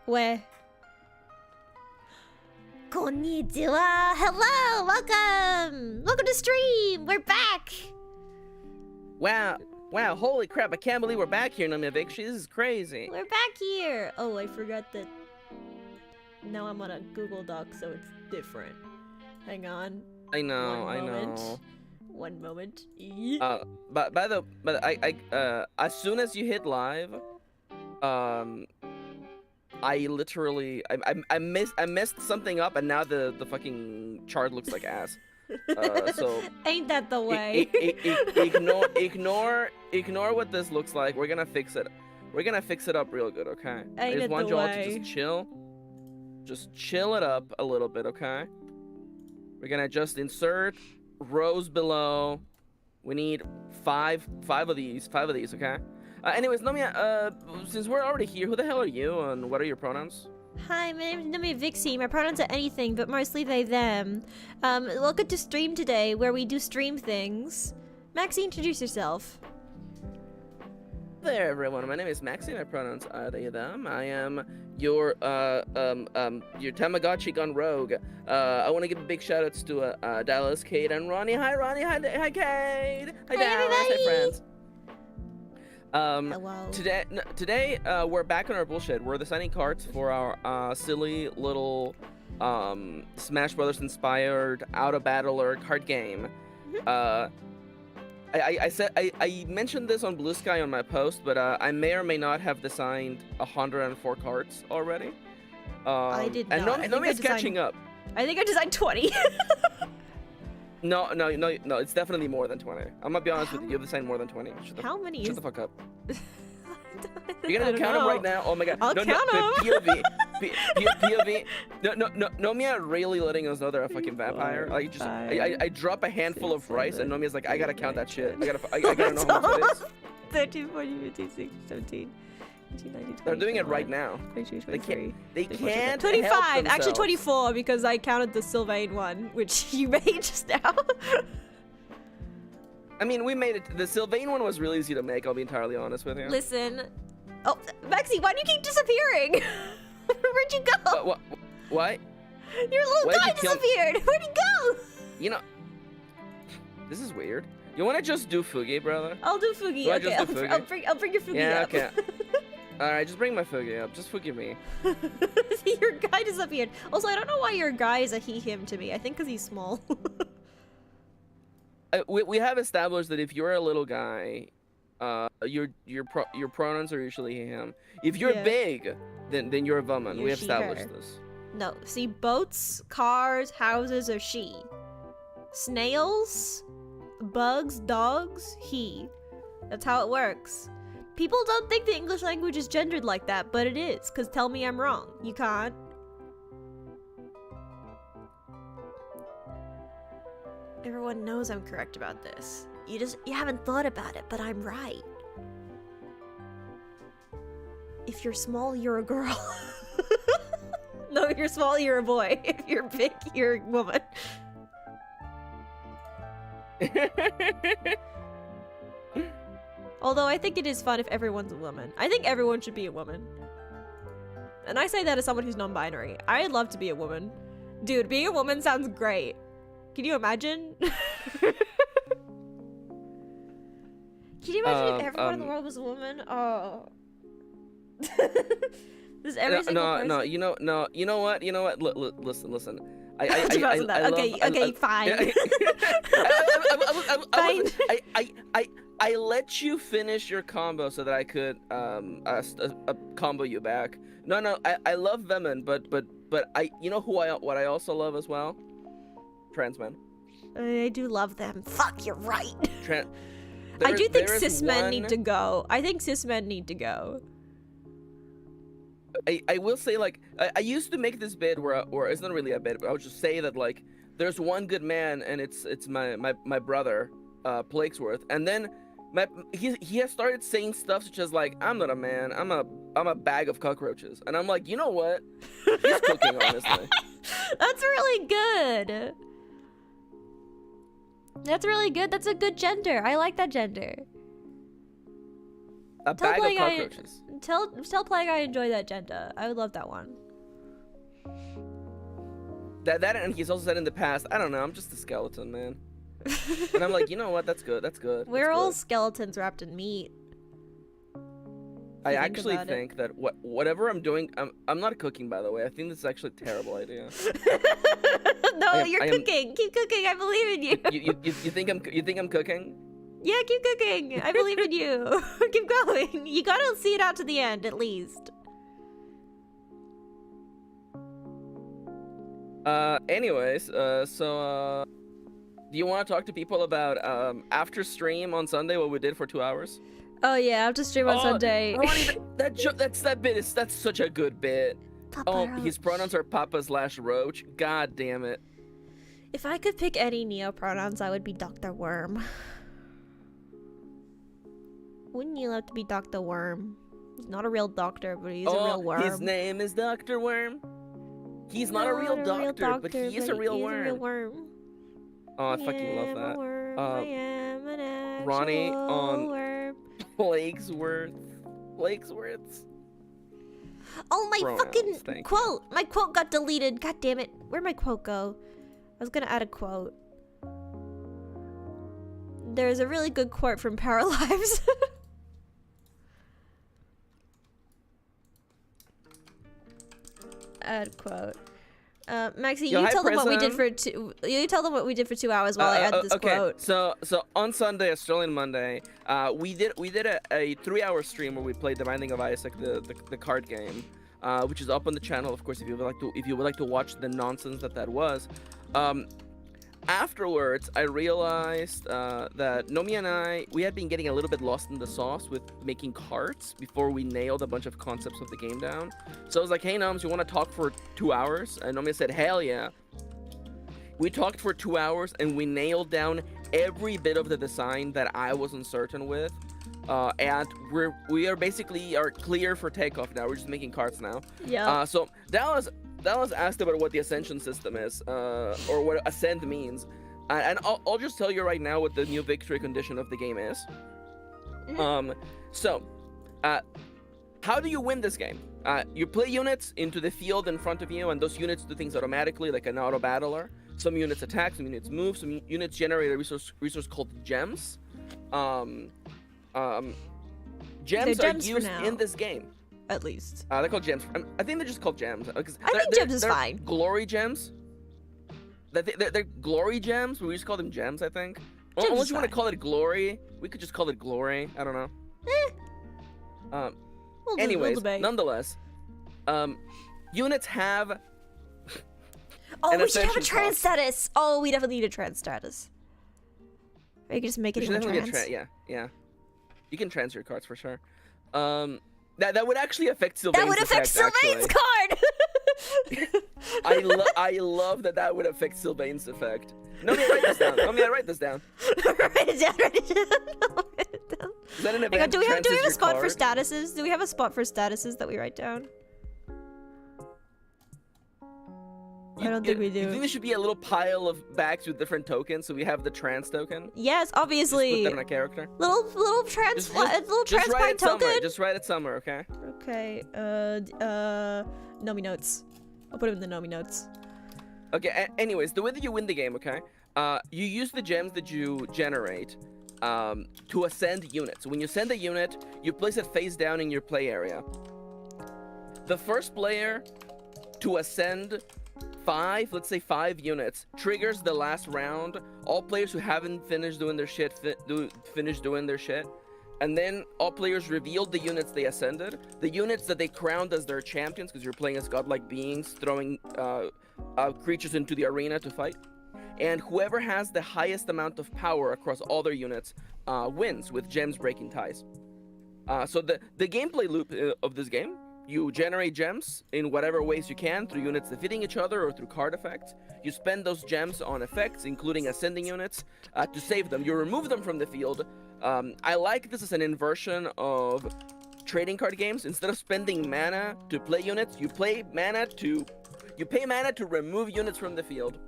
Where? Konnichiwa! Hello! Welcome! Welcome to stream! We're back! Wow, holy crap, I can't believe we're back here, Nomia. This is crazy. We're back here! Oh, I forgot that... Now I'm on a Google Doc, so it's different. Hang on. I know. One moment. But as soon as you hit live, I literally, I messed something up, and now the fucking chart looks like ass. So ain't that the way? ignore what this looks like. We're gonna fix it. We're gonna fix it up real good, okay? I just want you all to just chill. Just chill it up a little bit, okay? We're gonna just insert rows below. We need five of these, okay? Anyways, Nomia, since we're already here, who the hell are you, and what are your pronouns? Hi, my name is Nomia Vixie. My pronouns are anything, but mostly they, them. Welcome to stream today, where we do stream things. Maxie, introduce yourself. There, everyone. My name is Maxie. My pronouns are they, them. I am your Tamagotchi gone rogue. I want to give big shoutouts to Dallas, Kate, and Ronnie. Hi, Ronnie. Hi, Kate. Hi, Dallas. Hi, friends. Hello. Today, we're back on our bullshit. We're designing cards for our silly little Smash Brothers inspired out of battler card game. I mentioned this on Blue Sky on my post, but I may or may not have designed 104 cards already. I did not. And Nomia's catching up. I think I designed 20. No, it's definitely more than 20. I'm gonna be honest with you, you've designed more than 20. How many? Shut the fuck up. You're gonna count them right now? Oh my god. I'll count them. POV. No, Nomia really letting us know they're a fucking vampire. Like, just, I drop a handful of rice, and Nomia's like, I gotta count that shit. I gotta know how much it is. 13, 14, 15, 16, 17. 19, They're doing it right now. 22, 23, they can't 25, actually 24, because I counted the Sylvain one, which you made just now. I mean, we made it. The Sylvain one was really easy to make, I'll be entirely honest with you. Listen. Oh, Maxie, why do you keep disappearing? Where'd you go? What? Your little guy disappeared. Where'd he go? You know, this is weird. You want to just do Fugi, brother? I'll do Fugi. Okay, I'll bring your Fugi up. Yeah, okay. Alright, just bring my Fugi up. Just Fugi me. Your guy disappeared. Also, I don't know why your guy is a he/him to me. I think because he's small. We have established that if you're a little guy, your pronouns are usually he/him. If you're big, then you're a woman. We have established this. No, see, boats, cars, houses are she. Snails, bugs, dogs, he. That's how it works. People don't think the English language is gendered like that, but it is, because tell me I'm wrong. You can't. Everyone knows I'm correct about this. You haven't thought about it, but I'm right. If you're small, you're a girl. No, if you're small, you're a boy. If you're big, you're a woman. Although I think it is fun if everyone's a woman. I think everyone should be a woman. And I say that as someone who's non-binary. I'd love to be a woman. Dude, being a woman sounds great. Can you imagine? Can you imagine if everyone in the world was a woman? Oh. Does every single person... No, you know what? Listen. Okay, fine. Fine. I let you finish your combo so that I could combo you back. No, I love women, but you know what I also love as well? Trans men. I do love them. Fuck, you're right. I do think cis men need to go. I think cis men need to go. I will say, like, I used to make this bid or it's not really a bid, but I would just say that, like, there's one good man, and it's my brother, Plakesworth, and then he has started saying stuff such as, like, I'm not a man, I'm a bag of cockroaches, and I'm like, you know what? He's cooking, honestly. That's really good. That's really good. That's a good gender. I like that gender. A bag of cockroaches. Tell Plague I enjoy that agenda. I would love that one. That and he's also said in the past, I don't know, I'm just a skeleton, man. And I'm like, you know what? That's good. That's good. We're all skeletons wrapped in meat. I actually think that whatever I'm doing, I'm not cooking, by the way. I think this is actually a terrible idea. No, you're cooking. Keep cooking. I believe in you. You think I'm cooking? Yeah, keep cooking. I believe in you. Keep going. You gotta see it out to the end, at least. Anyways, so do you want to talk to people about after stream on Sunday what we did for 2 hours? Oh yeah, after stream on Sunday. Ronnie, that's such a good bit. Papa Roach. His pronouns are Papa/Roach. God damn it. If I could pick any Neo pronouns, I would be Dr. Worm. Wouldn't you love to be Dr. Worm? He's not a real doctor, but he's a real worm. His name is Dr. Worm. He's not a real doctor, but he is a real worm. Oh, I fucking love that. I am an actual Ronnie on worm. Blakesworth's. Oh, my pronouns, fucking quote! My quote got deleted. God damn it. Where'd my quote go? I was gonna add a quote. There's a really good quote from Power Lives. Add quote. Maxie, you tell them what we did for you tell them what we did for 2 hours while I add this quote. So on Sunday, Australian Monday, we did a 3-hour stream where we played The Binding of Isaac, the card game, which is up on the channel, of course, if you would like to watch the nonsense that was. Afterwards, I realized that Nomia and we had been getting a little bit lost in the sauce with making cards before we nailed a bunch of concepts of the game down. So I was like, hey, Noms, you want to talk for 2 hours? And Nomia said, hell yeah. We talked for 2 hours, and we nailed down every bit of the design that I wasn't certain with. And we are basically clear for takeoff now. We're just making cards now. Yeah. So that was asked about what the ascension system is, or what ascend means, and I'll just tell you right now what the new victory condition of the game is. So, how do you win this game? You play units into the field in front of you, and those units do things automatically, like an auto battler. Some units attack, some units move, some units generate a resource called gems. Gems are used in this game. At least. They're called gems. I think they're just called gems. I think gems is fine. Glory gems. They're glory gems. We just call them gems, I think. Unless you want to call it glory, we could just call it glory. I don't know. Anyways, nonetheless, units have. Oh, we should have a trans status. Oh, we definitely need a trans status. Or you can just make it trans. Yeah. You can trans your cards for sure. That would actually affect Sylvain's effect. That would affect Sylvain's card! I love that would affect Sylvain's effect. Nomia, write this down. Write this down. Write it down. Is that an event? Do we have a spot for statuses? Do we have a spot for statuses that we write down? I don't think we do. You think there should be a little pile of bags with different tokens, so we have the trans token? Yes, obviously. Just put that on a character. Little trans token. Just write it somewhere, okay? Okay. Nomi notes. I'll put it in the Nomi notes. Okay. Anyways, the way that you win the game, okay? You use the gems that you generate to ascend units. So when you send a unit, you place it face down in your play area. The first player to ascend let's say 5 units, triggers the last round. All players who haven't finished doing their shit finish doing their shit. And then all players revealed the units they ascended, the units that they crowned as their champions, because you're playing as godlike beings, throwing creatures into the arena to fight. And whoever has the highest amount of power across all their units wins, with gems breaking ties. So the gameplay loop of this game: you generate gems in whatever ways you can, through units defeating each other or through card effects. You spend those gems on effects, including ascending units, to save them. You remove them from the field. I like this as an inversion of trading card games. Instead of spending mana to play units, you pay mana to remove units from the field.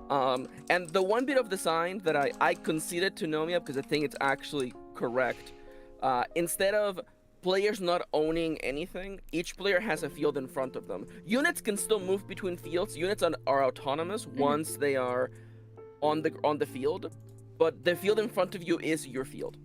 And the one bit of design that I conceded to Nomia, because I think it's actually correct, instead of players not owning anything, each player has a field in front of them. Units can still move between fields. Units are autonomous once they are on the field, but the field in front of you is your field.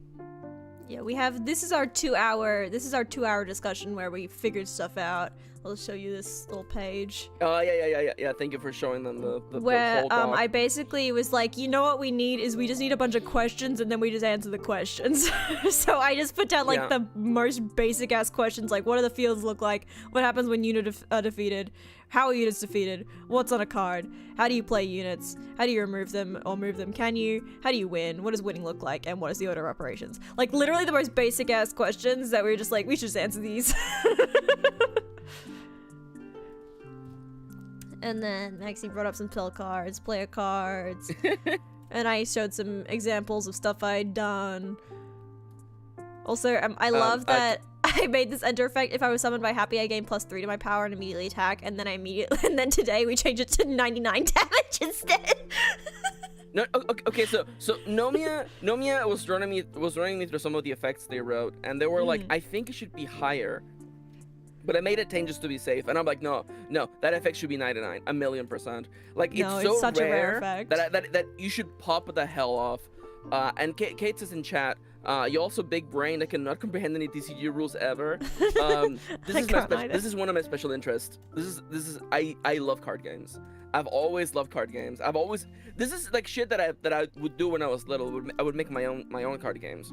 Yeah, we have, this is our 2-hour discussion where we figured stuff out. I'll show you this little page. Oh, yeah. Thank you for showing them the where whole doc. I basically was like, you know what we need is we just need a bunch of questions and then we just answer the questions. So I just put down like the most basic ass questions, like what do the fields look like? What happens when units are defeated? How are units defeated? What's on a card? How do you play units? How do you remove them or move them? Can you? How do you win? What does winning look like? And what is the order of operations? Like literally the most basic ass questions that we were just like, we should just answer these. And then Maxie brought up some pill cards, player cards, and I showed some examples of stuff I'd done. Also, I love that I made this enter effect. If I was summoned by Happy, I gain +3 to my power and immediately attack. And then today we changed it to 99 damage instead. No, okay. So Nomia was running me through some of the effects they wrote, and they were like, I think it should be higher. But I made it 10 just to be safe, and I'm like, no, that effect should be 99, 1,000,000%. Like, it's such a rare effect that you should pop the hell off. And Kate says in chat, you also big brain that cannot comprehend any TCG rules ever. This is one of my special interests. I love card games. I've always loved card games. This is like shit that I would do when I was little. I would make my own card games.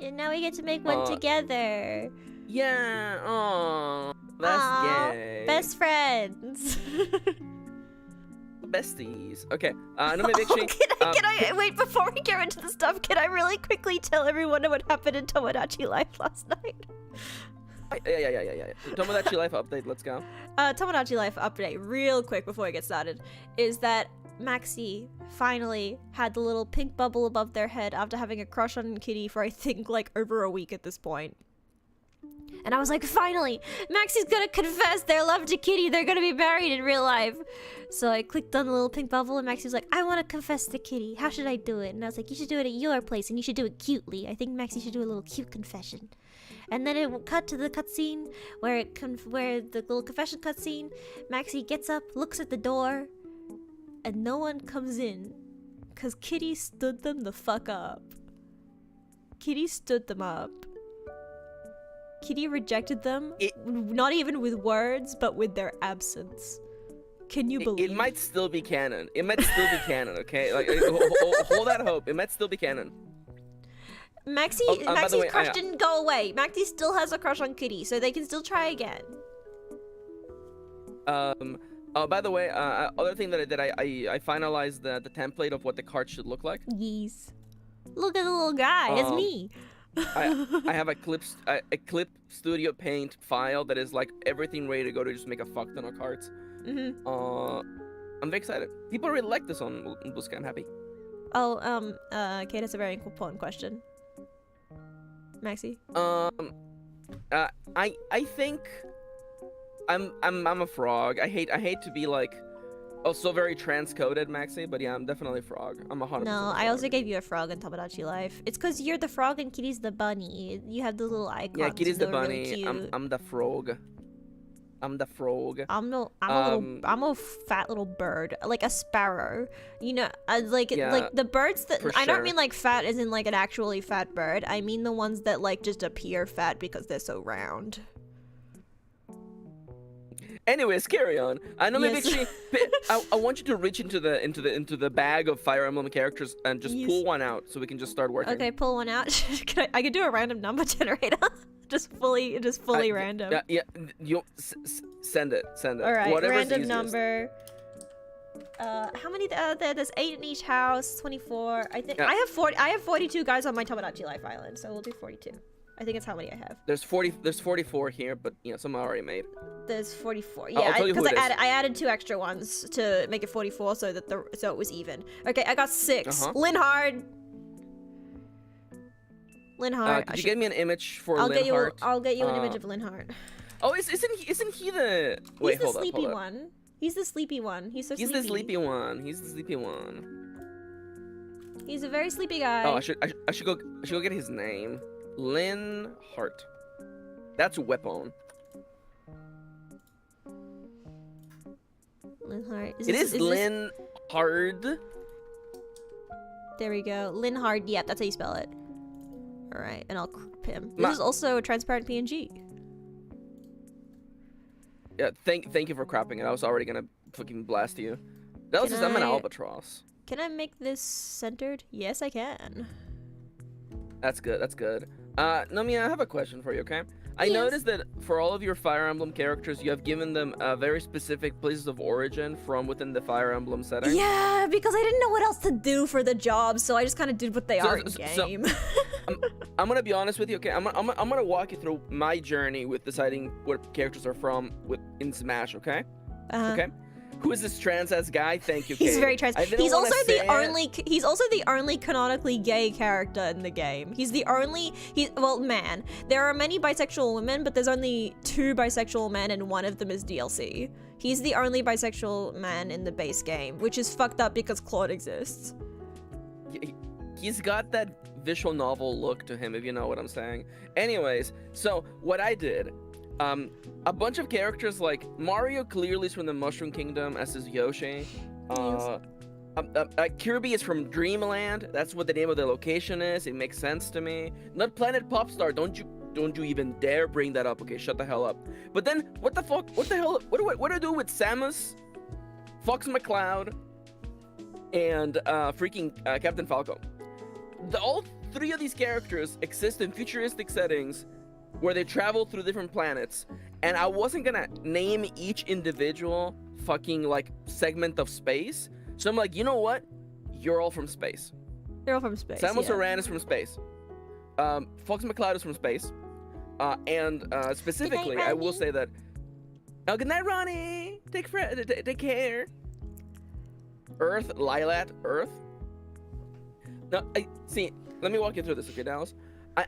And now we get to make one together. Yeah, oh, that's gay. Best friends. Besties. Okay, Nomia Victory. Can I wait before we get into the stuff? Can I really quickly tell everyone what happened in Tomodachi Life last night? Yeah. Tomodachi Life update. Let's go. Tomodachi Life update, real quick before we get started, is that Maxie finally had the little pink bubble above their head after having a crush on Kitty for I think like over a week at this point. And I was like, finally, Maxie's gonna confess their love to Kitty. They're gonna be married in real life. So I clicked on the little pink bubble and Maxie was like, I want to confess to Kitty. How should I do it? And I was like, you should do it at your place and you should do it cutely. I think Maxie should do a little cute confession. And then it cut to the cutscene where the little confession cutscene. Maxie gets up, looks at the door, and no one comes in. Because Kitty stood them the fuck up. Kitty stood them up. Kitty rejected them, not even with words, but with their absence. Can you believe? It might still be canon. Okay? Like, hold that hope. It might still be canon. Maxie's crush didn't go away. Maxie still has a crush on Kitty, so they can still try again. Oh, by the way, other thing that I did, I finalized the template of what the card should look like. Yes. Look at the little guy. It's me. I have a Clip Studio Paint file that is like everything ready to go to just make a fuck ton of cards. I'm very excited. People really like this on Busca. I'm happy. Oh, Kate has a very important question. Maxie. I think I'm a frog. I hate to be like so very transcoded, Maxie, but yeah, I'm definitely a frog. I'm 100%. No, I also gave you a frog in Tomodachi Life. It's because you're the frog and Kitty's the bunny. You have the little icons. Yeah, Kitty's the bunny. Really cute. I'm the frog. I'm a fat little bird, like a sparrow. You know, like the birds that I don't mean like fat as in like an actually fat bird. I mean the ones that like just appear fat because they're so round. Anyways, carry on. I know maybe Yes. I want you to reach into the bag of Fire Emblem characters and just pull one out so we can just start working. Okay, pull one out. I could do a random number generator. just fully random. Yeah. You send it. All right, Whatever's random easiest. number. How many there's 8 in each house, 24. I think I have 42 guys on my Tomodachi Life Island, so we'll do 42. I think it's how many I have. There's 44 here, but you know, some are already made. There's 44. I'll Yeah, tell you because who it is. I added 2 extra ones to make it 44 so that it was even. Okay, I got 6. Linhard. Could you get me an image for I'll Linhard? I'll get you an image of Linhard. Oh, isn't he the? Wait, He's the hold up, sleepy hold up. one. He's the sleepy one. He's so sleepy. He's the sleepy one. He's the sleepy one. He's a very sleepy guy. Oh, I should go get his name. Lynn Hart. That's a weapon. Lynn Hart. It is Lynn Hard. There we go. Lynn Hard. Yeah, that's how you spell it. All right, and I'll crop him. This is also a transparent PNG. Yeah, thank you for cropping it. I was already gonna fucking blast you. That was just, I'm an albatross. Can I make this centered? Yes, I can. That's good. That's good. Nomia, I have a question for you. Okay. I noticed that for all of your Fire Emblem characters, you have given them very specific places of origin from within the Fire Emblem setting. Yeah, because I didn't know what else to do for the job, so I just kind of did what they are in game. I'm gonna be honest with you, okay? I'm gonna walk you through my journey with deciding what characters are from in Smash, okay? Okay. Who is this trans-ass guy? Thank you, Kate. He's very trans. He's also the only canonically gay character in the game. He's the only man. There are many bisexual women, but there's only 2 bisexual men and one of them is DLC. He's the only bisexual man in the base game, which is fucked up because Claude exists. He's got that visual novel look to him, if you know what I'm saying. Anyways, so what I did, a bunch of characters like Mario clearly is from the Mushroom Kingdom, as is Yoshi. Kirby is from Dreamland. That's what the name of the location is. It makes sense to me. Not Planet Popstar. Don't you even dare bring that up. Okay, shut the hell up. But then, what the fuck? What the hell? What do I do with Samus, Fox McCloud, and freaking Captain Falco? All 3 of these characters exist in futuristic settings where they travel through different planets, and I wasn't gonna name each individual fucking like segment of space, so I'm like, you know what? You're all from space. They're all from space. Samus Aran is from space. Fox McCloud is from space. And specifically, I will say that. Oh, good night, Ronnie. Take care. Earth, Lilat, Earth. Now, let me walk you through this, okay, Dallas?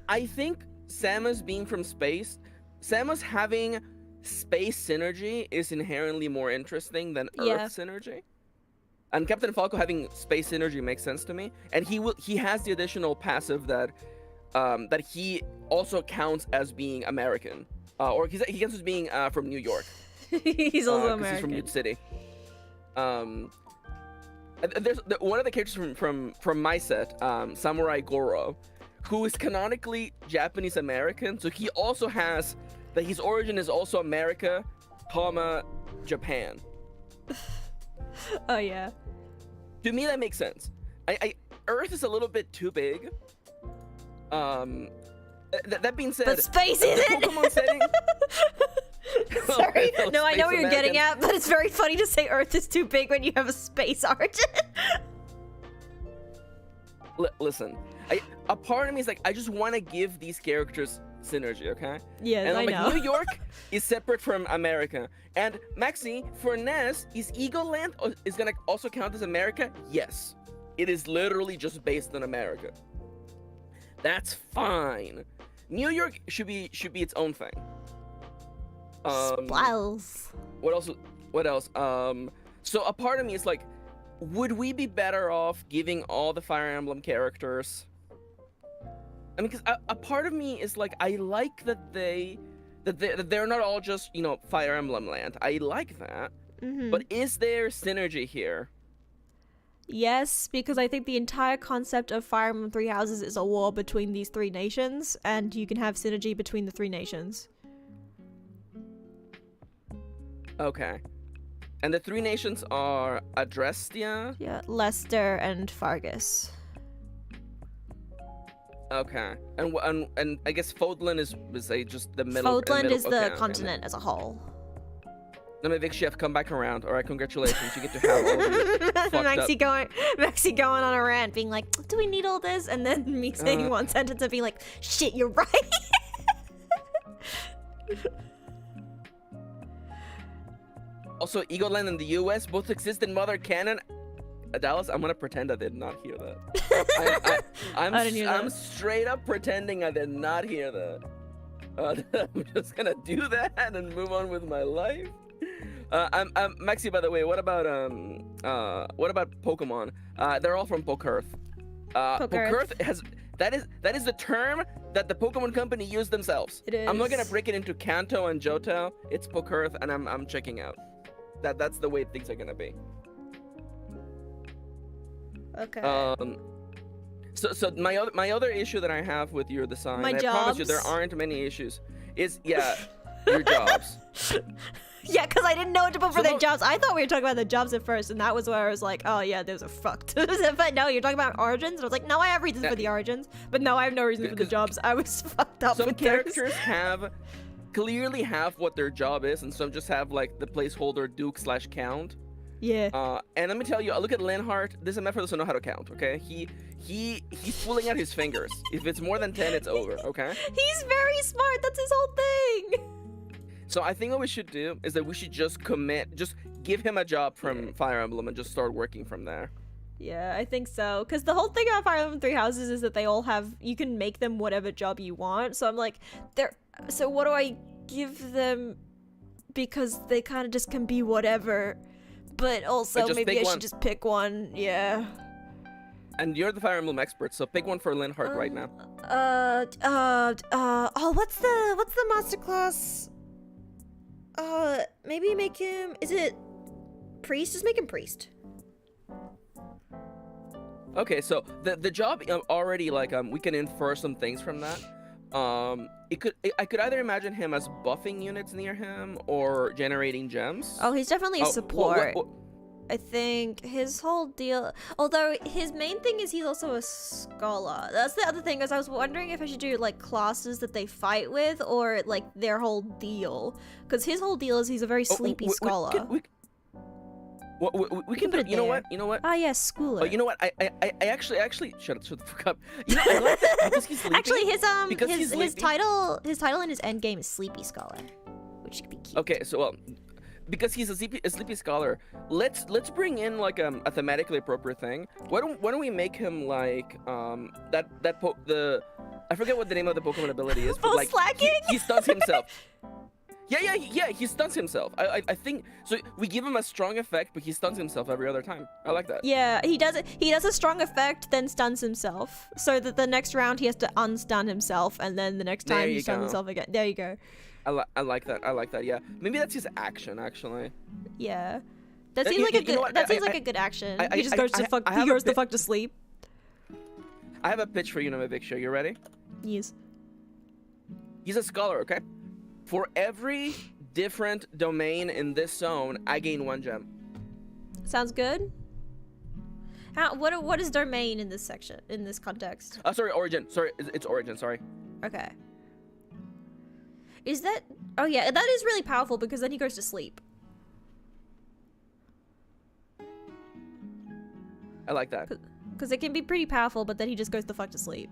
I think Samus being from space, Samus having space synergy is inherently more interesting than Earth synergy. And Captain Falco having space synergy makes sense to me. And he has the additional passive that he also counts as being American, or he counts as being from New York. He's also American. He's from Mute City. There's one of the characters from my set, Samurai Goro, who is canonically Japanese American. So he also has that his origin is also America, Japan. Oh yeah. To me, that makes sense. Earth is a little bit too big. That being said, but space isn't. Pokemon setting. Sorry. No, I know what you're getting at, but it's very funny to say Earth is too big when you have a space origin. Listen, a part of me is like, I just want to give these characters synergy, okay? Yeah, and I know. New York is separate from America. And Maxi, for Ness, is Eagle Land is gonna also count as America? Yes. It is literally just based on America. That's fine. New York should be its own thing. Spliles. What else? So a part of me is like, would we be better off giving all the Fire Emblem characters? I mean, because a part of me is like, I like that they're not all just, you know, Fire Emblem land. I like that. Mm-hmm. But is there synergy here? Yes, because I think the entire concept of Fire Emblem Three Houses is a war between these 3 nations, and you can have synergy between the 3 nations. Okay. And the 3 nations are Adrestia? Yeah, Leicester and Fargus. Okay. And I guess Fodlan is just the middle. Fodlan is the continent as a whole. Let me Vic Chef come back around. All right, congratulations. You get to have all of it. Maxi going on a rant, being like, "Do we need all this?" And then me saying one sentence and being like, "Shit, you're right." Also, Eagle Land and the U.S. both exist in Mother Canon. Dallas, I'm gonna pretend I did not hear that. I'm straight up pretending I did not hear that. I'm just gonna do that and move on with my life. Maxi, by the way, what about Pokemon? They're all from Pokerth. Pokerth has that is the term that the Pokemon Company used themselves. It is. I'm not gonna break it into Kanto and Johto. It's Pokerth, and I'm checking out. That's the way things are gonna be. Okay. So my other issue that I have with your design, I promise you there aren't many issues, is your jobs. Yeah, because I didn't know what to put for their jobs. I thought we were talking about the jobs at first, and that was where I was like, oh yeah, those are fucked. But no, you're talking about origins, and I was like, no, I have reasons for the origins, but no, I have no reason for the jobs. I was fucked up. Some characters clearly have what their job is, and some just have like the placeholder Duke/count. Yeah. And let me tell you, look at Linhardt. This MF doesn't know how to count. Okay, he's pulling out his fingers. If it's more than 10, it's over. Okay. He's very smart. That's his whole thing. So I think what we should do is that we should just give him a job from Fire Emblem and just start working from there. Yeah, I think so. Because the whole thing about Fire Emblem Three Houses is that they all have, you can make them whatever job you want. So I'm like, so what do I give them? Because they kind of just can be whatever. But also maybe I should just pick one. Yeah. And you're the Fire Emblem expert, so pick one for Linhardt right now. What's the master class? Maybe make him, is it priest? Just make him priest. Okay, so the job already, like, we can infer some things from that. I could either imagine him as buffing units near him or generating gems. Oh, he's definitely a support. I think his whole deal, although his main thing is he's also a scholar. That's the other thing, is I was wondering if I should do like classes that they fight with, or like their whole deal, because his whole deal is he's a very sleepy scholar. We can do it. You know what? Ah, yeah, schooler. Oh, you know what? I actually shut the fuck up. You know, I like that because he's sleepy. Actually, his title in his end game is sleepy scholar, which could be cute. Okay, so because he's a sleepy scholar, let's bring in like a thematically appropriate thing. Why don't we make him like I forget what the name of the Pokemon ability is, but like he stuns himself. Yeah, he stuns himself. I think so. We give him a strong effect, but he stuns himself every other time. I like that. Yeah, he does it. He does a strong effect, then stuns himself, so that the next round he has to unstun himself, and then the next time he stuns himself again. There you go. I like that. I like that. Yeah, maybe that's his action actually. Yeah, that seems like a good. That seems like a good action. He just goes to fuck. He goes the fuck to sleep. I have a pitch for you, Nomia Big Show. You ready? Yes. He's a scholar, okay? For every different domain in this zone, I gain 1 gem. Sounds good. What is domain in this section, in this context? Sorry, origin. Sorry, it's origin. Sorry. Okay. Is that? Oh yeah, that is really powerful because then he goes to sleep. I like that. Because it can be pretty powerful, but then he just goes the fuck to sleep.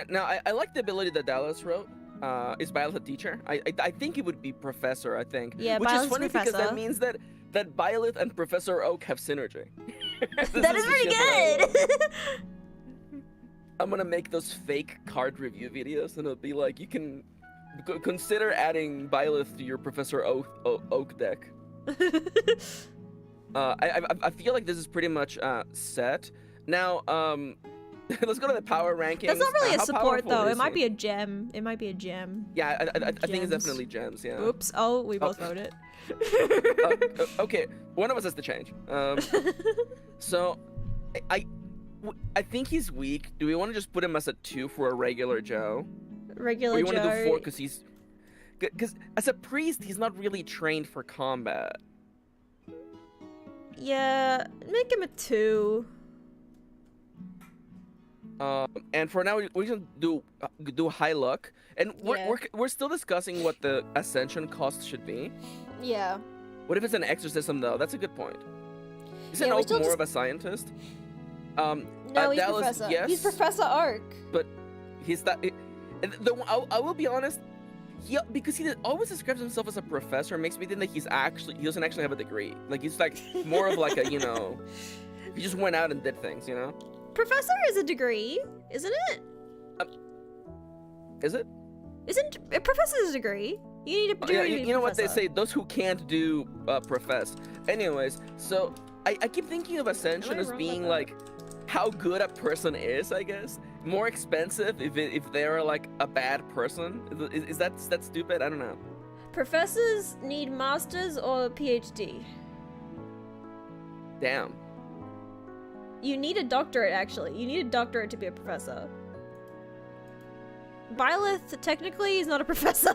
Now, I like the ability that Dallas wrote. Is Byleth a teacher? I think it would be professor, I think. Yeah, which Byleth's is funny professor. Because that means that Byleth and Professor Oak have synergy. That is pretty good! I'm gonna make those fake card review videos, and it'll be like, you can consider adding Byleth to your Professor Oak deck. I feel like this is pretty much set. Now, let's go to the power rankings. That's not really a support though. It might be a gem. It might be a gem. Yeah, I think it's definitely gems. Yeah. Oops. Oh, we both voted. Okay, one of us has to change. So, I think he's weak. Do we want to just put him as a 2 for a regular Joe? Regular Joe. Or you want to do 4 because as a priest, he's not really trained for combat. Yeah, make him a 2. And for now, we can do high luck, and we're still discussing what the ascension cost should be. Yeah. What if it's an exorcism though? That's a good point. Isn't Oak more of a scientist? No, he's Dallas, Professor. yes, he's Professor Oak. But he's that. I will be honest. Because he always describes himself as a professor, makes me think that he doesn't actually have a degree. Like he's like more of like a he just went out and did things, Professor is a degree, isn't it? Is it? Isn't a professor's a degree? You need a degree. You know what they say? Those who can't do profess. Anyways, so I keep thinking of ascension as being like how good a person is, I guess. more expensive if they're like a bad person? Is that stupid? I don't know. Professors need masters or PhD. Damn. You need a doctorate, actually. You need a doctorate to be a professor. Byleth technically is not a professor.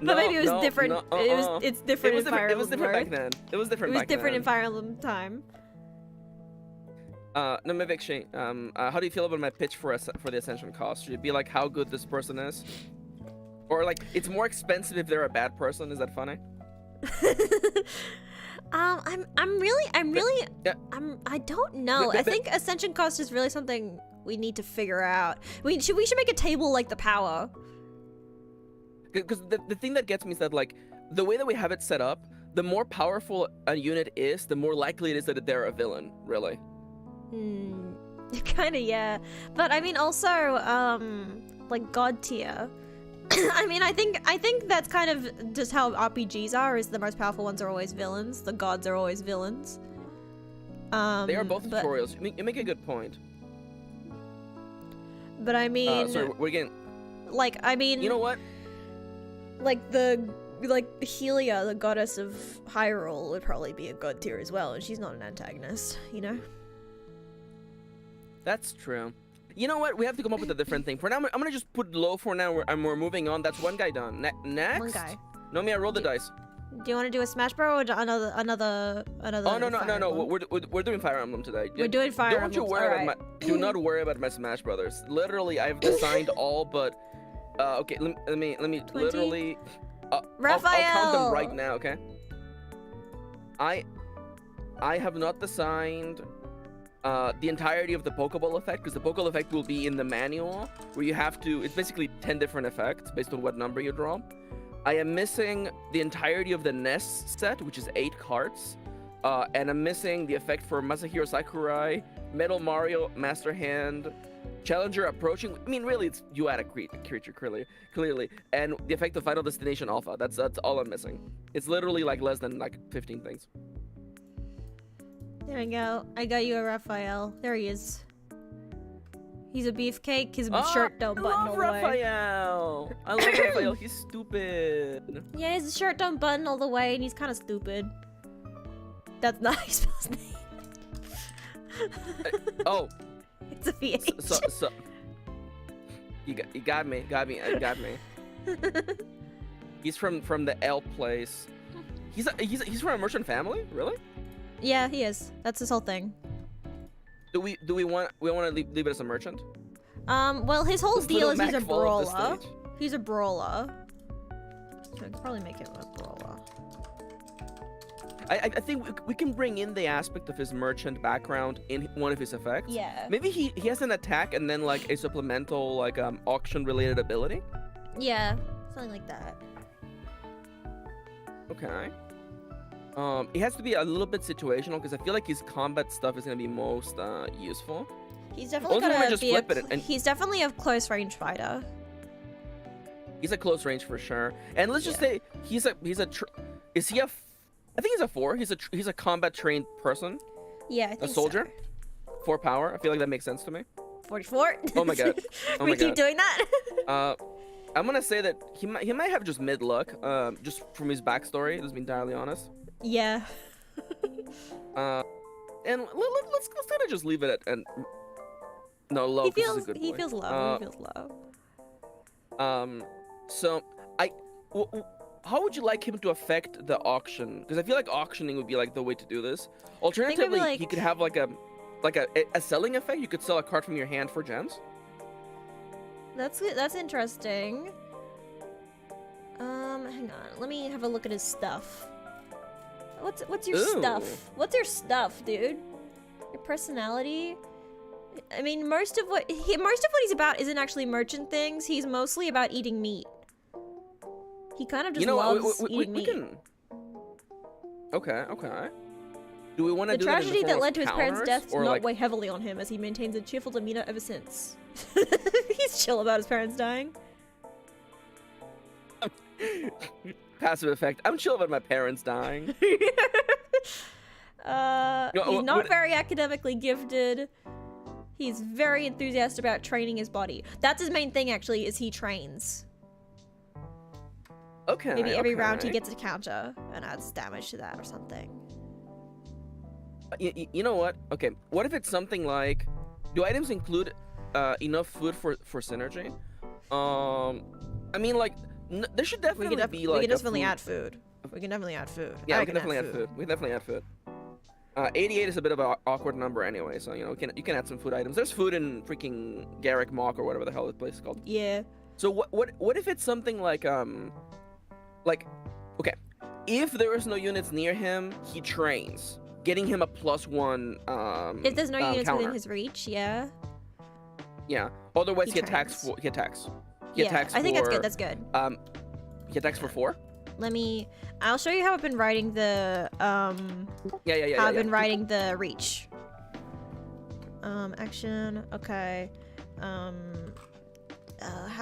But maybe it was different. It's different in Fire Emblem. It was different back then. It was different back then. It was different in Fire Emblem time. No, actually, how do you feel about my pitch for the Ascension cost? Should it be like how good this person is? Or like, it's more expensive if they're a bad person? Is that funny? I don't know. I think Ascension cost is really something we need to figure out. We should make a table like the power. Because the thing that gets me is that, like, the way that we have it set up, the more powerful a unit is, the more likely it is that they're a villain, really. Kinda, yeah. But I mean, also, like, God tier. I mean, I think that's kind of just how RPGs are, is the most powerful ones are always villains. The gods are always villains. They are both tutorials. You make a good point. But I mean... sorry, we're getting... Like, I mean... You know what? Like, Helia, the goddess of Hyrule, would probably be a god tier as well, and she's not an antagonist, you know? That's true. You know what? We have to come up with a different thing. For now, I'm gonna just put low for now, and we're moving on. That's one guy done. Next? One guy. Nomia, roll the dice. Do you want to do a Smash Bro or another? Oh, no. We're doing Fire Emblem today. We're doing Fire Emblem. Don't you worry about do not worry about my Smash Brothers. Literally, I've designed all but... okay, let me 20? Literally... Raphael! I'll count them right now, okay? I have not designed the entirety of the Pokeball effect, because the Pokeball effect will be in the manual, where you have to... It's basically 10 different effects based on what number you draw. I am missing the entirety of the NES set, which is 8 cards. And I'm missing the effect for Masahiro Sakurai, Metal Mario, Master Hand, Challenger approaching. I mean, really, it's you add a creature, clearly. And the effect of Final Destination Alpha. That's all I'm missing. It's literally like less than like 15 things. There we go. I got you a Raphael. There he is. He's a beefcake. His shirt don't button all the way. Raphael! I love Raphael. He's stupid. Yeah, his shirt don't button all the way, and he's kind of stupid. That's not how you spell his name. Oh. It's a VH. So you got me. He's from the L place. He's from a merchant family, really? Yeah, he is. That's his whole thing. Do we want to leave it as a merchant? Well, his whole deal is he's a brawler. He's a brawler. So I could probably make him a brawler. I think we can bring in the aspect of his merchant background in one of his effects. Yeah. Maybe he has an attack and then like a supplemental like auction related ability. Yeah, something like that. Okay. It has to be a little bit situational because I feel like his combat stuff is gonna be most useful. He's definitely he's definitely a close range fighter. He's a close range for sure. And let's just say is he a I think he's a 4. He's a combat trained person. Yeah, I think a soldier. So. 4 power. I feel like that makes sense to me. 44. Oh my god. Oh we keep doing that. I'm gonna say that he might have just mid luck. Just from his backstory. Let's be entirely honest. Yeah. And let's kind of just leave it at no low. He feels low. He feels low. So how would you like him to affect the auction? Because I feel like auctioning would be like the way to do this. Alternatively, he could have like a selling effect. You could sell a card from your hand for gems. That's interesting. Hang on. Let me have a look at his stuff. What's your stuff? What's your stuff, dude? Your personality? I mean, most of what he's about isn't actually merchant things. He's mostly about eating meat. He kind of just loves eating meat. Okay. Do we want to do that in the tragedy that led to his counters, parents' death does not like... weigh heavily on him, as he maintains a cheerful demeanor ever since. He's chill about his parents dying. Passive effect. I'm chill about my parents dying. He's not very academically gifted. He's very enthusiastic about training his body. That's his main thing, actually, is he trains. Okay. Maybe every round he gets a counter and adds damage to that or something. You know what? Okay. What if it's something like, do items include enough food for synergy? I mean, like, there should definitely be like. We can definitely add food. We can definitely add food. Yeah, we can definitely add food. We can definitely add food. 88 is a bit of an awkward number anyway, so you know you can add some food items. There's food in freaking Garrick Mock or whatever the hell this place is called. Yeah. So what if it's something like okay, if there is no units near him, he trains, getting him a +1 if there's no units counter. within his reach, yeah. Yeah. Otherwise, he trains. attacks. I think that's good. That's good. He attacks for 4. I'll show you how I've been writing the how I've been writing the reach. Action. Okay. How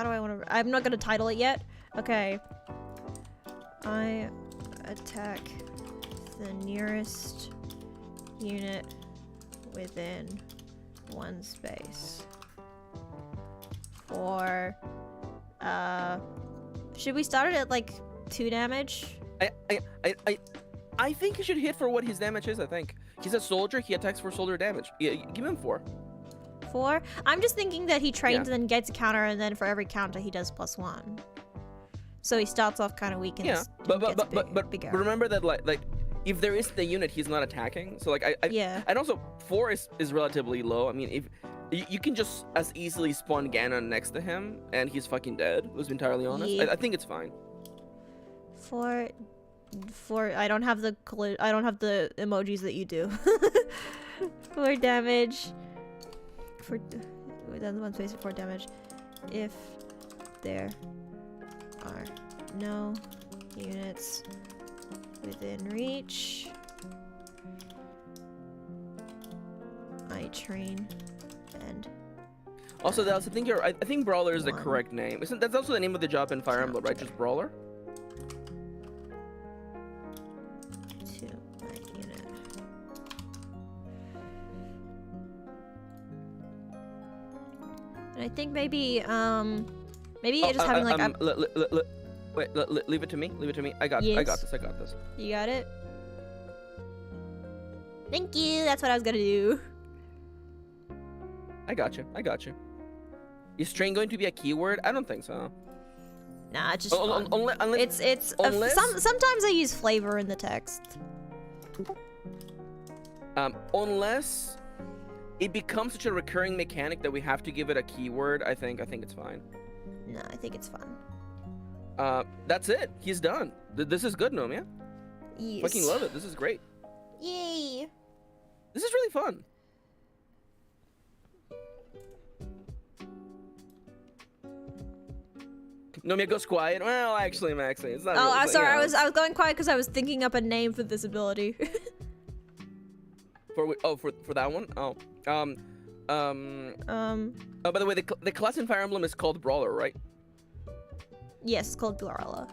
do I want to? I'm not gonna title it yet. Okay. I attack the nearest unit within 1 space. For should we start it at like 2 damage? I think he should hit for what his damage is. I think he's a soldier. He attacks for soldier damage. Yeah, give him 4. 4? I'm just thinking that he trains and then gets a counter, and then for every counter he does +1. So he starts off kind of weak and but bigger. Remember that like if there is the unit, he's not attacking. So like yeah. And also 4 is relatively low. I mean, if you can just as easily spawn Ganon next to him and he's fucking dead. Let's be entirely honest. Yeah. I think it's fine. 4 I don't have the emojis that you do. 4 damage. That's 1 space for 4 damage. If there are no units within reach, I train and. Also, Dallas, I think Brawler is the correct name. That's also the name of the job in Fire Emblem, right? Just Brawler. To my unit. And I think maybe just having like wait, leave it to me. Leave it to me. I got this. You got it. Thank you. That's what I was gonna do. I got you. Is train going to be a keyword? I don't think so. Nah, it's just fun. Unless, sometimes I use flavor in the text. Unless it becomes such a recurring mechanic that we have to give it a keyword, I think it's fine. No, I think it's fun. That's it. He's done. This is good, Nomia. Yes. Fucking love it. This is great. Yay. This is really fun. Nomia goes quiet. Well, actually, Maxie, it's not. Oh, really, sorry. you know. I was going quiet because I was thinking up a name for this ability. For that one? Oh. Oh, by the way, the class in Fire Emblem is called Brawler, right? Yes, it's called Brawler.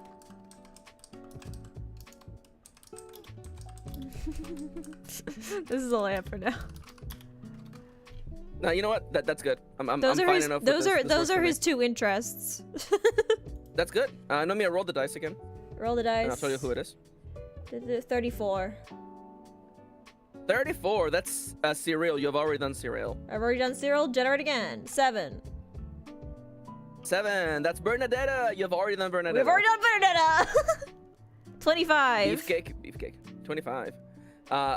This is all I have for now. No, you know what? That's good. I'm fine enough. Those are his 2 interests. That's good. Nomia, roll the dice again. Roll the dice. And I'll tell you who it is. 34. 34. That's Cyril. You've already done Cyril. I've already done Cyril. Generate again. 7. 7. That's Bernadetta. You've already done Bernadetta. We've already done Bernadetta. 25. Beefcake. 25.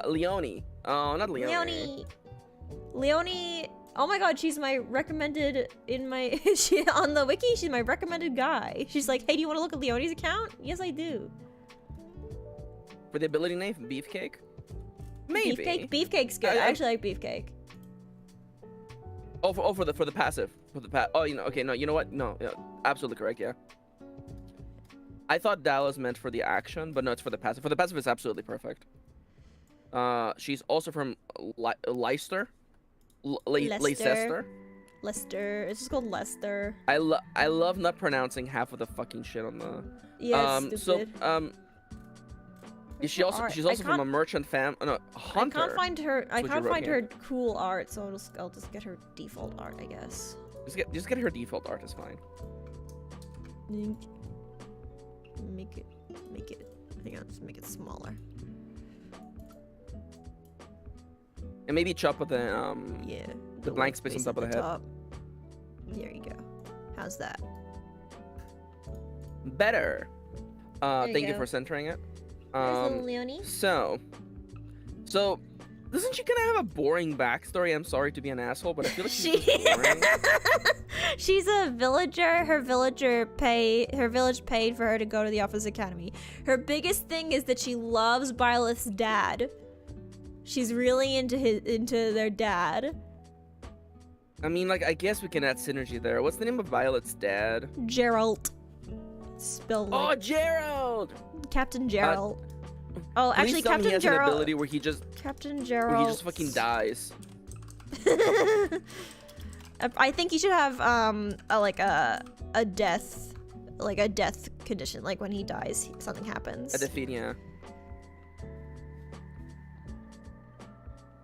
Leonie. Oh, not Leonie. Leonie. Oh my god, she's my recommended on the wiki. She's my recommended guy. She's like, hey, do you want to look at Leonie's account? Yes, I do. For the ability name, Beefcake. Maybe. Beefcake's good. I actually like Beefcake. For the passive. Oh, you know. Okay, no. You know what? No. Yeah, absolutely correct. Yeah. I thought Dallas meant for the action, but no, it's for the passive. For the passive, it's absolutely perfect. She's also from Leicester. Leicester. Lester. It's just called Lester. I love not pronouncing half of the fucking shit on the. Yeah, stupid. So Is she also? She's also from a merchant fam. No, a hunter. I can't find her. I can't find her cool art, so I'll just get her default art, I guess. Just get her default art. Is fine. Make it. Hang on, just make it smaller. And maybe chop with the yeah, the blank space on top of the head. Top. There you go. How's that? Better. Thank you for centering it. Leonie. So doesn't she kind of have a boring backstory? I'm sorry to be an asshole, but I feel like she's boring. She's a villager. Her village paid for her to go to the office academy. Her biggest thing is that she loves Byleth's dad. She's really into their dad. I mean, like, I guess we can add synergy there. What's the name of Violet's dad? Gerald. Spelled like... Oh, Gerald! Captain Gerald. Oh, actually, Captain he has Gerald. An ability where he just. Captain Gerald. Where he just fucking dies. I think he should have a death, like a death condition, like when he dies, something happens. A defeat, yeah.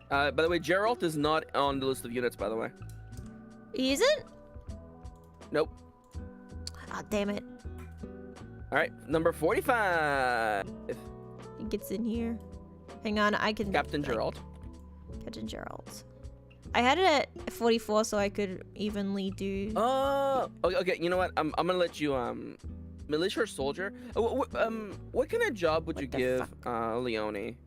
By the way, Gerald is not on the list of units. By the way. He isn't? Nope. Ah, damn it. All right, number 45. He gets in here. Hang on, I can... Captain Gerald. Captain Gerald. I had it at 44 so I could evenly do... Oh, okay, you know what? I'm gonna let you, militia or soldier? What kind of job would you give, Leonie?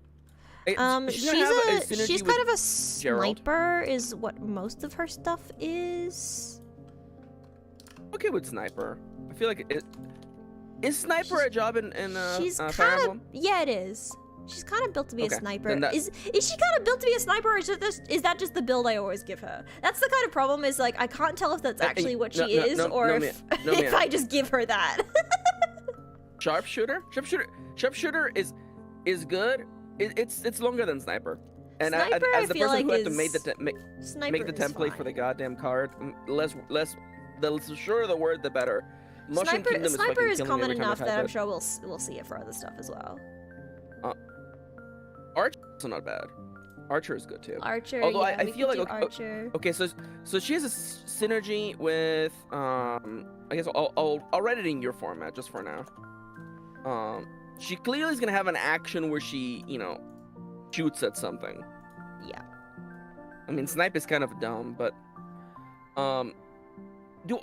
She's kind of a sniper is what most of her stuff is. Okay with sniper. I feel like it... Is sniper a job in Fire Emblem? Yeah, it is. She's kind of built to be a sniper. Is she kind of built to be a sniper, or is that just the build I always give her? That's the kind of problem. Is like I can't tell if that's actually what she is, or if I just give her that. Sharpshooter is good. It's longer than sniper. And sniper, as the person who had to make the template fine. for the goddamn card, the shorter the word, the better. Sniper is common enough that I'm sure we'll see it for other stuff as well. Archer is also not bad. Archer is good too. Archer, although yeah, I feel like Archer. Okay, so she has a synergy with I guess I'll write it in your format just for now. She clearly is gonna have an action where she shoots at something. Yeah. I mean, snipe is kind of dumb, but do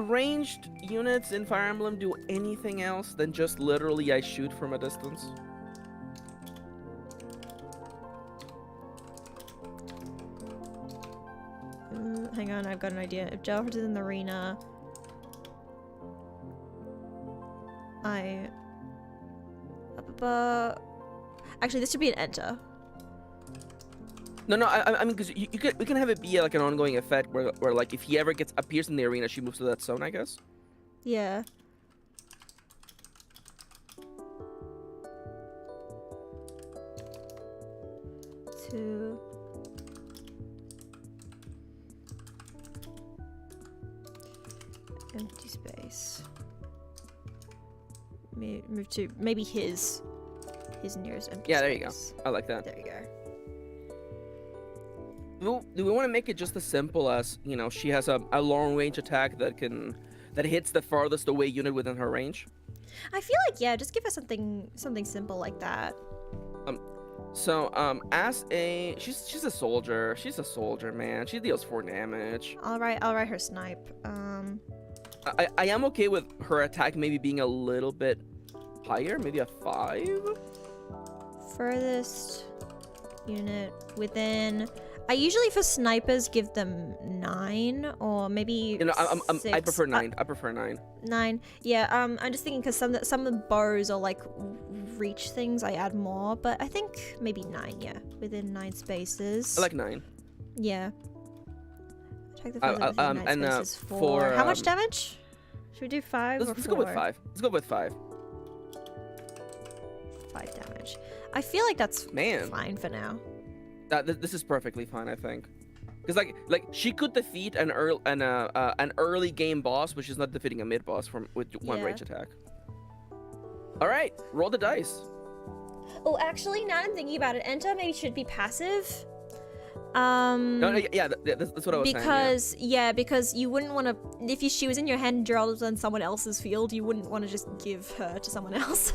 ranged units in Fire Emblem do anything else than just literally I shoot from a distance? Hang on, I've got an idea. If Gerald is in the arena, actually, this should be an enter. No, I mean, because we can have it be like an ongoing effect where like if he ever appears in the arena, she moves to that zone, I guess. Yeah. Two. Empty space. Move to maybe his nearest empty space. Yeah, there you go. I like that. There you go. Do we want to make it just as simple as, she has a long range attack that hits the farthest away unit within her range? I feel like, yeah, just give her something simple like that. She's a soldier. She's a soldier, man. She deals 4 damage. I'll write her snipe. I am okay with her attack maybe being a little bit higher, maybe a 5. Furthest unit within. I usually for snipers give them 9 or maybe 6. I prefer 9. I prefer 9. 9. Yeah. I'm just thinking because some of the bows or like reach things I add more, but I think maybe 9. Yeah, within 9 spaces. I like 9. Yeah. Check the within 9 spaces. 4. How much damage? Should we do 5 or 4? Let's go with 5. Let's go with 5. 5 damage. I feel like that's fine for now. This is perfectly fine, I think, because like she could defeat an early game boss, but she's not defeating a mid boss with one range attack. All right, roll the dice. Oh, actually, now I'm thinking about it. Enter maybe should be passive. No, yeah, that's what I was saying. Yeah, because you wouldn't want to. If she was in your hand, Gerald was on someone else's field, you wouldn't want to just give her to someone else.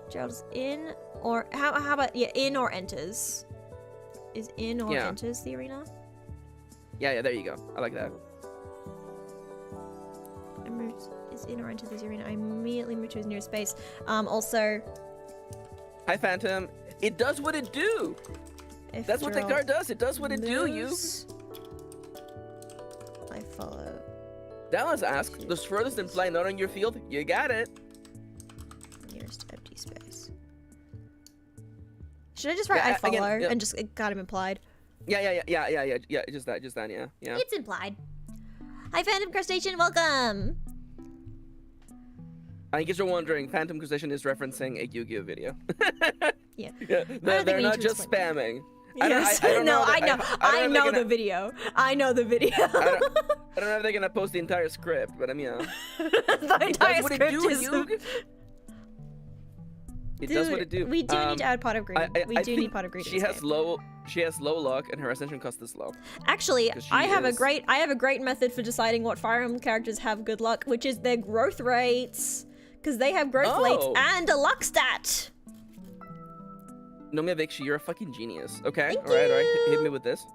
Gerald's in, or how about in or enters? Is in or enters the arena? Yeah, there you go. I like that. I moved. Is in or enters the arena? I immediately moved to his nearest space. Also. Hi, Phantom. It does what it do. That's what the card does. It does what it do. You. I follow. Dallas asks, "Does furthest imply not on your field?" You got it. Nearest empty space. Should I just write I follow and just got him implied? Yeah. Just that. Yeah. It's implied. Hi, Phantom Crustacean. Welcome. I guess you're wondering, Phantom Crustacean is referencing a Yu-Gi-Oh video. Yeah. They're not just spamming. Yes. I know the video. I know the video. I don't know if they're gonna post the entire script, but I'm the entire script is. It does what it do. We do need to add pot of green. We do need pot of green. She has low luck, and her ascension cost is low. Actually, I have a great method for deciding what Fire Emblem characters have good luck, which is their growth rates, because they have growth rates and a luck stat. Nomia Vikshi, you're a fucking genius. Okay, Thank all right. Hit me with this.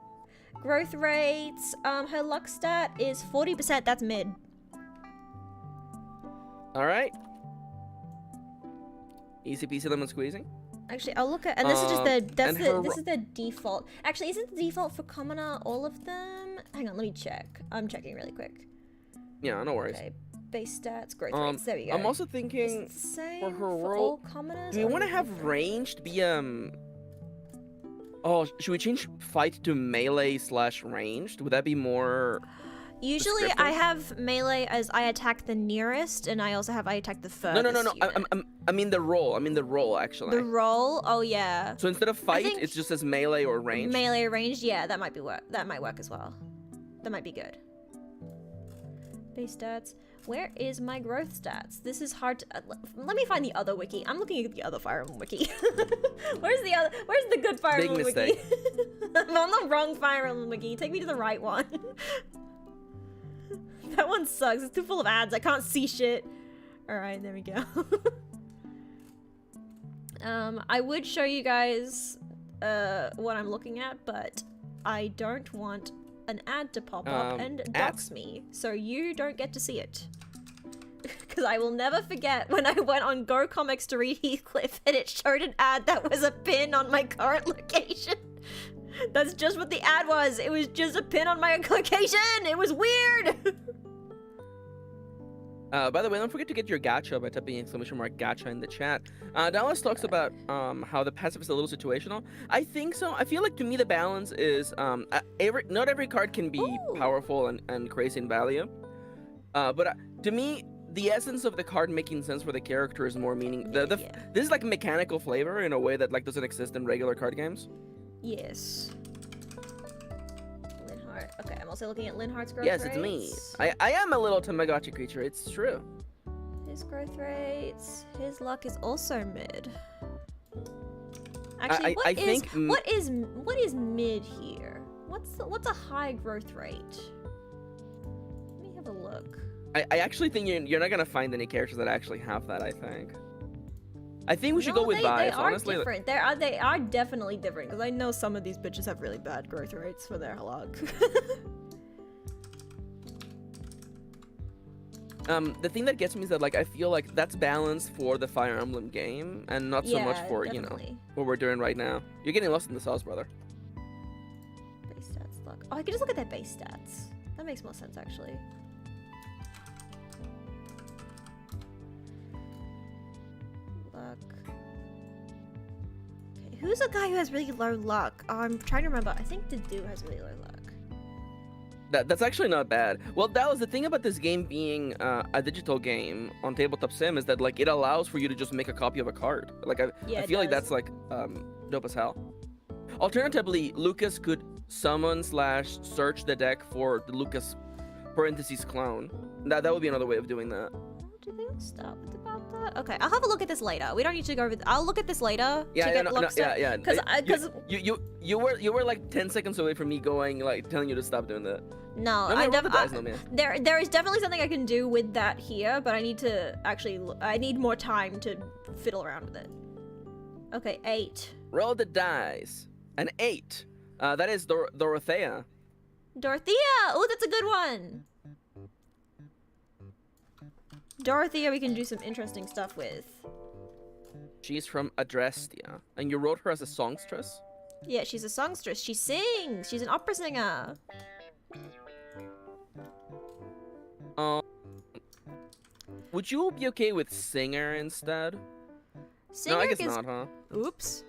Growth rates. Her luck stat is 40%. That's mid. All right. Easy peasy lemon squeezing. Actually, I'll look at, and this is just this is the default. Actually, isn't the default for commoner all of them? Hang on, let me check. I'm checking really quick. Yeah, no worries. Okay, base stats, growth rates. There we go. I'm also thinking for her role. All commoners. Do we want to have ranged be Oh, should we change fight to melee/ranged? Would that be more? Usually I have melee as I attack the nearest, and I also have I attack the furthest. No. I mean the roll. Actually. The roll? Oh yeah. So instead of fight, it's just as melee or range. Melee or ranged, yeah, that might work as well. That might be good. Base stats. Where is my growth stats? This is hard to. Let me find the other wiki. I'm looking at the other Fire Emblem wiki. Where's the good Fire Emblem wiki? I'm on the wrong Fire Emblem wiki. Take me to the right one. That one sucks. It's too full of ads. I can't see shit. Alright, there we go. I would show you guys what I'm looking at, but I don't want an ad to pop up and dox me, so you don't get to see it. Because I will never forget when I went on Go Comics to read Heathcliff and it showed an ad that was a pin on my current location. That's just what the ad was. It was just a pin on my location. It was weird. By the way, don't forget to get your gacha by typing !gacha in the chat. Dallas talks about how the passive is a little situational. I think so. I feel like to me the balance is not every card can be powerful and crazy in value. But to me, the essence of the card making sense for the character is more meaning. This is like mechanical flavor in a way that like doesn't exist in regular card games. Yes. Okay, I'm also looking at Linhart's growth rates. Yes, it's me. I am a little Tamagotchi creature. It's true. His growth rates. His luck is also mid. Actually, what is mid here? What's a high growth rate? Let me have a look. I actually think you're not gonna find any characters that actually have that. I think we should go with vibes. Honestly, different. They are definitely different because I know some of these bitches have really bad growth rates for their luck. The thing that gets me is that like I feel like that's balanced for the Fire Emblem game and not so much for what we're doing right now. You're getting lost in the sauce, brother. Base stats luck. Oh, I could just look at their base stats. That makes more sense actually. Luck. Okay, who's a guy who has really low luck? Oh, I'm trying to remember. I think Dedu has really low luck. That's actually not bad. Well, that was the thing about this game being a digital game on tabletop sim is that like it allows for you to just make a copy of a card. Like I feel like that's like dope as hell. Alternatively, Lucas could summon / search the deck for the Lucas parentheses clone. That would be another way of doing that. Do they all start with about that? Okay, I'll have a look at this later. We don't need to go over. I'll look at this later. Yeah, yeah. Because you were like 10 seconds away from me going like telling you to stop doing that. No, there is definitely something I can do with that here, but I need to actually. I need more time to fiddle around with it. Okay, 8. Roll the dice. An 8. That is Dorothea. Dorothea! Oh, that's a good one. Dorothea, we can do some interesting stuff with. She's from Adrestia, and you wrote her as a songstress? Yeah, she's a songstress. She sings. She's an opera singer. Would you be okay with singer instead? Singer no, I guess not, huh? Oops.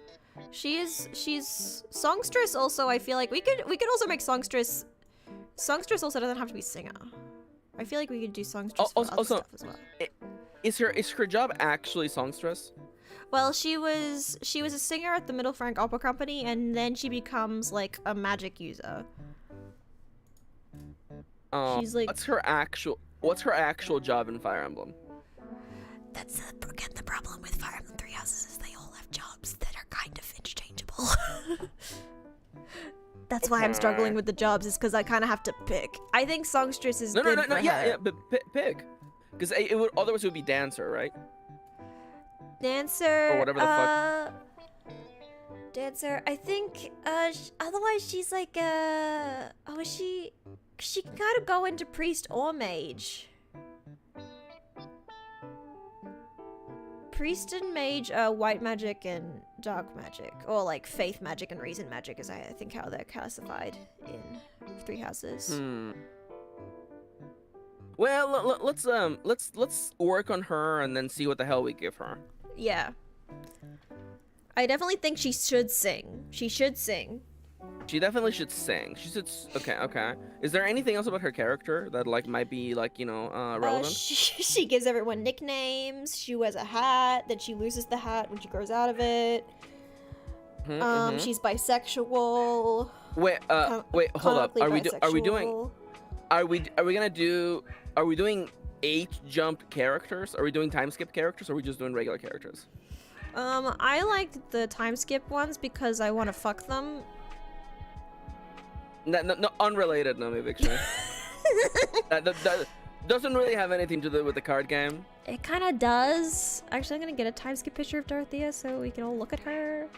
She's songstress also. I feel like we could also make songstress. Songstress also doesn't have to be singer. I feel like we could do songstress for other stuff as well. Is her job actually songstress? Well, she was a singer at the Middle Frank Opera Company, and then she becomes like a magic user. She's like, what's her actual job in Fire Emblem? That's the problem with Fire Emblem 3 Houses is they all have jobs that are kind of interchangeable. That's why I'm struggling with the jobs, is because I kind of have to pick. I think songstress is good for her. Yeah, but pick, because otherwise it would be dancer, right? Dancer. Or whatever the fuck. Dancer. I think. Otherwise, she's like she can kind of go into priest or mage. Priest and mage are white magic and dark magic, or like faith magic and reason magic, is I think how they're classified in 3 Houses. Well, let's work on her and then see what the hell we give her. Yeah. I definitely think she should sing. She should sing. She definitely should sing. She should. Okay. Is there anything else about her character that like might be like relevant? She gives everyone nicknames. She wears a hat. Then she loses the hat when she grows out of it. She's bisexual. Wait, hold up. Are we doing 8 jump characters? Are we doing time skip characters, or are we just doing regular characters? I like the time skip ones because I want to fuck them. No, unrelated, Nomia Victory. that doesn't really have anything to do with the card game. It kind of does. Actually, I'm gonna get a time skip picture of Dorothea so we can all look at her.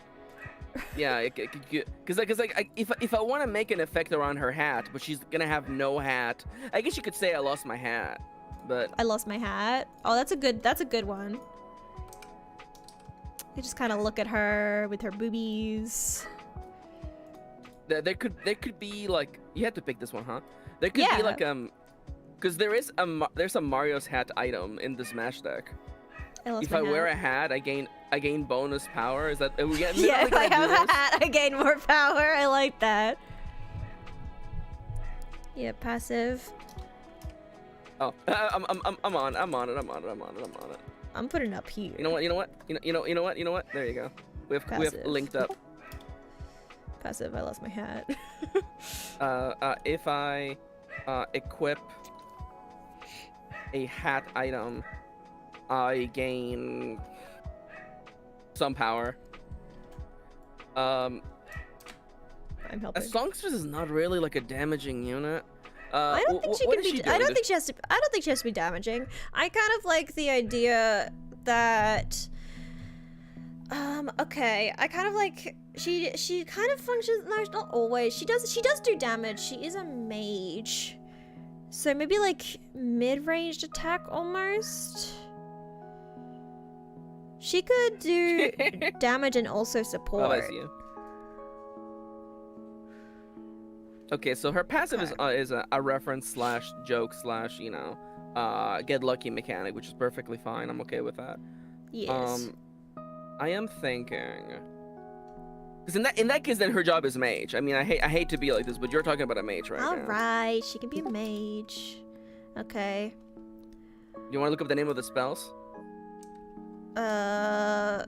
Yeah, because if I want to make an effect around her hat, but she's gonna have no hat, I guess you could say I lost my hat. But I lost my hat. Oh, that's a good one. You just kind of look at her with her boobies. There could be like, you have to pick this one, huh? There could be like because there's a Mario's hat item in the Smash deck. If I wear a hat, I gain bonus power. Is that yeah? If I have a hat, I gain more power. I like that. Yeah, passive. Oh, I'm on it. I'm putting it up here. You know what? There you go. We have linked up. Passive. I lost my hat. If I equip a hat item, I gain some power. I'm helping. A songstress is not really like a damaging unit. I don't think she can be. I don't think she has to be damaging. I kind of like the idea that. Okay. I kind of like she kind of functions. No, not always. She does do damage. She is a mage, so maybe like mid-ranged attack almost. She could do damage and also support. Oh, I see you. Okay, so her passive is a reference / joke / get lucky mechanic, which is perfectly fine. I'm okay with that. Yes. I am thinking, because in that case, then her job is mage. I mean, I hate to be like this, but you're talking about a mage right now. All right, she can be a mage. Okay. You want to look up the name of the spells? Oh,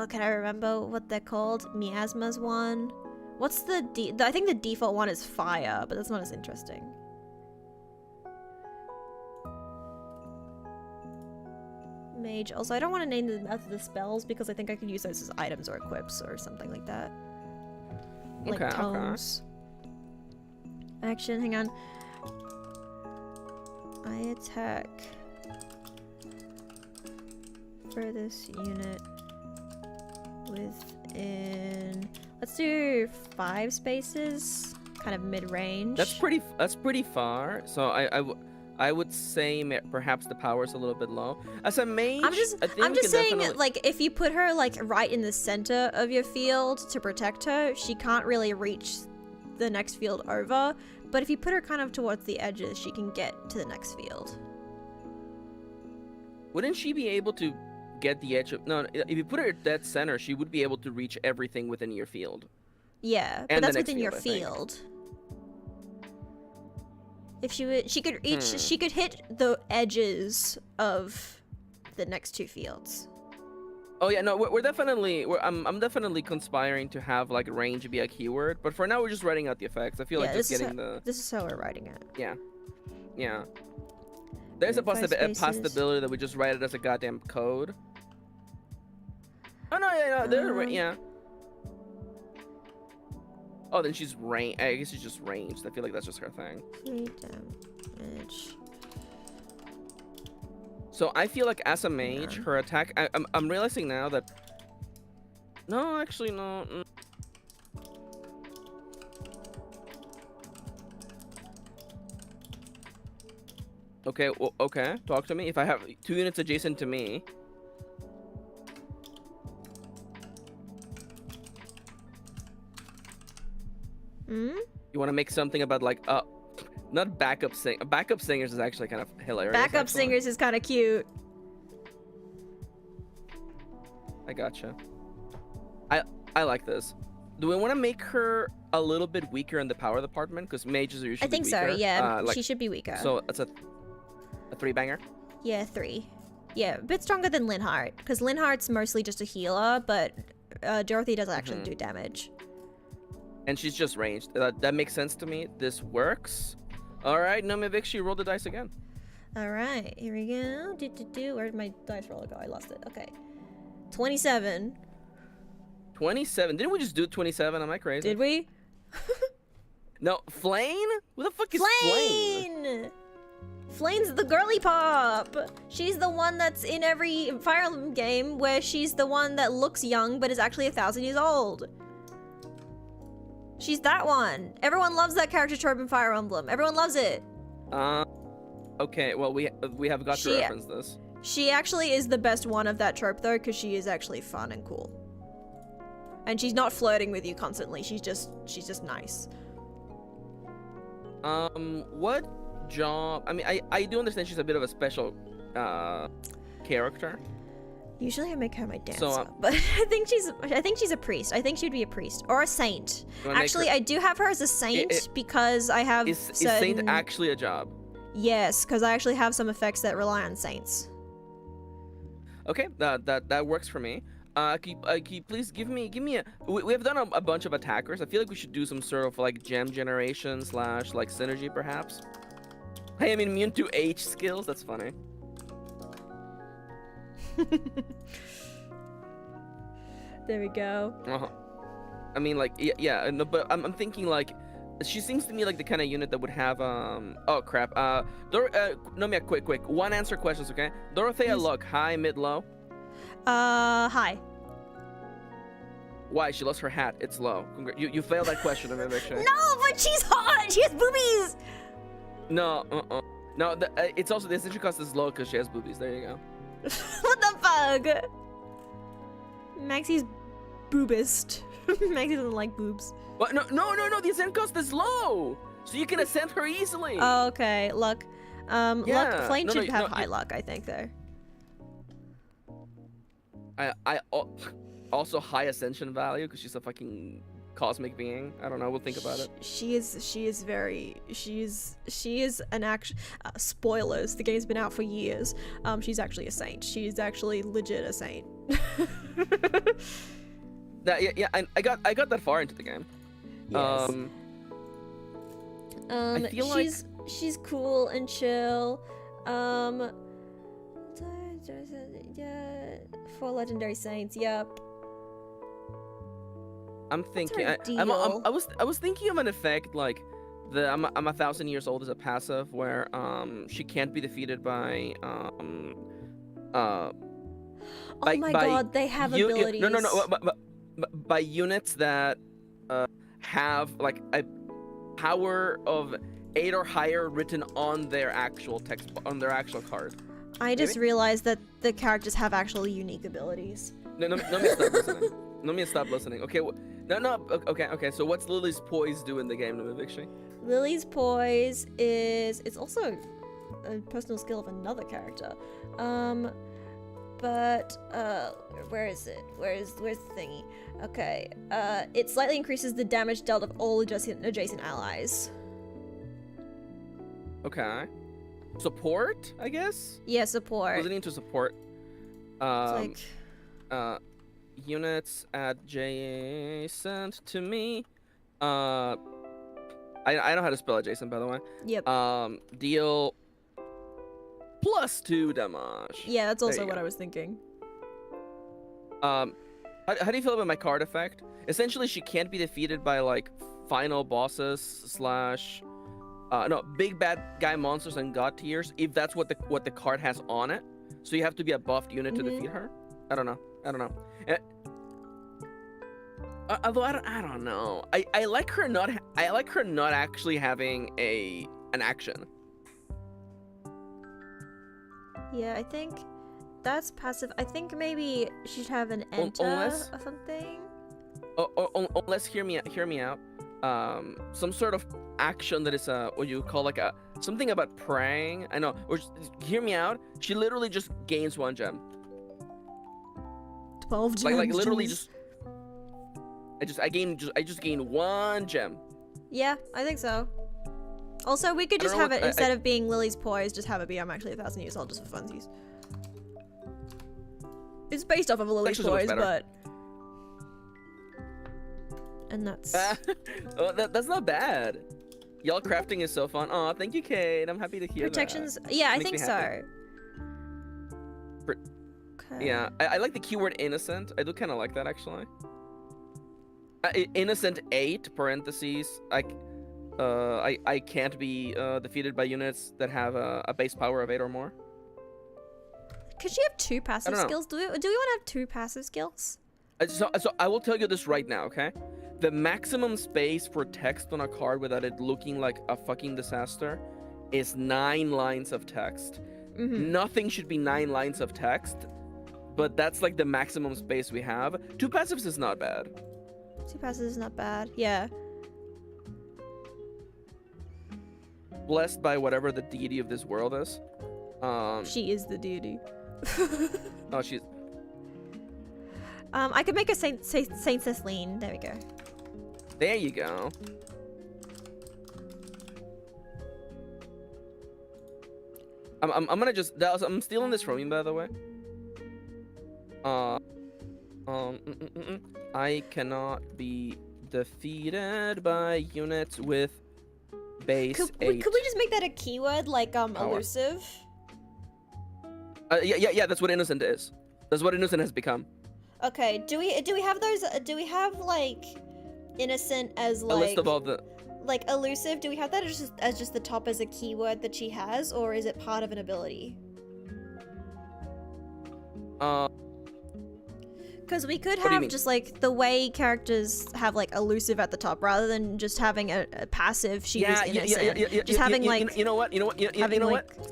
can I remember what they're called? Miasma's one. What's I think the default one is fire, but that's not as interesting. Mage. Also, I don't want to name them after the spells because I think I could use those as items or equips or something like that. Like tomes. Okay. Action, hang on. I attack for this unit within, let's do 5 spaces, kind of mid-range. That's pretty far. So I would say perhaps the power's a little bit low. As a mage, I'm just saying, like, if you put her like right in the center of your field to protect her, she can't really reach the next field over. But if you put her kind of towards the edges, she can get to the next field. Wouldn't she be able to get the edge of... No, if you put her at dead center, she would be able to reach everything within your field. Yeah, but that's within your field. If she could reach, she could hit the edges of the next 2 fields. Oh yeah, no, we're definitely, I'm definitely conspiring to have like range be a keyword, but for now we're just writing out the effects. I feel like just getting this is how we're writing it. Yeah, yeah. There's a possibility that we just write it as a goddamn code. Oh no, yeah. Oh, then she's range. I guess she's just ranged. I feel like that's just her thing. 3 damage. So I feel like as a mage, her attack. I'm realizing now that. No, actually no. Okay. Well, okay. Talk to me. If I have 2 units adjacent to me. You want to make something about like not backup singers is actually kind of hilarious. Backup singers is kind of cute. I gotcha. I like this. Do we want to make her a little bit weaker in the power department? Because mages are usually weaker. I think so, yeah. She should be weaker. So it's a 3-banger? Yeah, 3. Yeah, a bit stronger than Linhardt. Because Linhardt's mostly just a healer, but Dorothy does actually do damage. And she's just ranged. That makes sense to me. This works. All right, Nomia Vixie, roll the dice again. All right, here we go. Where did my dice roller go? I lost it. Okay. 27. 27. Didn't we just do 27? Am I crazy? Did we? No, Flane? Who the fuck is Flane? Flane's the girly pop. She's the one that's in every Fire Emblem game where she's the one that looks young but is actually 1,000 years old. She's that one. Everyone loves that character trope in Fire Emblem. Everyone loves it. Okay, well, we have got to reference this. She actually is the best one of that trope, though, because she is actually fun and cool. And she's not flirting with you constantly. She's just nice. What job? I mean, I do understand she's a bit of a special character. Usually I make her my dancer, but I think she's a priest. I think she'd be a priest or a saint. Actually, I do have her as a saint because I have Is saint actually a job? Yes, because I actually have some effects that rely on saints. Okay, that works for me. Can you please give me a... We have done a bunch of attackers. I feel like we should do some sort of like gem generation / like synergy perhaps. I am immune to H skills. That's funny. There we go. I mean, like, yeah, no, but I'm thinking like, she seems to me like the kind of unit that would have oh crap. Nomia, quick, 1 answer questions, okay? Dorothea, look, high, mid, low. High. Why? She lost her hat. It's low. You failed that question, I'm actually. No, but she's hot. She has boobies. No, no. It's also the essential cost is low because she has boobies. There you go. What the fuck? Maxie's boobist. Maxie doesn't like boobs. What? No. The ascent cost is low, so you can ascend her easily. Oh, okay. Luck. Yeah. Luck. Flame should have high luck, I think, there. I also high ascension value because she's a fucking cosmic being. I don't know. We'll think about it. She is an action. Spoilers. The game's been out for years. She's actually a saint. She's actually legit a saint. Yeah. I got that far into the game. Yes. I feel like she's cool and chill. Yeah, 4 legendary saints. Yep. I'm thinking. I was thinking of an effect like I'm 1,000 years old as a passive where she can't be defeated by oh my god, they have abilities. No, by units that have like a power of 8 or higher written on their actual text, on their actual card. I just realized that the characters have actually unique abilities. No, stop listening. Nomia, stop listening. Okay, okay. So what's Lily's poise do in the game, Nomia Victory? Lily's poise it's also a personal skill of another character. But where is it? Where's the thingy? Okay. It slightly increases the damage dealt of all adjacent allies. Okay. Support, I guess? Yeah, support. What does it need to support? It's like units adjacent to me. I know how to spell adjacent, by the way. Yep. Deal +2 damage. Yeah, that's also what I was thinking. How do you feel about my card effect? Essentially, she can't be defeated by like final bosses / no, big bad guy monsters and god tiers if that's what the card has on it. So you have to be a buffed unit to defeat her. I don't know. Although I don't know. I like her not actually having an action. Yeah, I think that's passive. I think maybe she'd have an enter or something. Unless hear me out. Some sort of action that is what you call like something about praying. I know. Or hear me out. She literally just gains 1 gem. 12 gems. Like literally just. I just gain 1 gem. Yeah, I think so. Also, we could just have it instead of being Lily's poise, just have it be I'm actually 1,000 years old just for funsies. It's based off of a Lily's poise, but. And that's. Oh, that's not bad. Y'all crafting is so fun. Oh, thank you, Kate. I'm happy to hear Protections. That. Yeah, I think so. Okay. Yeah, I like the keyword innocent. I do kind of like that actually. Innocent 8 parentheses. I can't be defeated by units that have a base power of 8 or more. Could she have 2 passive skills? Do we want to have 2 passive skills? So I will tell you this right now, okay? The maximum space for text on a card without it looking like a fucking disaster is 9 lines of text. Nothing should be 9 lines of text, but that's like the maximum space we have. 2 passives is not bad. 2 passives is not bad. Yeah. Blessed by whatever the deity of this world is. She is the deity. Oh, she's. I could make a Saint Cecile. There we go. There you go. I'm gonna just. I'm stealing this from you, by the way. I cannot be defeated by units with base 8. Could we just make that a keyword, like elusive? Yeah. That's what innocent is. That's what innocent has become. Okay. Do we have those? Do we have like innocent as like a list of all the like elusive? Do we have that as just the top as a keyword that she has, or is it part of an ability? Because we could have just like the way characters have like elusive at the top rather than just having a passive. She was innocent. Just having like you know what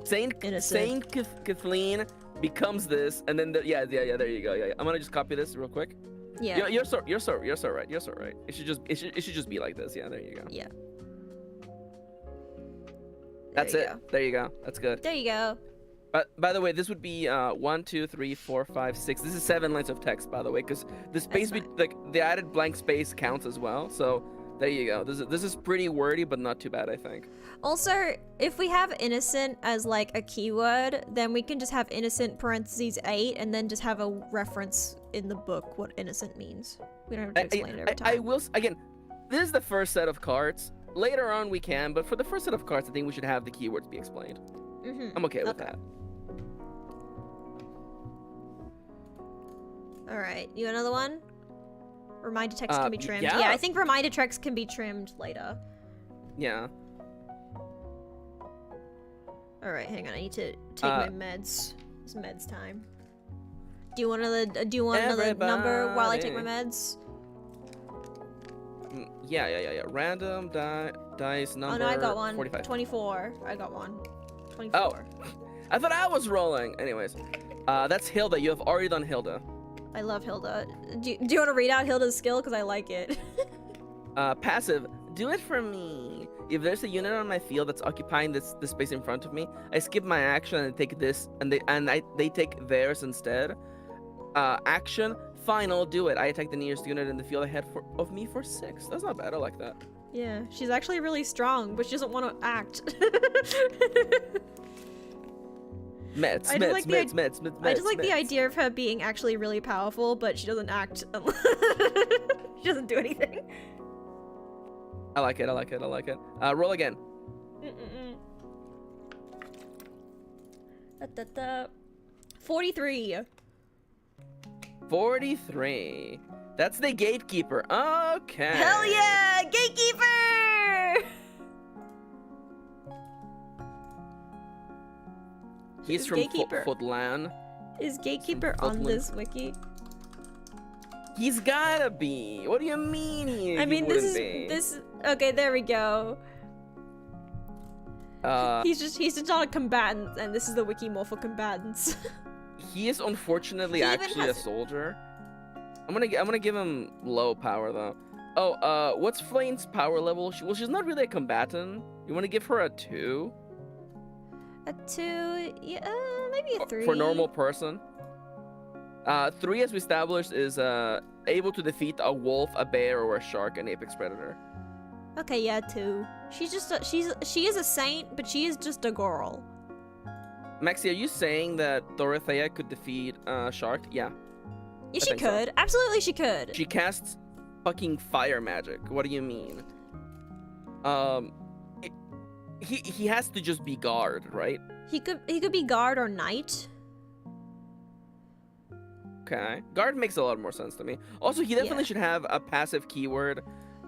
Saint Kathleen becomes this, and then there you go. Yeah. I'm gonna just copy this real quick. Yeah. You're so right. It should just be like this. Yeah. There you go. Yeah. That's it. There you go. That's good. There you go. By the way, this would be 1, 2, 3, 4, 5, 6. This is 7 lines of text, by the way, because the space, like the added blank space counts as well. So there you go. This is pretty wordy, but not too bad, I think. Also, if we have innocent as like a keyword, then we can just have innocent parentheses 8, and then just have a reference in the book what innocent means. We don't have to explain it every time. I will again. This is the first set of cards. Later on we can, but for the first set of cards, I think we should have the keywords be explained. I'm okay with that. Alright, you got another one? Reminder text can be trimmed. Yeah. Yeah, I think reminder text can be trimmed later. Yeah. Alright, hang on. I need to take my meds. It's meds time. Do you want another number while I take my meds? Yeah. Random dice number. Oh no, I got one. 45. 24. I got one. 24. Oh. I thought I was rolling. Anyways. That's Hilda. You have already done Hilda. I love Hilda. Do you want to read out Hilda's skill? Because I like it. Passive. Do it for me. If there's a unit on my field that's occupying this space in front of me, I skip my action and take this, and they take theirs instead. Action. Fine, I'll do it. I attack the nearest unit in the field ahead of me for 6. That's not bad. I like that. Yeah, she's actually really strong, but she doesn't want to act. Meds. I just like the idea of her being actually really powerful, but she doesn't act. She doesn't do anything. I like it. Roll again. 43. 43. That's the gatekeeper. Okay. Hell yeah, gatekeeper! He's from Footland. Is gatekeeper on this wiki? He's gotta be. What do you mean this. Okay, there we go. He's just not a combatant, and this is the wiki more for combatants. He is unfortunately actually a soldier. I'm gonna give him low power though. Oh, what's Flane's power level? Well, she's not really a combatant. You want to give her a 2? A 2? Yeah, maybe a 3. For normal person. 3, as we established, is able to defeat a wolf, a bear, or a shark, an apex predator. Okay, yeah, 2. She's just she is a saint, but she is just a girl. Maxie, are you saying that Dorothea could defeat shark? Yeah. Yeah, she could. So. Absolutely, she could. She casts fucking fire magic. What do you mean? He has to just be guard, right? He could be guard or knight. Okay, guard makes a lot more sense to me. Also, he definitely should have a passive keyword.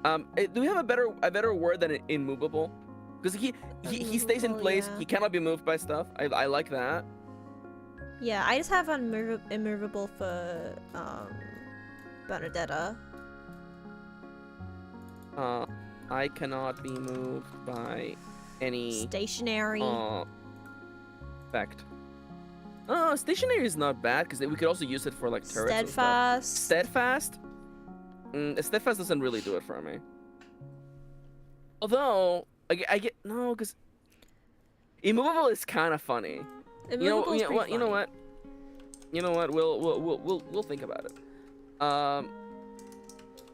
Do we have a better word than immovable? Because he stays in place. Yeah. He cannot be moved by stuff. I like that. Yeah, I just have immovable for Bernadetta. I cannot be moved by any stationary effect. Stationary is not bad because we could also use it for like turrets. Steadfast. Steadfast. Steadfast doesn't really do it for me. Although I get no, because immovable is kind of funny. You know what? We'll think about it.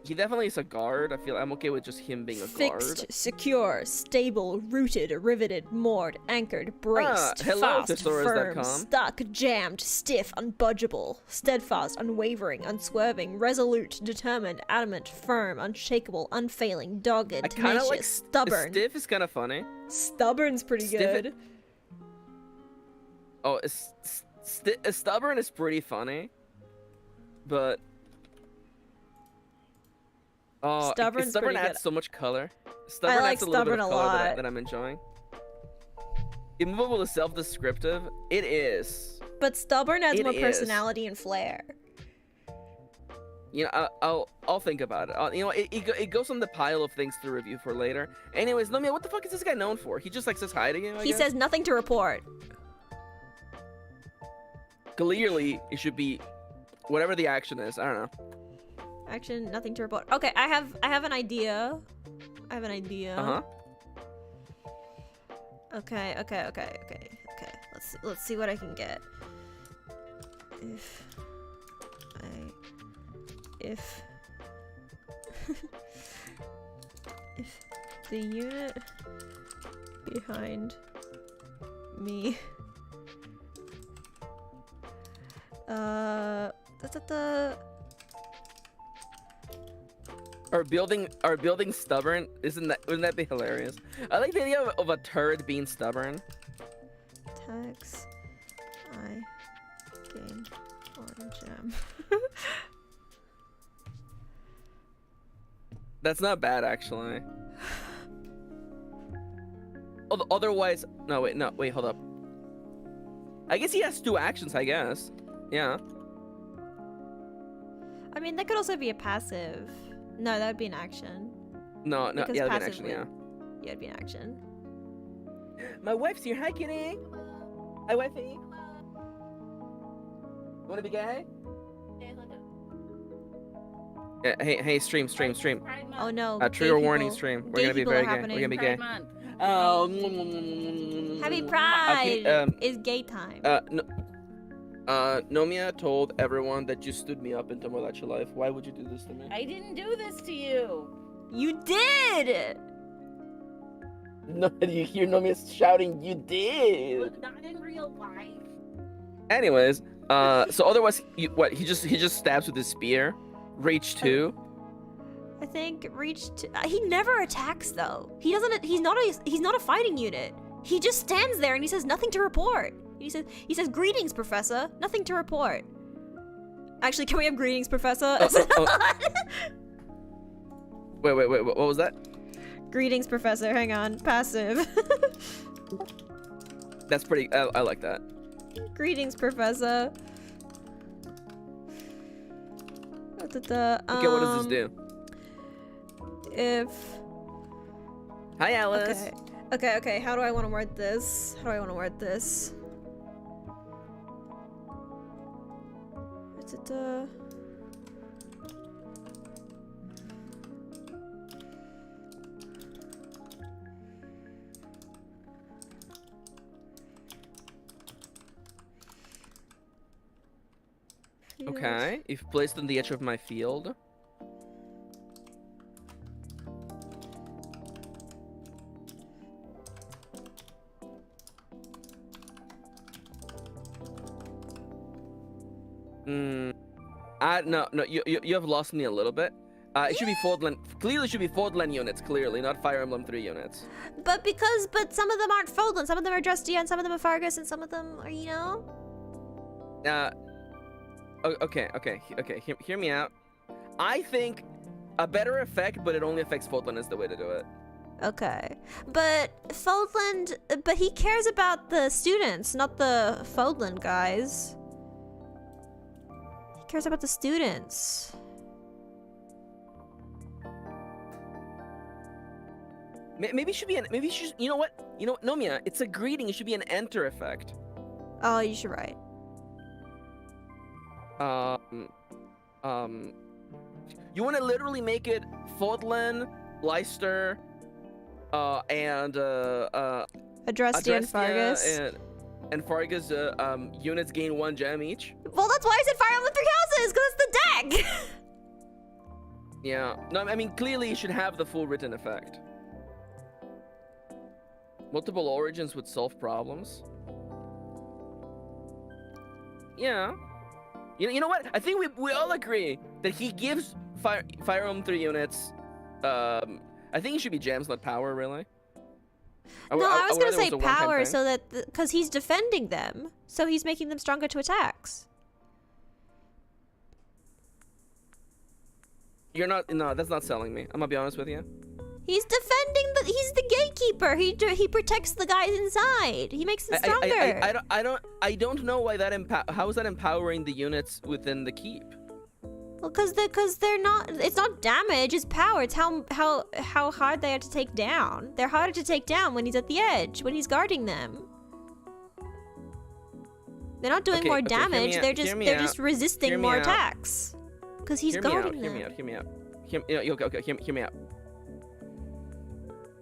He definitely is a guard. I feel I'm okay with just him being a guard. Fixed, secure, stable, rooted, riveted, moored, anchored, braced, fast, firm, stuck, jammed, stiff, unbudgeable, steadfast, unwavering, unswerving, resolute, determined, adamant, firm, unshakable, unfailing, dogged, tenacious, like stubborn. Stiff is kind of funny. Stubborn's pretty good. Oh, stubborn is pretty funny, but stubborn adds so much color. Stubborn adds a little bit of color that I'm enjoying. Immovable is self-descriptive. It is. But stubborn adds more personality and flair. You know, I'll think about it. You know, it goes on the pile of things to review for later. Anyways, Nomia, what the fuck is this guy known for? He just like says hi to you. He says nothing to report. Clearly, it should be whatever the action is. I don't know. Action, nothing to report. Okay, I have an idea. Uh-huh. Okay. Let's see what I can get. If the unit behind me Our building stubborn. Wouldn't that be hilarious? I like the idea of a turret being stubborn. Attacks I gain Orange gem. That's not bad, actually. Otherwise, no, wait, hold up. I guess he has 2 actions, I guess. Yeah. I mean, that could also be a passive. No, that would be an action. No, Because yeah, that'd be an passive action, yeah. Yeah, it'd be an action. My wife's here. Hi, kitty. Hi, wifey. You wanna be gay? Yeah, hey, stream. Oh no. Trigger warning stream. We're gonna be very gay. We're gonna be gay. Happy Pride! Okay, is gay time. Nomia told everyone that you stood me up in Tomodachi Life. Why would you do this to me? I didn't do this to you. You did! No, you hear Nomia shouting, you did! Look, not in real life. Anyways, so otherwise, he just stabs with his spear. Reach 2. I think reach 2. He never attacks though. He doesn't. He's not a fighting unit. He just stands there and he says nothing to report. He says greetings, Professor. Nothing to report. Actually, can we have greetings, Professor? Wait, what was that? Greetings, Professor. Hang on, passive. That's pretty. I like that. Greetings, Professor. Okay, what does this do? If. Hi, Alice. Okay. How do I want to word this? Okay, if placed on the edge of my field. No, you have lost me a little bit. It should be clearly should be Fordland units, clearly, not Fire Emblem 3 units. But some of them aren't Fordland, some of them are Drestia, and some of them are Fargus, and some of them are, you know? Okay, hear me out. I think a better effect, but it only affects Fordland is the way to do it. Okay. But he cares about the students, not the Fordland guys. He cares about the students. Maybe it should be you know what, Nomia, it's a greeting, it should be an enter effect. Oh, you should write. You want to literally make it Fordland, Leicester, and Adrestia and Fargus. And Fargus units gain 1 gem each. Well, that's why I said Fire Emblem 3 Houses, because it's the deck! Yeah. No, I mean, clearly you should have the full written effect. Multiple origins would solve problems. Yeah. You know what? I think we all agree that he gives Fire Emblem 3 units. I think it should be gems, not power, really. I was gonna say power, so that because he's defending them, so he's making them stronger to attacks. You're not. No, that's not selling me. I'm gonna be honest with you. He's defending he's the gatekeeper. He protects the guys inside. He makes them stronger. I don't know why that how is that empowering the units within the keep? Well, because they're not. It's not damage. It's power. It's how hard they are to take down. They're harder to take down when he's at the edge, when he's guarding them. They're not doing more damage. They're just resisting more attacks. Because he's guarding them. Hear me out. Hear me out.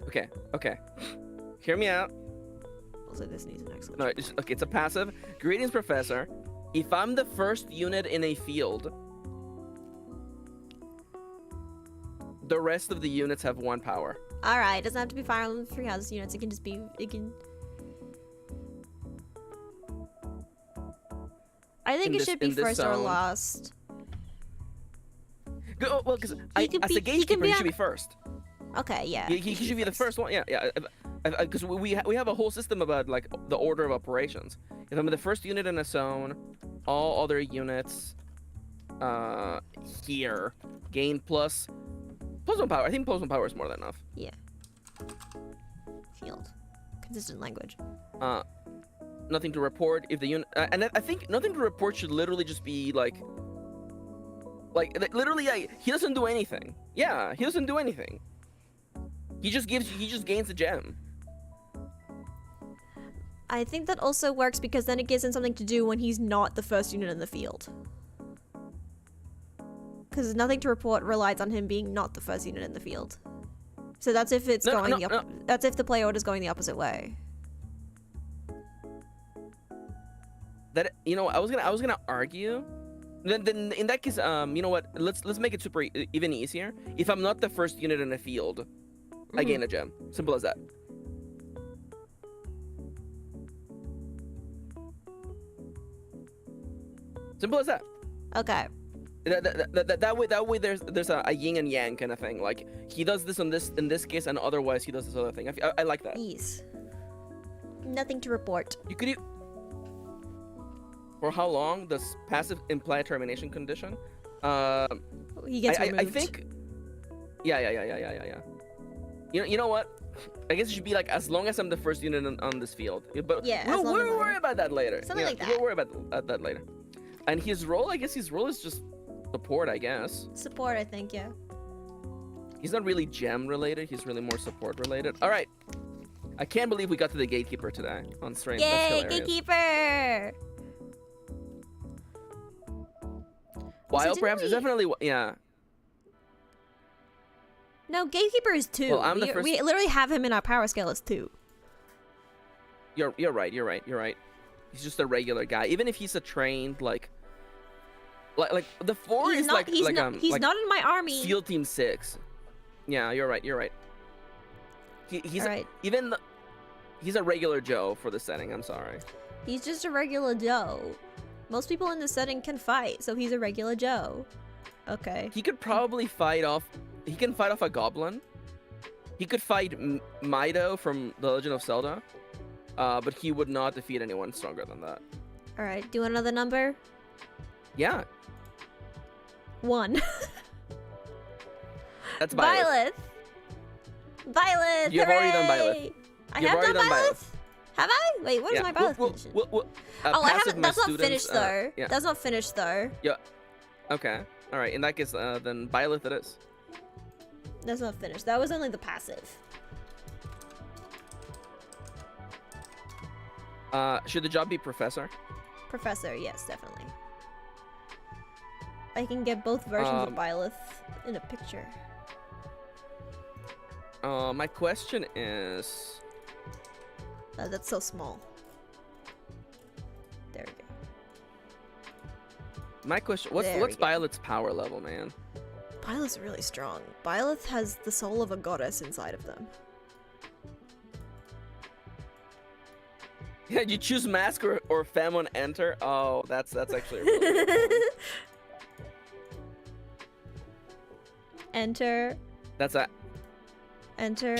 Okay. Hear me out. Also, this needs an exclamation. No, it's a passive. Greetings, Professor. If I'm the first unit in a field, the rest of the units have 1 power. Alright, it doesn't have to be Fire Emblem 3 Houses units. It can just be. I think it should be first or last. Well, because as a gatekeeper, he should be first. Okay, yeah. He should be the first one. Yeah. because we have a whole system about like the order of operations. If I'm the first unit in a zone, all other units here gain plus 1 power. I think plus 1 power is more than enough. Yeah. Field. Consistent language. Nothing to report if the unit, and I think nothing to report should literally just be like literally he doesn't do anything. Yeah, he doesn't do anything. He just gains a gem. I think that also works because then it gives him something to do when he's not the first unit in the field. Because nothing to report relies on him being not the first unit in the field. So that's if it's that's if the play order is going the opposite way. That I was gonna argue. Then in that case, you know what? Let's make it even easier. If I'm not the first unit in the field, I gain a gem. Simple as that. Simple as that. Okay. That way there's a yin and yang kind of thing. Like he does this in this case, and otherwise he does this other thing. I like that. Yes. Nothing to report. You could. For how long does passive imply termination condition? He gets removed. I think. Yeah. You know what? I guess it should be like as long as I'm the first unit on this field. But yeah, we'll worry about that later. Something like that. We'll worry about that later. And his role, I guess his role is just support, I guess. Support, I think, yeah. He's not really gem related. He's really more support related. All right. I can't believe we got to the gatekeeper today on stream. Yay, gatekeeper! Wild, perhaps? It's definitely, yeah. No, gatekeeper is 2. Well, we literally have him in our power scale as 2. You're right. He's just a regular guy. Even if he's a trained like the 4 is he's not in my army. SEAL Team 6. Yeah, you're right. He's right. He's a regular Joe for the setting. I'm sorry. He's just a regular Joe. Most people in this setting can fight, so he's a regular Joe. Okay. He could probably fight off. He can fight off a goblin. He could fight Mido from The Legend of Zelda, but he would not defeat anyone stronger than that. All right. Do another number. Yeah. 1. That's Byleth. Byleth. You've already done Byleth. I have done Byleth. Have I? Wait, what is my Byleth condition? I haven't. That's not finished though. Yeah. That's not finished though. Yeah. Okay. All right. In that case, then Byleth it is. That's not finished. That was only the passive. Should the job be professor? Professor, yes, definitely. I can get both versions of Byleth in a picture. My question is... that's so small. There we go. My question, what's Byleth's power level, man? Byleth's really strong. Byleth has the soul of a goddess inside of them. Yeah, you choose mask or femme on enter. Oh, that's actually a really good point. Enter. That's a. Enter.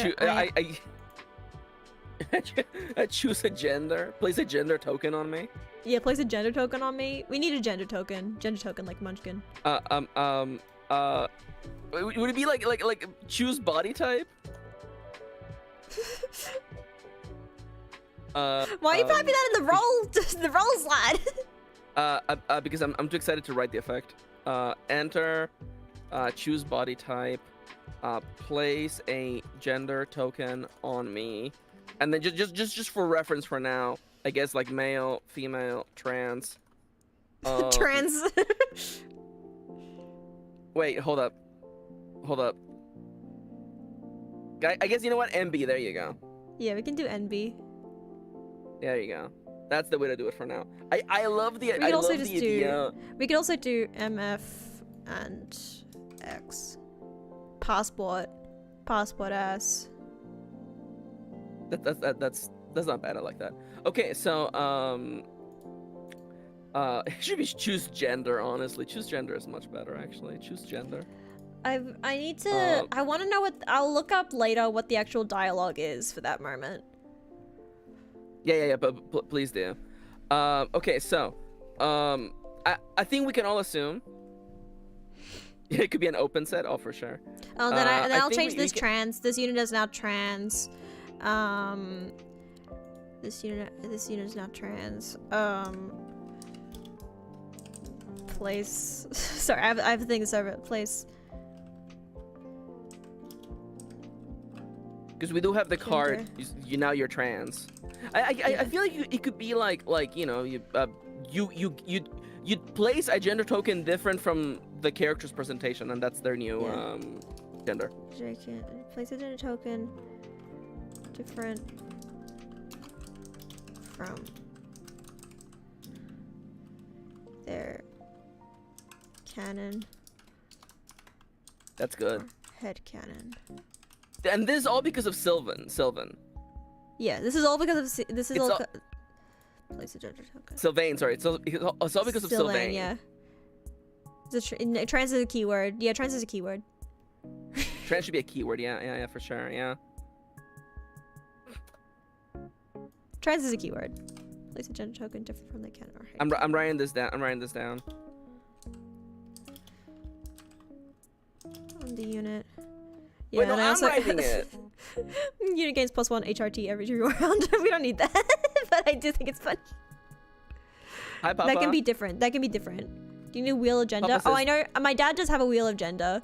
I choose a gender. Place a gender token on me. Yeah, place a gender token on me. We need a gender token. Gender token like Munchkin. Would it be like choose body type? Why are you typing that in the roll slide? Because I'm too excited to write the effect. Enter, choose body type, place a gender token on me, and then just for reference for now, I guess like male, female, trans. Trans. Wait, hold up. I guess you know what? MB. There you go. Yeah, we can do NB. There you go. That's the way to do it for now. I love the. We could also just do. We could also do MF and X. Passport S. That's not bad. I like that. Okay, so it should be choose gender. Honestly, choose gender is much better. Actually, choose gender. I need to. I want to know what. I'll look up later what the actual dialogue is for that moment. Yeah. But please do. Okay, so, I think we can all assume. It could be an open set. Oh, for sure. Oh, then I'll change this trans. This unit is now trans. This unit is now trans. Place. Sorry, I have things over place. Because we do have the card. Now you're trans. I feel like it could be like you know you'd place a gender token different from the character's presentation, and that's their new gender. Place a gender token different from their canon. That's good. Head canon. And this is all because of Sylvan. Yeah, this is all because of this is all. Place a gender token. Sylvain, sorry. It's all because of Sylvain. Yeah. Trans is a keyword. Yeah, trans is a keyword. Trans should be a keyword. Yeah, for sure. Yeah. Trans is a keyword. Place a gender token different from the canon. I'm writing this down. On the unit. Yeah, wait, no, I'm writing it. Unit gains +1 HRT every 2 round. We don't need that, but I do think it's funny. Hi, Papa. That can be different. Do you need a wheel of gender? Oh, I know. My dad does have a wheel of gender.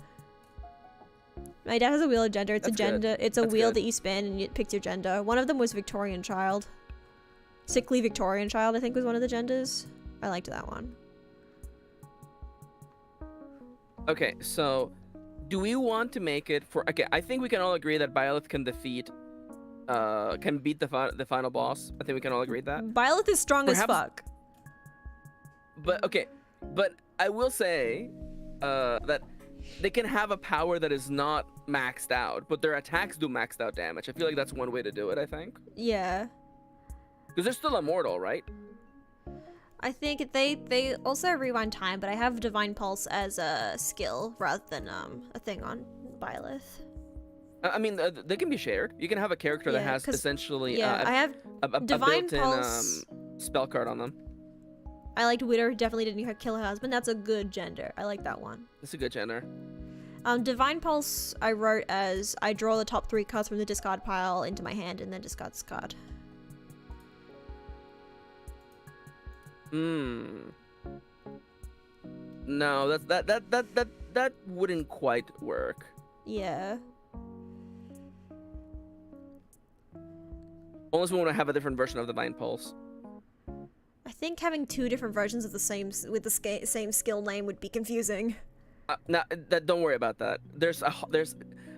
My dad has a wheel of gender. It's a gender. It's a wheel that you spin and it picks your gender. One of them was Victorian child. Sickly Victorian child, I think, was one of the genders. I liked that one. Okay, so do we want to make it for? Okay, I think we can all agree that Byleth can beat the final boss. I think we can all agree that. Byleth is strong as fuck. But okay, but I will say that they can have a power that is not maxed out, but their attacks do maxed out damage. I feel like that's one way to do it, I think. Yeah. Because they're still immortal, right? I think they also rewind time, but I have Divine Pulse as a skill rather than a thing on Byleth. I mean, they can be shared. You can have a character that has essentially I have a Divine built-in Pulse spell card on them. I liked Widow, definitely didn't kill her husband. That's a good gender. I like that one. It's a good gender. Divine Pulse I wrote as I draw the top 3 cards from the discard pile into my hand and then discard this card. No, that wouldn't quite work. Yeah. Unless we want to have a different version of the Divine Pulse. I think having 2 different versions of the same same skill name would be confusing. Don't worry about that. There's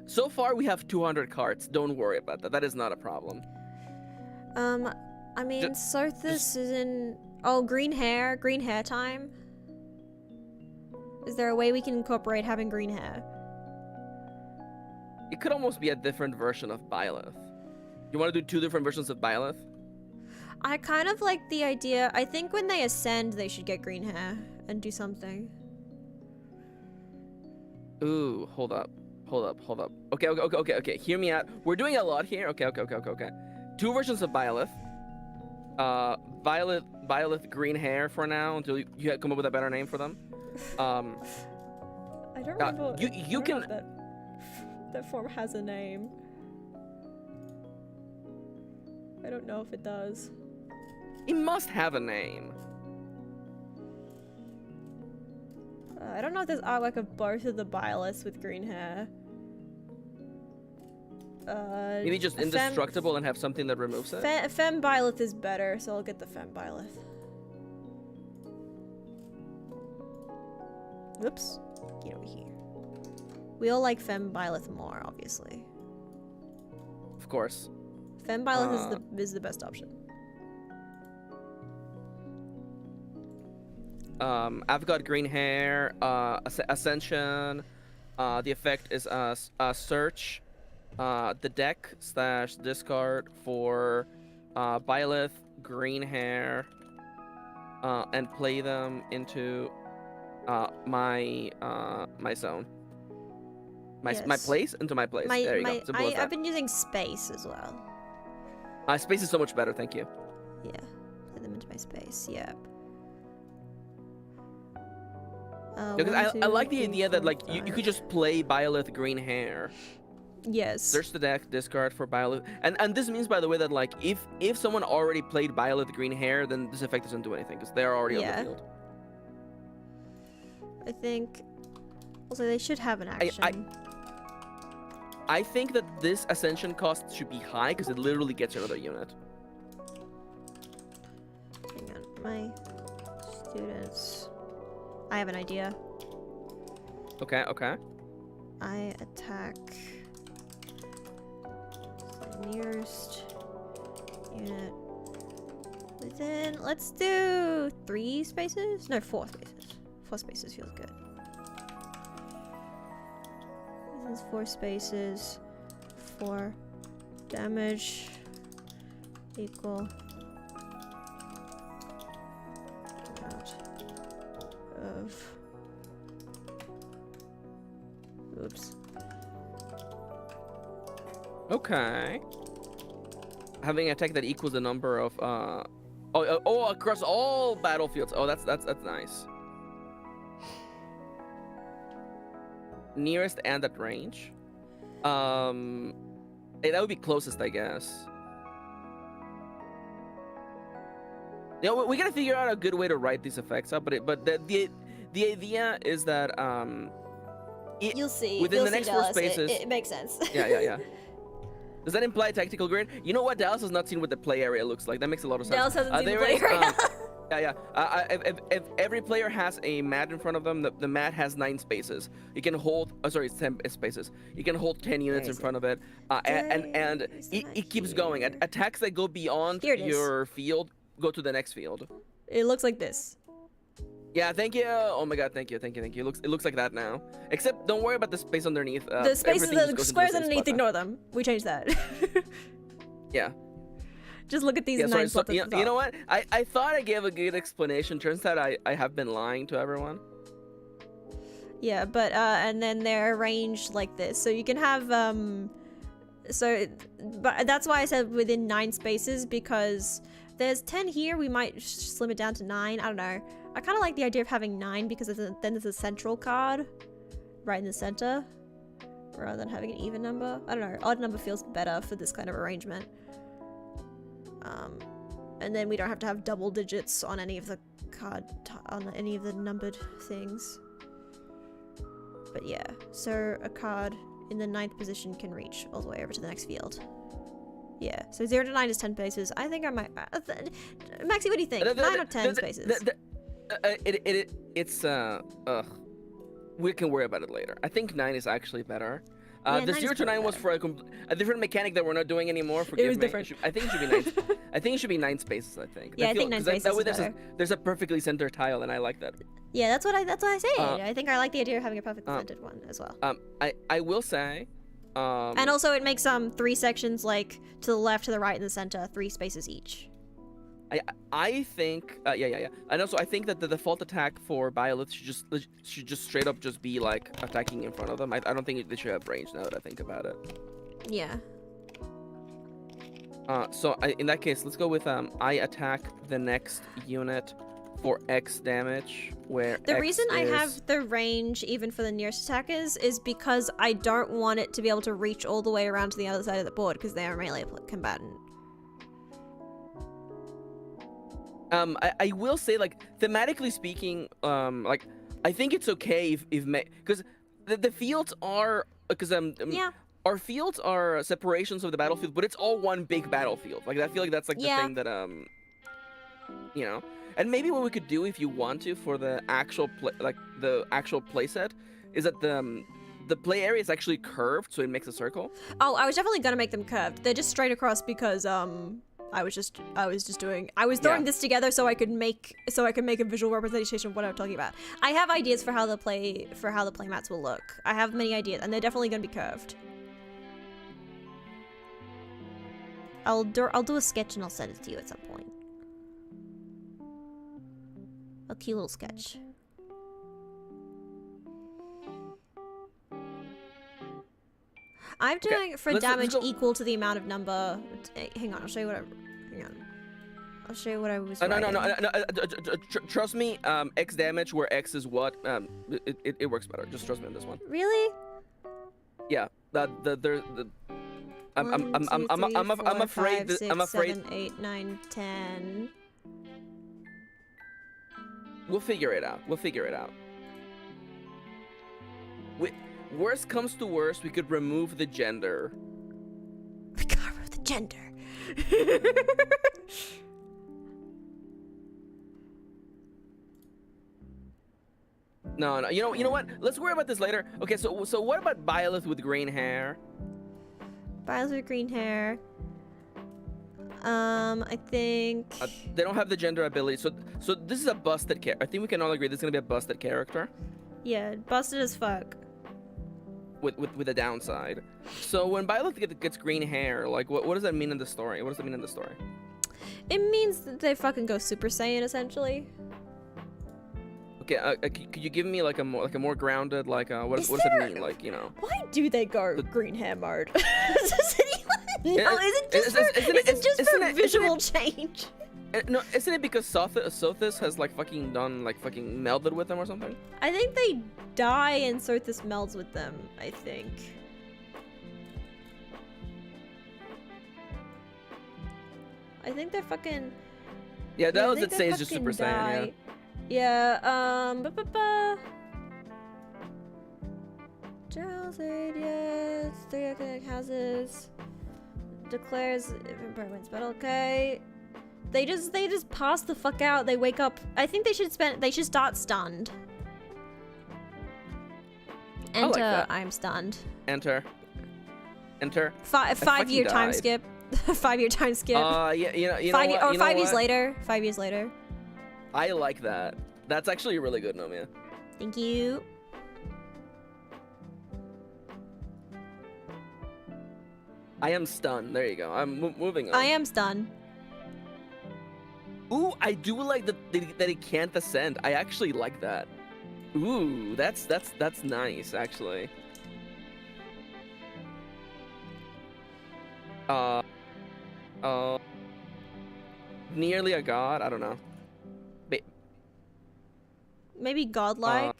so far we have 200 cards. Don't worry about that. That is not a problem. I mean, Sothis is in green hair time. Is there a way we can incorporate having green hair? It could almost be a different version of Byleth. You want to do 2 different versions of Byleth? I kind of like the idea. I think when they ascend, they should get green hair and do something. Ooh, hold up. Okay. Hear me out. We're doing a lot here. Okay. 2 versions of Byleth. Byleth green hair for now until you come up with a better name for them. I don't remember. You can. That form has a name. I don't know if it does. It must have a name. I don't know if there's artwork of both of the Byleths with green hair. Maybe just indestructible and have something that removes it? Femme Byleth is better, so I'll get the Femme Byleth. Whoops. Get over here. We all like Femme Byleth more, obviously. Of course. Femme Byleth is the best option. I've got green hair, Ascension. The effect is search the deck / discard for Byleth, green hair, and play them into my zone. My place into my place. There you go. Simple as that. I've been using space as well. Space is so much better. Thank you. Yeah, put them into my space. Yeah. Because I like the idea that like you could just play Byleth green hair. Yes. Search the deck, discard for Byleth, and this means, by the way, that like if someone already played Byleth green hair, then this effect doesn't do anything because they're already on the field. I think also they should have an action. I think that this ascension cost should be high because it literally gets another unit. Hang on, my students. I have an idea. Okay. I attack the nearest unit within. Let's do 3 spaces. No, 4 spaces. 4 spaces feels good. This is 4 spaces. 4 damage equal amount of. Oops. Okay. Having attack that equals the number of across all battlefields. Oh, that's nice. Nearest and at range. That would be closest, I guess. Yeah, we gotta figure out a good way to write these effects up. But the idea is that you'll see within you'll the next see, 4 Dallas. spaces. It makes sense. Yeah. Does that imply tactical grid? You know what? Dallas has not seen what the play area looks like. That makes a lot of sense. Dallas hasn't seen the play area. If every player has a mat in front of them, the mat has 9 spaces. You can hold. Sorry, it's 10 spaces. You can hold 10 units in front of it, and it keeps going. Attacks that go beyond your field go to the next field. It looks like this. Yeah, thank you. Oh my god, thank you. It looks like that now. Except don't worry about the space underneath. The spaces, the squares underneath, ignore them. We changed that. Yeah. Just look at these 9 spots. You know what? I thought I gave a good explanation. Turns out I have been lying to everyone. Yeah, but and then they're arranged like this, so you can have but that's why I said within 9 spaces, because there's 10 here. We might slim it down to 9. I don't know. I kind of like the idea of having 9 because then there's a central card right in the center rather than having an even number. I don't know. Odd number feels better for this kind of arrangement. And then we don't have to have double digits on any of the on any of the numbered things. But yeah, so a card in the 9th position can reach all the way over to the next field. Yeah, so 0 to 9 is 10 spaces. I think I might. Maxie, what do you think? 9 or 10 spaces? We can worry about it later. I think 9 is actually better. The 0 to 9 was for a different mechanic that we're not doing anymore. Forgive me. It was different. I think it should be 9. I think it should be 9 spaces. I think. Yeah, I think 9 spaces. That way is better. there's a perfectly centered tile, and I like that. Yeah, that's what I say. I think I like the idea of having a perfectly centered one as well. I will say. And also it makes 3 sections, like to the left, to the right, and the center, 3 spaces each. I think yeah, and also I think that the default attack for Byleth should just straight up just be like attacking in front of them. I don't think they should have range now that I think about it. Yeah. So in that case, let's go with I attack the next unit for X damage, where the X reason I is... have the range even for the nearest attackers is because I don't want it to be able to reach all the way around to the other side of the board because they are melee combatant. I will say, like, thematically speaking, like, I think it's okay if because the fields are, because yeah. Our fields are separations of the battlefield, but it's all one big battlefield. Like, I feel like that's like the thing that you know. And maybe what we could do, if you want to, for the actual play set, is that the play area is actually curved, so it makes a circle. Oh, I was definitely gonna make them curved. They're just straight across because I was throwing this together so I could make a visual representation of what I'm talking about. I have ideas for how the play mats will look. I have many ideas, and they're definitely gonna be curved. I'll do a sketch and I'll send it to you at some point. A cute little sketch. I'm doing for let's damage go. equal to the amount of number. Hang on, I'll show you what I. Hang on. I'll show you what I was. No, writing. trust me. X damage where X is what. It works better. Just trust me on this one. Really? Yeah. I'm afraid. 7, 8, 9, 10. We'll figure it out. Worst comes to worst, we could remove the gender. We gotta remove the gender. No. You know what? Let's worry about this later. Okay, so what about Violet with green hair? Violet with green hair. I think. They don't have the gender ability, so this is a busted character. I think we can all agree this is gonna be a busted character. Yeah, busted as fuck. With a downside. So when Violet gets green hair, like what does that mean in the story? What does that mean in the story? It means that they fucking go Super Saiyan essentially. Okay, could you give me like a more grounded what does it mean? Like, you know. Why do they go green hair mode? Does anyone know? Is it just for visual change? No, isn't it because Sothis has like fucking melded with them or something? I think they die and Sothis melds with them, I think. I think they're fucking... Yeah, that was it says just Super Saiyan, yeah. Gerald said yes. 3 academic houses. Declares improvements, but okay. They just pass the fuck out. They wake up. I think they should start stunned. Enter. Like that. I'm stunned. Enter. 5-year time skip. 5-year time skip. Yeah, you know what? 5 years later. 5 years later. I like that. That's actually really good, Nomia. Thank you. I am stunned. There you go. I'm moving on. I am stunned. Ooh, I do like that it can't ascend. I actually like that. Ooh, that's nice, actually. Nearly a god. I don't know. Maybe godlike.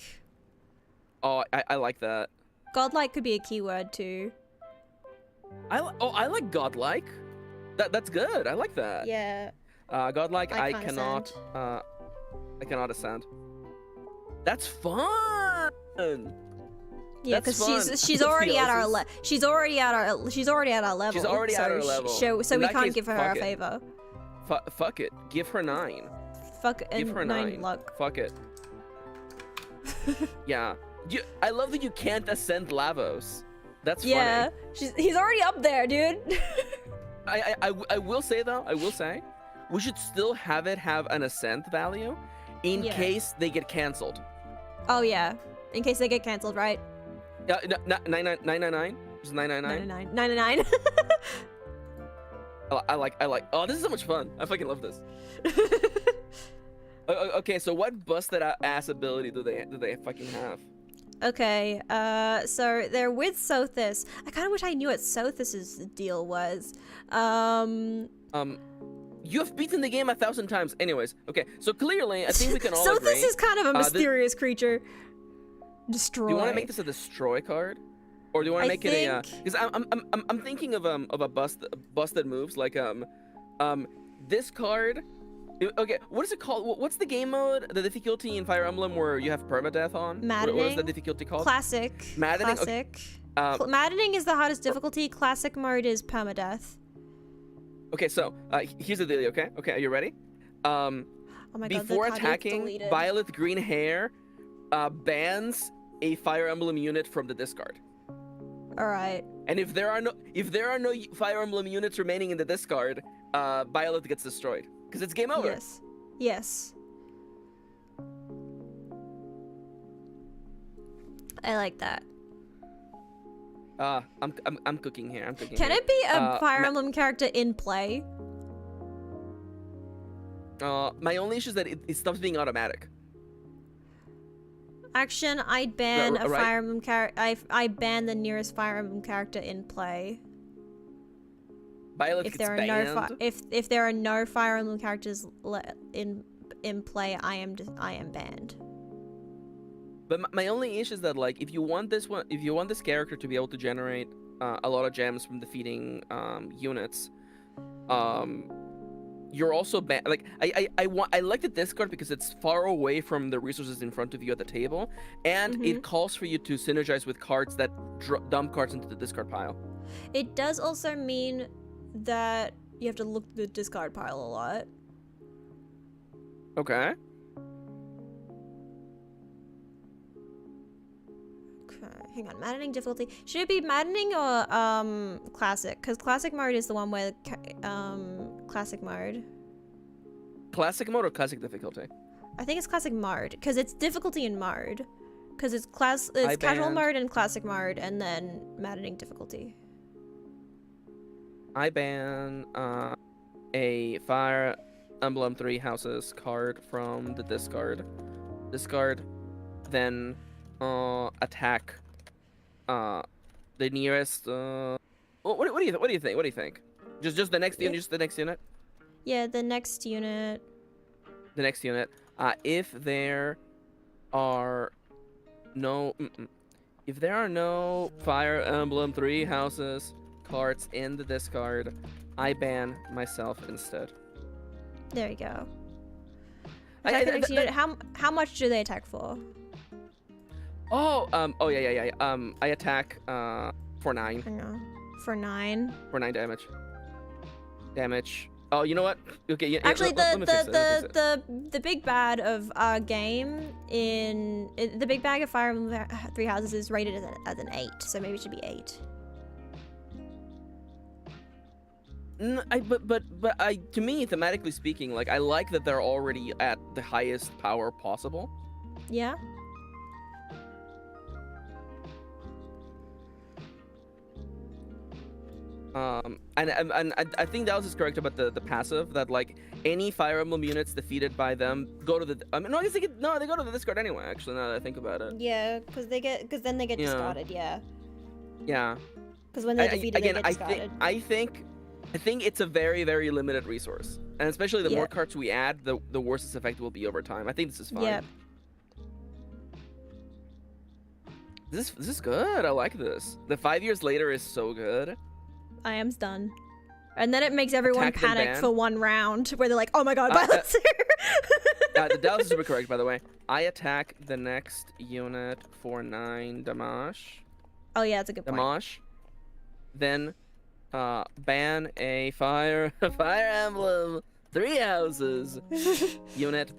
I like that. Godlike could be a keyword too. I like godlike. That's good. I like that. Yeah. Godlike. I cannot ascend. That's fun. Yeah, because she's already at our level. She's already at our level. She's already at our level. So In we that can't case, give her a favor. Fuck it. Give her 9. Fuck Give her 9 luck. Fuck it. Yeah. I love that you can't ascend Lavos. That's funny. Yeah, he's already up there, dude. I will say though, we should still have it have an ascent value in case they get cancelled. Oh yeah, in case they get cancelled, right? Yeah, 999. Just 999. 999. I like. Oh, this is so much fun. I fucking love this. Okay, so what busted ass ability do they fucking have? Okay, so they're with Sothis. I kind of wish I knew what Sothis's deal was. You have beaten the game 1,000 times. Anyways, okay, so clearly, I think we can all agree. Sothis is kind of a mysterious creature. Destroy. Do you want to make this a destroy card, or do you want to make it a? Because I'm thinking of a busted moves like this card. Okay, what is it called? What's the game mode? The difficulty in Fire Emblem where you have permadeath on? Maddening. What is the difficulty called? Classic. Maddening. Classic. Okay. Maddening is the hardest difficulty. Classic mode is permadeath. Okay, so here's the deal. Okay, are you ready? Oh my God, before attacking, Violet green hair bans a Fire Emblem unit from the discard. All right. And if there are no Fire Emblem units remaining in the discard, Violet gets destroyed. Because it's game over. Yes. Yes. I like that. I'm cooking here. Can it be a Fire Emblem character in play? My only issue is that it stops being automatic. Action, I ban a Right? Fire Emblem character. I ban the nearest Fire Emblem character in play. Violet If gets there are banned. if there are no Fire Emblem characters in play, I am banned. But my only issue is that like if you want this character to be able to generate a lot of gems from defeating units, you're also like I like the discard because it's far away from the resources in front of you at the table, and it calls for you to synergize with cards that dump cards into the discard pile. It does also mean that you have to look at the discard pile a lot. Okay. Hang on, maddening difficulty. Should it be maddening or classic? Because classic mode is the one where classic mode. Classic mode or classic difficulty? I think it's classic mode because it's difficulty in mode. Because it's casual mode and classic mode, and then maddening difficulty. I ban a Fire Emblem 3 Houses card from the discard. Discard, then attack the nearest. What do you think? Just the next unit. Just the next unit. Yeah, the next unit. The next unit. If there are no Fire Emblem 3 Houses cards in the discard, I ban myself instead. There you go. Attack the next unit. How much do they attack for? Oh, yeah. I attack for 9. Hang on. For 9. For 9 damage. Oh, you know what? Okay, yeah. Actually, let me fix it. the big bad of our game the big bag of Fire Emblem 3 Houses is rated as an 8, so maybe it should be 8. To me, thematically speaking, like I like that they're already at the highest power possible. Yeah. And I think Dallas is correct about the passive, that like any Fire Emblem units defeated by them go to the. No, I guess they go to the discard anyway. Actually, now that I think about it. Yeah, because then they get discarded. Yeah. Yeah. Because when they're defeated, they get discarded. I think it's a very, very limited resource, and especially the more cards we add, the worse its effect will be over time. I think this is fine. Yep. This is good. I like this. The 5 years later is so good. I am stunned. And then it makes everyone panic for one round where they're like, oh my god, Violet's here. The Dallas is super correct, by the way. I attack the next unit for 9 damage. Oh yeah, that's a good point. Damage. Then ban a Fire Emblem 3 Houses unit.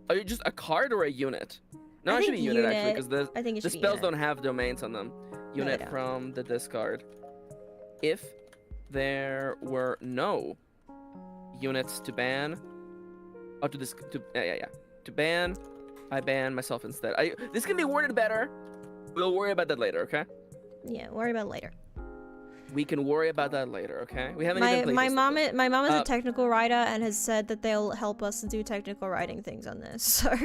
Are you just a card or a unit? No, it should be unit actually, because the spells don't have domains on them. Unit from the discard. If there were no units to ban, to ban, I ban myself instead. This can be worded better. We'll worry about that later, okay? Yeah, worry about it later. We can worry about that later, okay? We haven't even played my mom is a technical writer and has said that they'll help us do technical writing things on this. So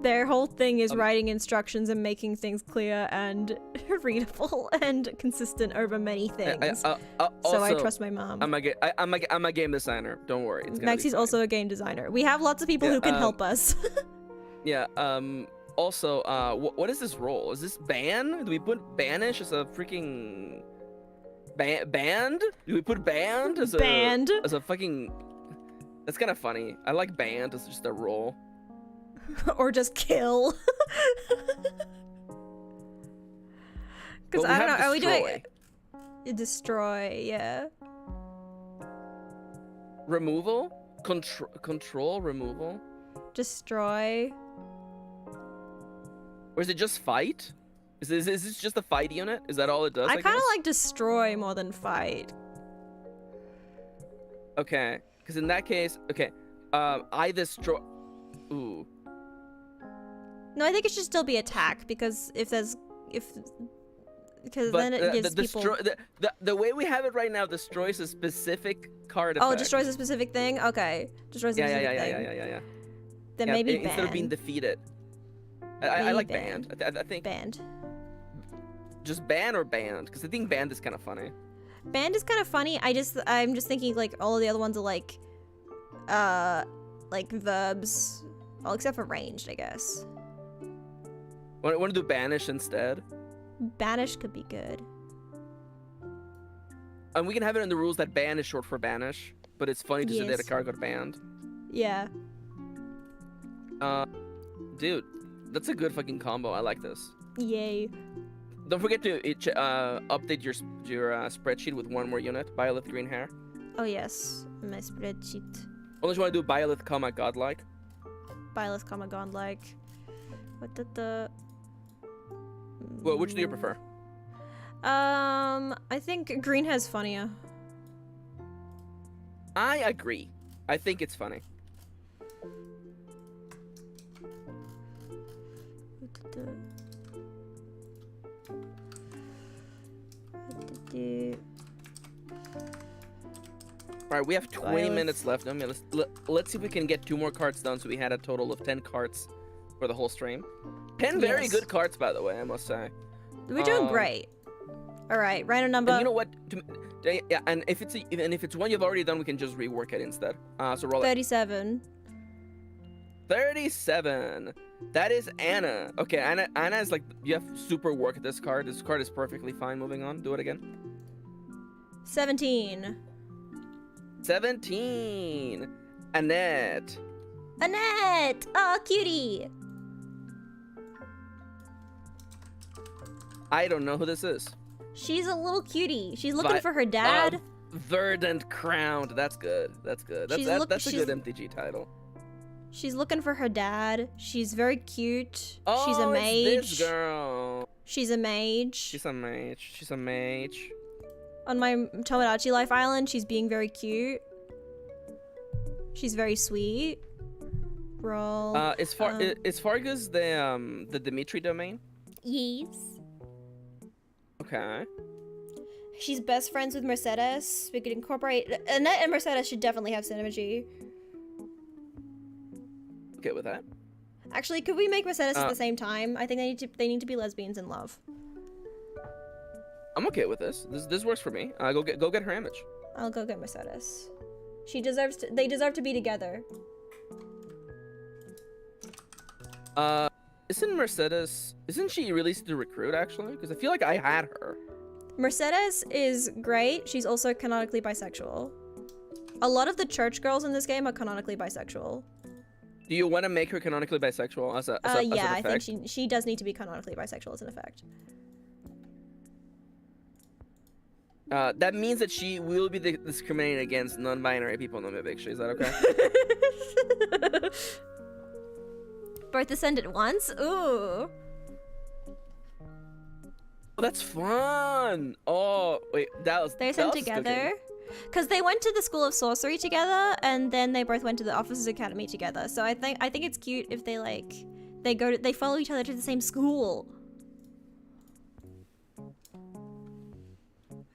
their whole thing is writing instructions and making things clear and readable and consistent over many things. So I trust my mom. I'm a game designer. Don't worry. Maxie's also a game designer. We have lots of people who can help us. Yeah. Also, what is this role? Is this ban? Do we put banish as a freaking band? Do we put band as a fucking? That's kind of funny. I like band as just a role. Or just kill. Because I don't know. Are we doing destroy? Yeah. Removal? Control removal? Destroy. Or is it just fight? Is this just a fight unit? Is that all it does? I kind of like destroy more than fight. Okay, because in that case, okay, I destroy. Ooh. No, I think it should still be attack because because then it gives people. The way we have it right now destroys a specific card effect. Oh, destroys a specific thing. Okay, destroys a specific thing. Yeah. Then maybe instead of being defeated. I like band. I think band. just band or band, because I think band is kind of funny. Band is kind of funny. I'm just thinking like all of the other ones are like verbs, all except for ranged, I guess. Want to do banish instead? Banish could be good. And we can have it in the rules that ban is short for banish, but it's funny to say that a Yes. card got banned. Yeah. Dude, that's a good fucking combo. I like this. Yay. Don't forget to update your spreadsheet with one more unit. Byleth green hair. Oh yes, my spreadsheet. Unless you want to do Byleth, comma godlike. Byleth, comma godlike. What did the? Well, which do you prefer? I think green has funnier. I agree. I think it's funny. All right, we have 20 minutes left. Nomia, let's see if we can get 2 more cards done. So we had a total of 10 cards for the whole stream. 10 very Yes. good cards, by the way, I must say. We're doing great. All right, random number. And you know what? Yeah, and if it's one you've already done, we can just rework it instead. So roll it. 37. 37. That is Anna. Okay, Anna is like, you have super work this card. This card is perfectly fine. Moving on. Do it again. 17. 17. Annette. Annette! Oh, cutie! I don't know who this is. She's a little cutie. She's looking for her dad. Verdant Crowned. That's good. That's good. That's a good MTG title. She's looking for her dad. She's very cute. Oh, she's a mage. It's this girl. She's a mage. She's a mage. She's a mage. On my Tomodachi Life Island, she's being very cute. She's very sweet. Roll. Is Fargus the Dimitri domain? Yes. Okay. She's best friends with Mercedes. We could incorporate Annette and Mercedes should definitely have synergy. Okay with that. Actually, could we make Mercedes at the same time? I think they need to be lesbians in love. I'm okay with this. This works for me. Go get her image. I'll go get Mercedes. They deserve to be together. Isn't she released to recruit actually? Because I feel like I had her. Mercedes is great. She's also canonically bisexual. A lot of the church girls in this game are canonically bisexual. Do you want to make her canonically bisexual as an yeah, I effect? think she does need to be canonically bisexual as an effect. That means that she will be discriminating against non-binary people in the picture. Is that okay? Both ascend at once? Ooh. Oh, that's fun. Oh, wait, They ascend together? Because they went to the School of Sorcery together, and then they both went to the Officers Academy together. So I think it's cute if they follow each other to the same school.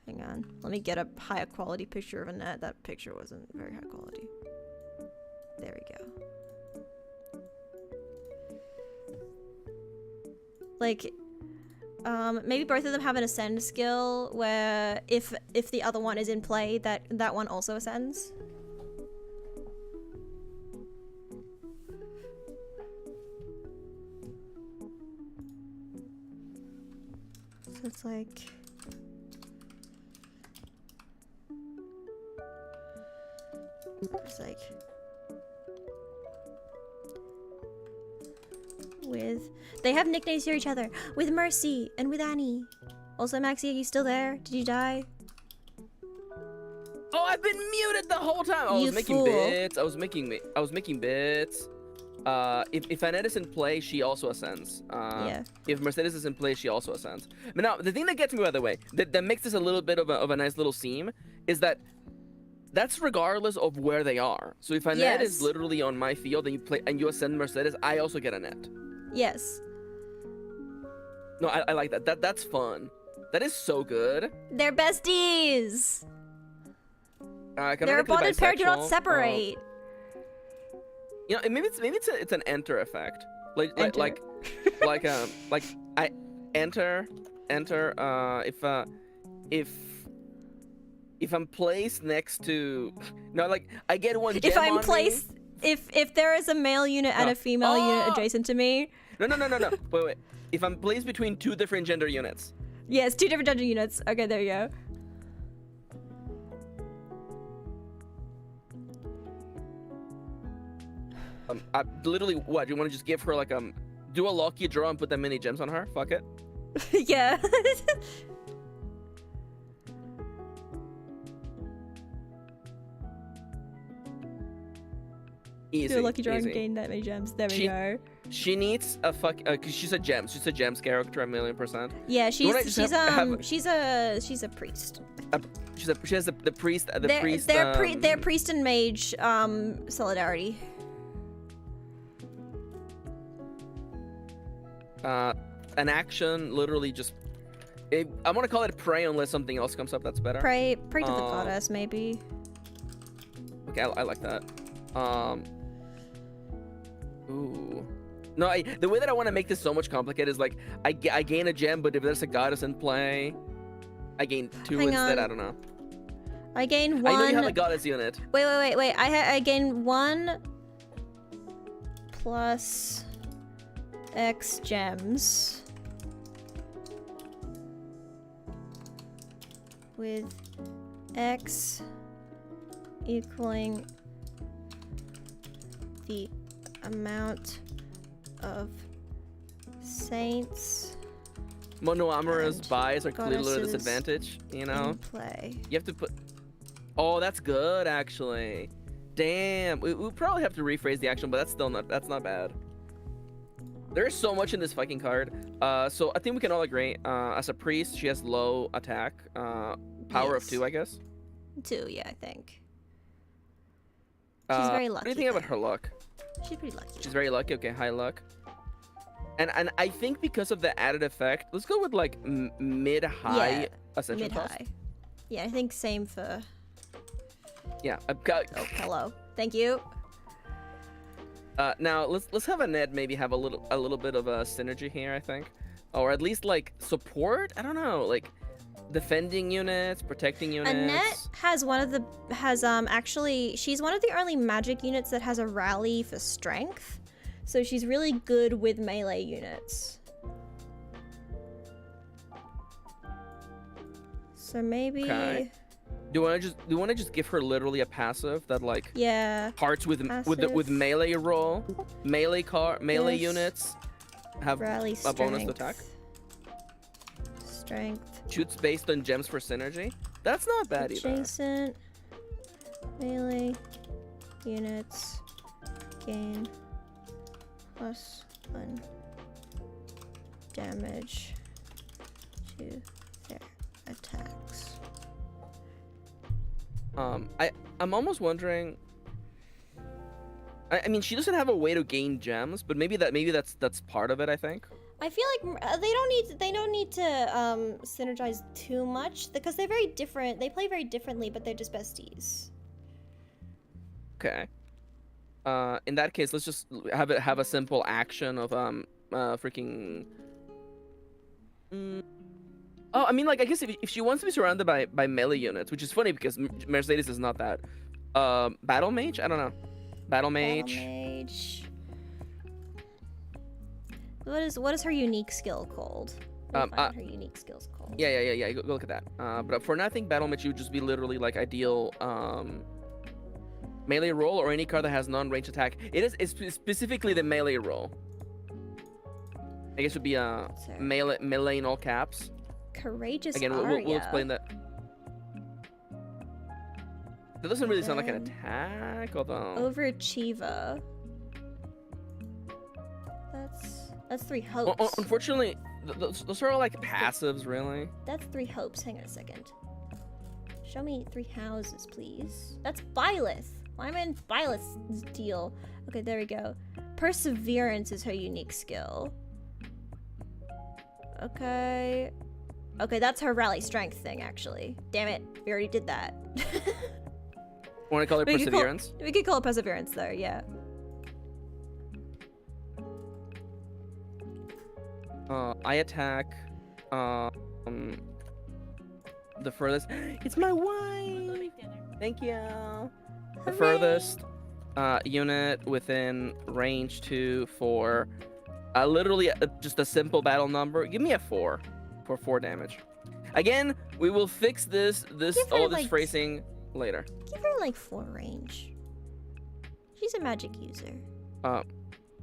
Hang on, let me get a higher quality picture of Annette. That picture wasn't very high quality. There we go. Like, maybe both of them have an ascend skill where if the other one is in play, that one also ascends. So it's like... It's like... They have nicknames for each other. With Mercy and with Annie. Also, Maxie, are you still there? Did you die? Oh, I've been muted the whole time. I was making bits. I was making bits. If Annette is in play, she also ascends. Yeah. If Mercedes is in play, she also ascends. But now, the thing that gets me, by the way, that makes this a little bit of a nice little seam, is that that's regardless of where they are. So if Annette is literally on my field and you ascend Mercedes, I also get Annette. Yes. No, I like that. That's fun. That is so good. They're besties. They're a bonded pair. Do not separate. You know, maybe it's an enter effect. Like like I enter if I'm placed next to like I get one gem If I'm on placed, if there is a male unit and a female unit adjacent to me. No. Wait. If I'm placed between two different gender units. Yes, 2 different gender units. Okay, there you go. Literally, what? You want to just give her like do a lucky draw and put that many gems on her? Fuck it. Yeah. Easy. Do a lucky draw and easy. gain that many gems. There we go. She needs a cause she's a gems. She's a gems character, 1,000,000%. Yeah, she's a priest. She has the priest. They're priest and mage solidarity. An action, literally just. I want to call it pray unless something else comes up that's better. Pray to the goddess, maybe. Okay, I like that. Ooh. No, the way that I want to make this so much complicated is like I gain a gem, but if there's a goddess in play, I gain 2 instead. I don't know. I gain 1. I know you have a goddess unit. Wait. I gain 1 plus X gems with X equaling the amount of saints Monoamorous buys are clearly a goddesses disadvantage, you know? in play. You have to put. Oh, that's good actually. Damn, we probably have to rephrase the action, but that's not bad. There's so much in this fucking card. So I think we can all agree. As a priest, she has low attack, power of 2, I guess. 2, yeah, I think. She's very lucky. What do you think about her luck? She's pretty lucky. She's very lucky. Okay, high luck. And I think because of the added effect, let's go with like mid-high ascension cost. Mid-high. Yeah, I think same for. Yeah, I've got. Oh, hello. Thank you. Now let's have Annette maybe have a little bit of a synergy here, I think, or at least like support. I don't know, like defending units, protecting units. Annette has actually she's one of the only magic units that has a rally for strength, so she's really good with melee units. So maybe. Okay. Do you want to just give her literally a passive that like parts with melee roll, melee units have rally a bonus to attack. Strength. Shoots based on gems for synergy. That's not bad either. Adjacent melee units gain +1 damage to their attacks. I'm almost wondering. I mean, she doesn't have a way to gain gems, but maybe that's part of it. I think. I feel like they don't need to synergize too much because they're very different. They play very differently, but they're just besties. Okay. In that case, let's just have a simple action of freaking. Oh, I mean, like, I guess if she wants to be surrounded by melee units, which is funny because Mercedes is not that. Battle mage? I don't know. Battle mage. What is her unique skill called? Her unique skills called. Yeah. Go look at that. But for nothing, battle mage would just be literally like ideal melee roll or any card that has non-range attack. It's specifically the melee roll. I guess it would be melee in all caps. Courageous Again, we'll explain that. That doesn't really sound like an attack, although. Overachiever. That's 3 hopes. Unfortunately, those are all like passives, really. That's 3 hopes. Hang on a second. Show me 3 houses, please. That's Byleth. Why am I in Byleth's deal? Okay, there we go. Perseverance is her unique skill. Okay, that's her rally strength thing, actually. Damn it, we already did that. Want to call her perseverance? We could call it perseverance, though. Yeah. I attack the furthest. It's my wife. Thank you. The furthest unit within range 2 for literally just a simple battle number. Give me a 4 for 4 damage. Again, we will fix this all this phrasing later. Give her like 4 range. She's a magic user.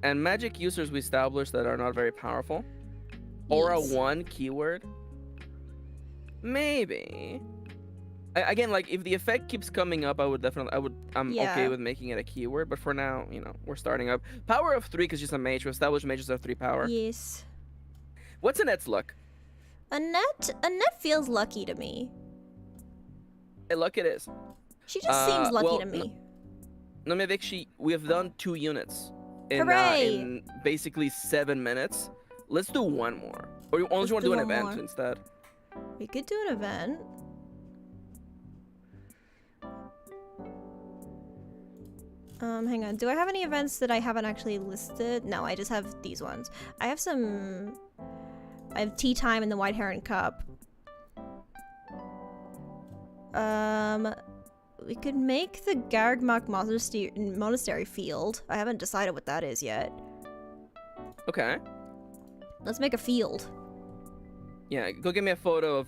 And magic users we established that are not very powerful. Aura 1 keyword. Maybe. Again, like if the effect keeps coming up, I'm okay with making it a keyword. But for now, you know, we're starting up. Power of 3 because she's a mage. We established mages have 3 power. Yes. What's Annette's luck? Annette feels lucky to me. Hey, luck it is. She just seems lucky to me. Nomia Vikshi, we have done 2 units in basically 7 minutes. Let's do 1 more. Or you want to do an event instead? We could do an event. Hang on. Do I have any events that I haven't actually listed? No, I just have these ones. I have tea time in the White Heron Cup. We could make the Gargmak Monastery field. I haven't decided what that is yet. Okay. Let's make a field. Yeah, go give me a photo of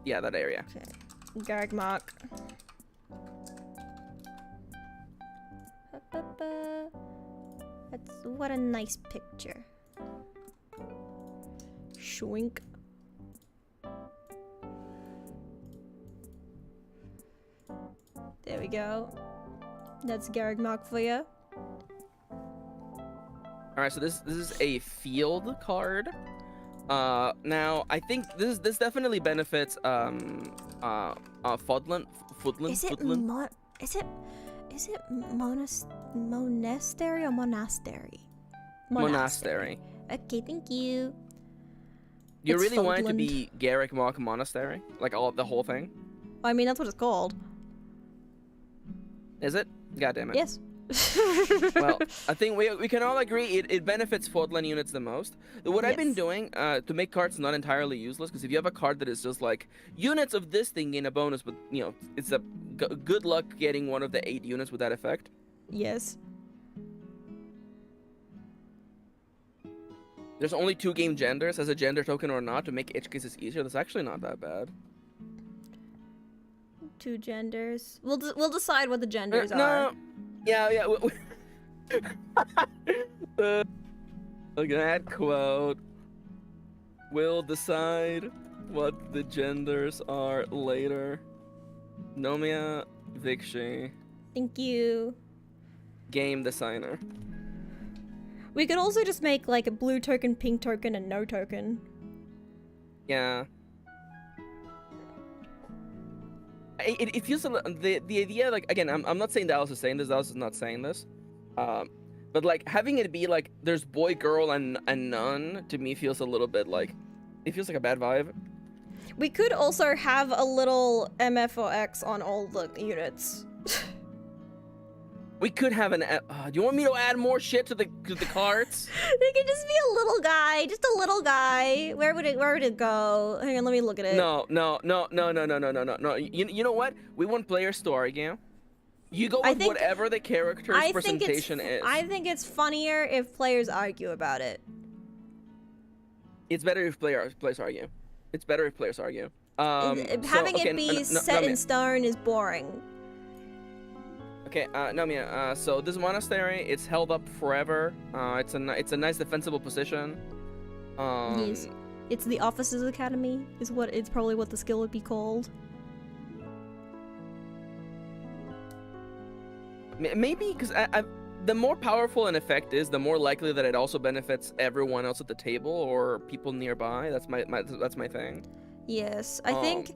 yeah, that area. Okay. Gargmak. That's what a nice picture. Schwink. There we go. That's Gargmak for you. All right, so this is a field card. Now I think this definitely benefits Fudland. Is it monastery or monastery? Monastery. Okay, thank you. You really want it to be Gargmak Monastery, like the whole thing? I mean, that's what it's called. Is it? God damn it. Yes. Well, I think we can all agree it benefits Fodland units the most. What I've been doing to make cards not entirely useless, because if you have a card that is just like units of this thing gain a bonus, but you know it's a good luck getting one of the 8 units with that effect. Yes. There's only 2 game genders as a gender token or not to make edge cases easier. That's actually not that bad. 2 genders. We'll decide what the genders are. No. Yeah. Look at that quote. We'll decide what the genders are later. Nomia Vikshi. Thank you. Game designer. We could also just make like a blue token, pink token, and no token. Yeah. It feels a little, the idea, like, again, I'm not saying Dallas is saying this, Dallas is not saying this, but like having it be like there's boy, girl, and nun to me feels a little bit like it feels like a bad vibe. We could also have a little MFOX on all the units. We could have an. Do you want me to add more shit to the cards? They could just be a little guy, just a little guy. Where would it go? Hang on, let me look at it. No. You know what? We want players to argue. You go with whatever the character's presentation is. I think it's funnier if players argue about it. It's better if players argue. It's better if players argue. Having it be set in stone is boring. Okay, Nomia, so this monastery, it's held up forever. It's a nice defensible position. Yes. It's the Officers Academy, it's probably what the skill would be called. Maybe, because the more powerful an effect is, the more likely that it also benefits everyone else at the table or people nearby. That's my thing. Yes, I think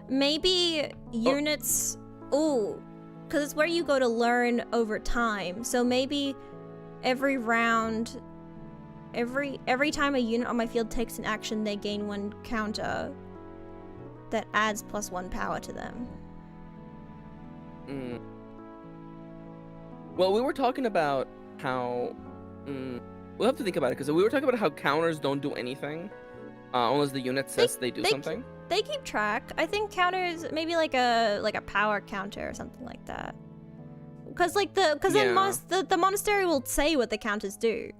maybe units. Ooh. Because it's where you go to learn over time. So maybe every round, every time a unit on my field takes an action, they gain 1 counter that adds +1 power to them. Well, we were talking about how we'll have to think about it because we were talking about how counters don't do anything unless the unit says they do something. They keep track. I think counters maybe like a power counter or something like that. Because the monastery will say what the counters do.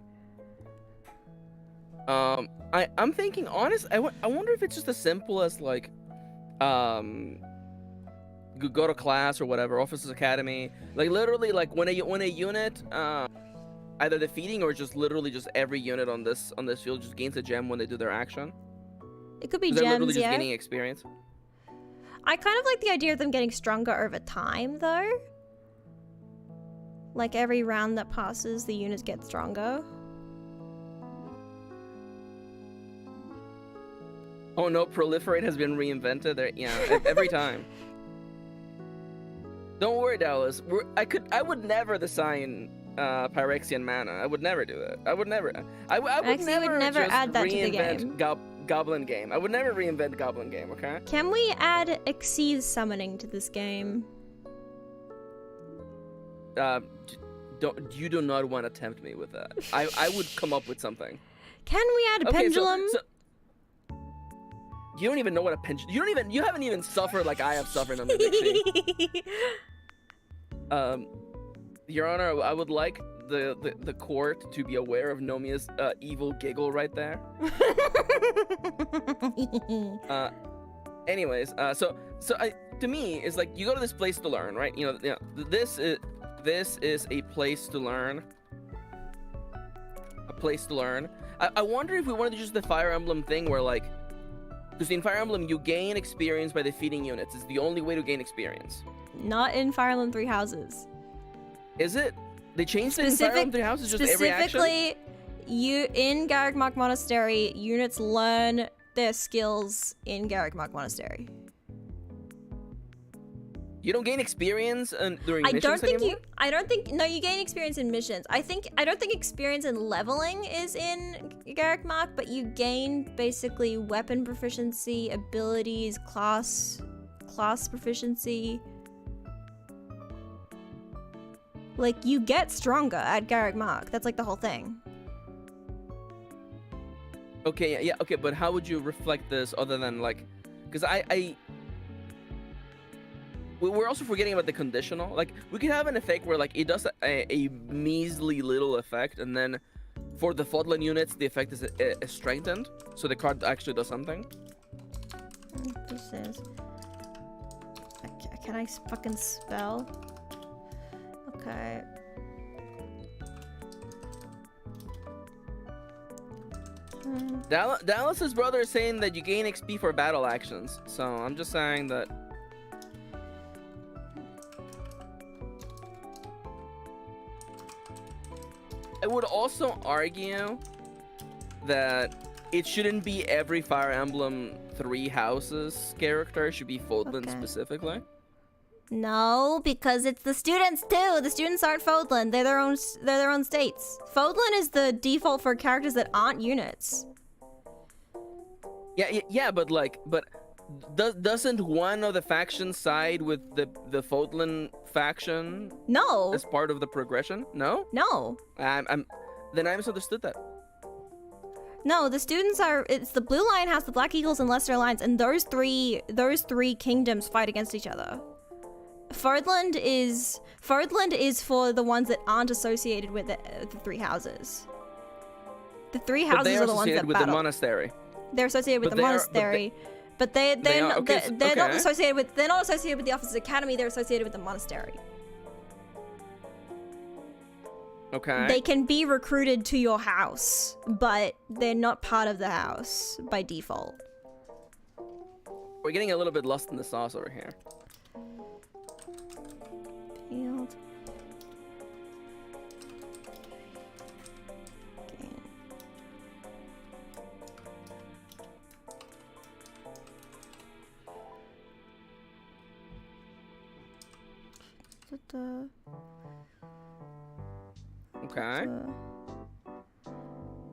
I'm thinking honest. I wonder if it's just as simple as like, go to class or whatever, officers academy. Like literally, like when a unit either defeating or just literally just every unit on this field just gains a gem when they do their action. It could be They're gems, literally just yeah. gaining experience. I kind of like the idea of them getting stronger over time, though. Like every round that passes, the units get stronger. Oh no, proliferate has been reinvented. Yeah, every time. Don't worry, Dallas. I would never assign Pyrexian mana. I would never do it. I would never. I would never just add that to the reinvent game. Goblin game. I would never reinvent Goblin game. Okay. Can we add Exceed summoning to this game? You do not want to tempt me with that. I would come up with something. Can we add a pendulum? So you don't even know what a pendulum. You haven't even suffered like I have suffered on the Dixie. Your Honor, I would like the court to be aware of Nomia's evil giggle right there. Anyways, so to me, it's like you go to this place to learn, right? You know, this is a place to learn. A place to learn. I wonder if we wanted to use the Fire Emblem thing where like, because in Fire Emblem you gain experience by defeating units. It's the only way to gain experience. Not in Fire Emblem Three Houses. Is it? They changed it in Fire Emblem Three Houses, just every action? Specifically, in Garreg-Mach Monastery, units learn their skills in Garreg-Mach Monastery. You don't gain experience during missions anymore? No, you gain experience in missions. I don't think experience in leveling is in Garreg-Mach, but you gain basically weapon proficiency, abilities, class proficiency. Like, you get stronger at Garreg-Mach. That's like the whole thing. Okay, yeah, okay, but how would you reflect this other than like, because we're also forgetting about the conditional. Like, we could have an effect where like it does a measly little effect, and then for the Fodlan units, the effect is strengthened, so the card actually does something. This is. Can I fucking spell? Okay. Dallas's brother is saying that you gain XP for battle actions, so I'm just saying that. I would also argue that it shouldn't be every Fire Emblem 3 Houses character. It should be Fodlan specifically. No, because it's the students too. The students aren't Fodlan. They're their own states. Fodlan is the default for characters that aren't units. Yeah, but doesn't one of the factions side with the Fodlan faction? No. As part of the progression? No? No. Then I misunderstood that. No, the students are. It's the Blue Lion House, the Black Eagles, and Lesser Alliance, and those three kingdoms fight against each other. Ferdland is for the ones that aren't associated with the 3 houses. The 3 houses are the ones that with battle. The monastery. They're associated with the monastery, but they're not associated with the Officers Academy. They're associated with the monastery. Okay. They can be recruited to your house, but they're not part of the house by default. We're getting a little bit lost in the sauce over here. Field. Okay.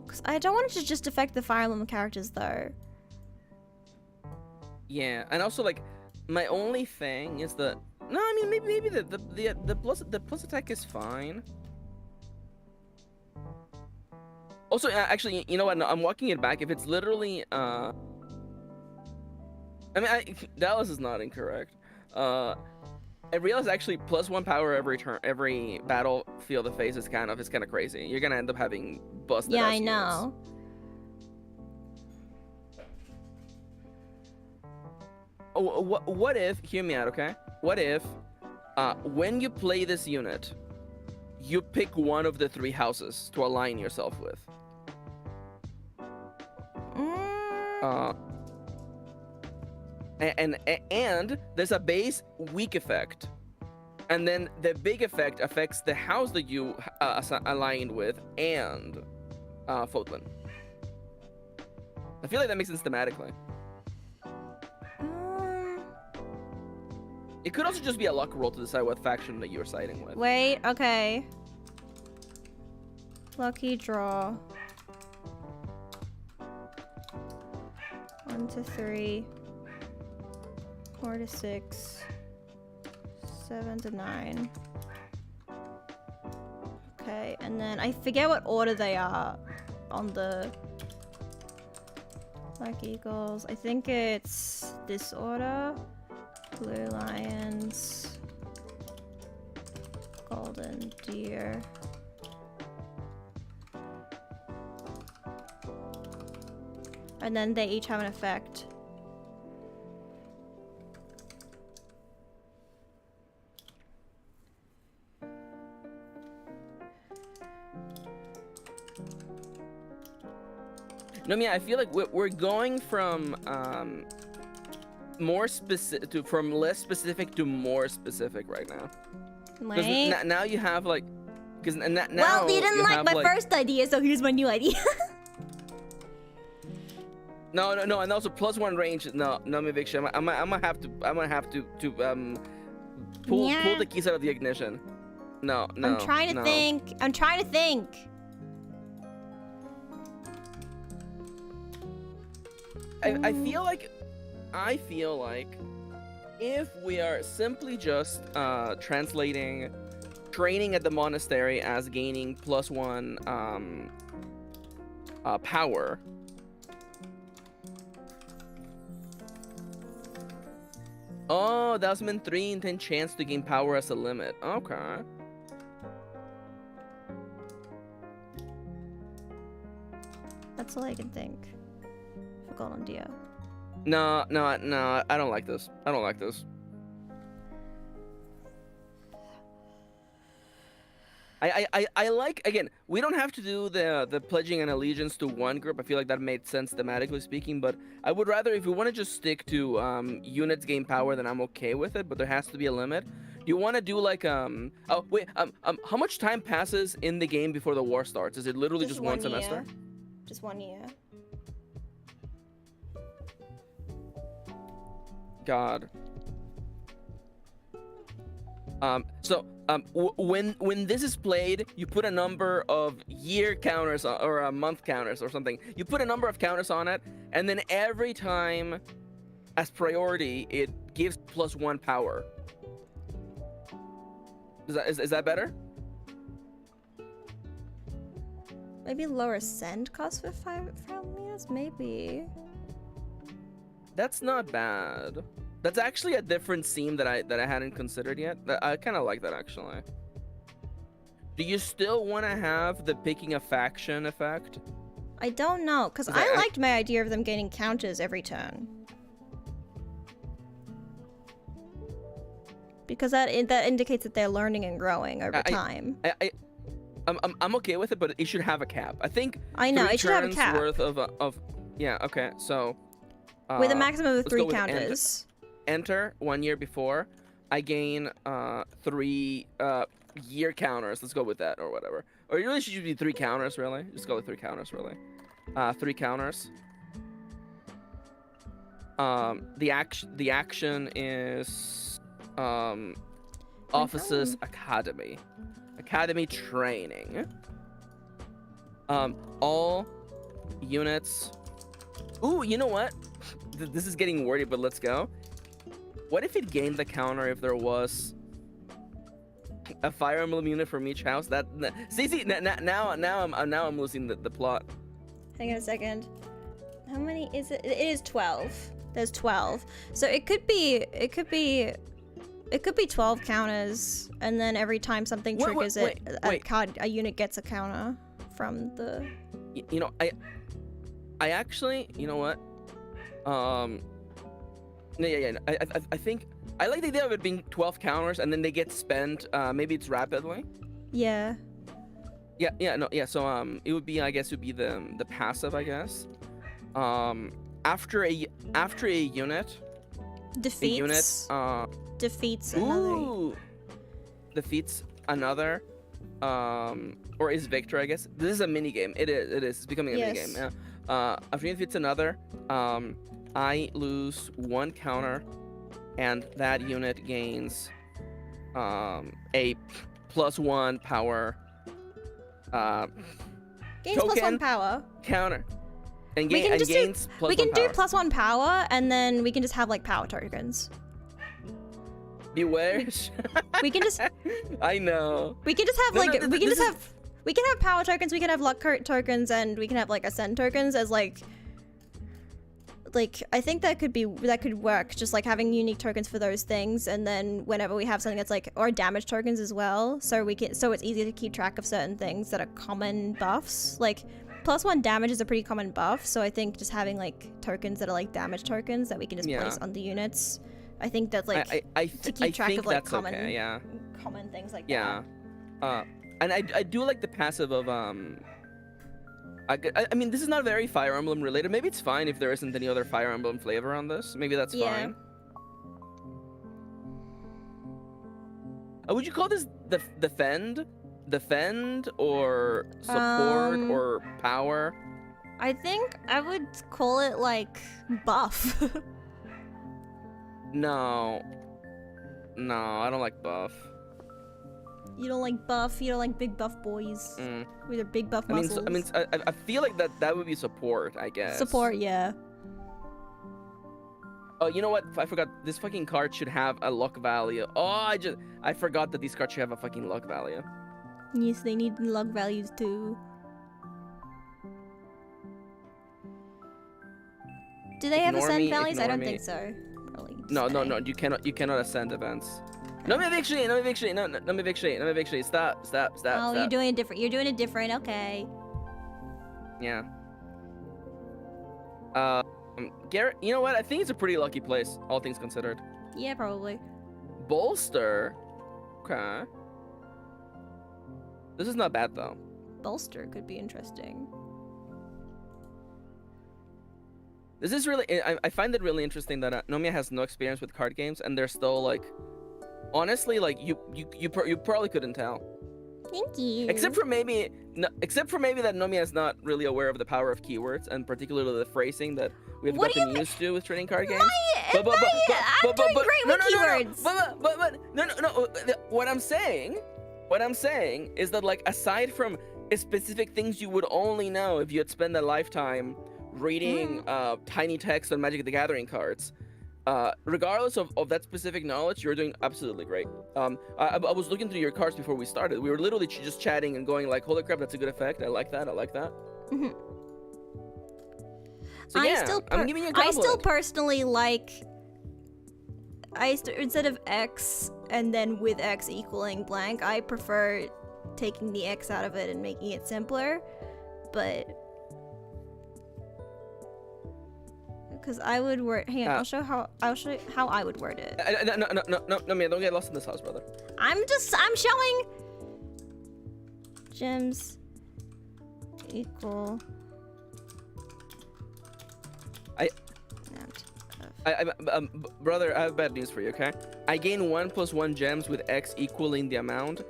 Because I don't want it to just affect the Fire Emblem characters, though. Yeah, and also like, my only thing is that no, I mean maybe the plus attack is fine. Also, actually, you know what? No, I'm walking it back. If it's literally, I mean, Dallas is not incorrect. I realize actually +1 power every turn, every battlefield of phase is kind of crazy. You're gonna end up having busted. Yeah, ass I units. know. Oh, what if? Hear me out, okay? What if, when you play this unit, you pick one of the 3 houses to align yourself with? And there's a base weak effect, and then the big effect affects the house that you aligned with and Fotland. I feel like that makes sense thematically. It could also just be a luck roll to decide what faction that you're siding with. Wait, okay. Lucky draw. 1 to 3. 4 to 6. 7 to 9. Okay, and then I forget what order they are on the Black Eagles. I think it's this order. Blue Lions. Golden Deer. And then they each have an effect. Nomia, I feel like we're going from more specific to from less specific to more specific right now. Wait. Now you have like, because now Well, you didn't like my like, first idea, so here's my new idea. No, and also +1 range. No, Miviction. I'm gonna have to pull the keys out of the ignition. No. I'm trying to think. I'm trying to think. I feel like if we are simply just translating training at the monastery as gaining +1 power. Oh, that was meant 3 in 10 chance to gain power as a limit. Okay. That's all I can think. For Golden Deer. No, I don't like this. I like, again, we don't have to do the pledging an allegiance to one group. I feel like that made sense thematically speaking, but I would rather, if we want to just stick to units gain power, then I'm okay with it, but there has to be a limit. You want to do like how much time passes in the game before the war starts? Is it literally just one semester? Just 1 year. God. When this is played, you put a number of year counters or month counters or something. You put a number of counters on it, and then every time, as priority, it gives +1 power. Is that better? Maybe lower send cost for 5 meters? Maybe. That's not bad. That's actually a different seam that I hadn't considered yet. I kind of like that actually. Do you still want to have the picking a faction effect? I don't know, because I liked my idea of them gaining counters every turn. Because that indicates that they're learning and growing over time. I'm okay with it, but it should have a cap. I think. I know, it should have a cap. Worth of yeah. Okay, so. With a maximum of 3 counters. Enter 1 year before. I gain 3 year counters. Let's go with that or whatever. Or it really should be 3 counters. Really, just go with 3 counters. Really, 3 counters. The action is offices academy training. All units. Ooh, you know what? This is getting wordy, but let's go. What if it gained the counter if there was a Fire Emblem unit from each house. Now I'm losing the plot. Hang on a second. How many is it? It is 12. There's 12. So it could be 12 counters, and then every time something triggers a unit gets a counter from the. You know, I actually, you know what? Yeah. I think I like the idea of it being 12 counters, and then they get spent. Maybe it's rapidly. Yeah. Yeah. So it would be, I guess, the passive, I guess. After a unit defeats defeats another. Defeats another. Or is victor, I guess. This is a mini game. It is. It's becoming a mini game. Yeah. After it defeats another, I lose 1 counter, and that unit gains a +1 power. Gains token +1 power. Counter. And We can just gains +1 we can power. do +1 power, and then we can just have like power tokens. Beware. We can just I know. we can just have No, like no, we can this just is- have we can have power tokens, we can have luck tokens, and we can have like ascend tokens as like I think that could work, just like having unique tokens for those things, and then whenever we have something that's like, or damage tokens as well, so it's easy to keep track of certain things that are common buffs. Like +1 damage is a pretty common buff, so I think just having like tokens that are like damage tokens that we can just place on the units, I think that's like to keep track of like common common things like that. And I do like the passive of I mean, this is not very Fire Emblem related. Maybe it's fine if there isn't any other Fire Emblem flavor on this. Maybe that's fine. Would you call this defend, or support, or power? I think I would call it like buff. No, I don't like buff. You don't like buff? You don't like big buff boys with their big buff muscles? I feel like that would be support, I guess. Support, yeah. Oh, you know what? I forgot. This fucking card should have a luck value. Oh, I forgot that these cards should have a fucking luck value. Yes, they need luck values too. Do they have ascend values? I don't think so. Probably. No. You cannot ascend events. No me victory. Stop. Oh, you're doing it different. You're doing it different. Okay. Yeah. Garrett, you know what? I think it's a pretty lucky place, all things considered. Yeah, probably. Bolster. Okay. This is not bad though. Bolster could be interesting. This is really. I find it really interesting that Nomia has no experience with card games, and they're still like. Honestly, like you probably couldn't tell. Thank you. Except for maybe that Nomia is not really aware of the power of keywords, and particularly the phrasing that we've gotten used to with trading card games. I'm doing great with keywords. No. What I'm saying is that, like, aside from specific things you would only know if you had spent a lifetime reading tiny text on Magic the Gathering cards. Regardless of that specific knowledge, you're doing absolutely great. I was looking through your cards before we started. We were literally just chatting and going like, holy crap, that's a good effect. I like that. Mm-hmm. So yeah, I'm giving you a compliment. I still personally like... instead of X and then with X equaling blank, I prefer taking the X out of it and making it simpler. But... because I would word. Hang on, I'll show you how I would word it. No, man, don't get lost in this house, brother. I'm showing gems equal. Brother, I have bad news for you. Okay, I gain 1 + 1 gems with X equaling the amount.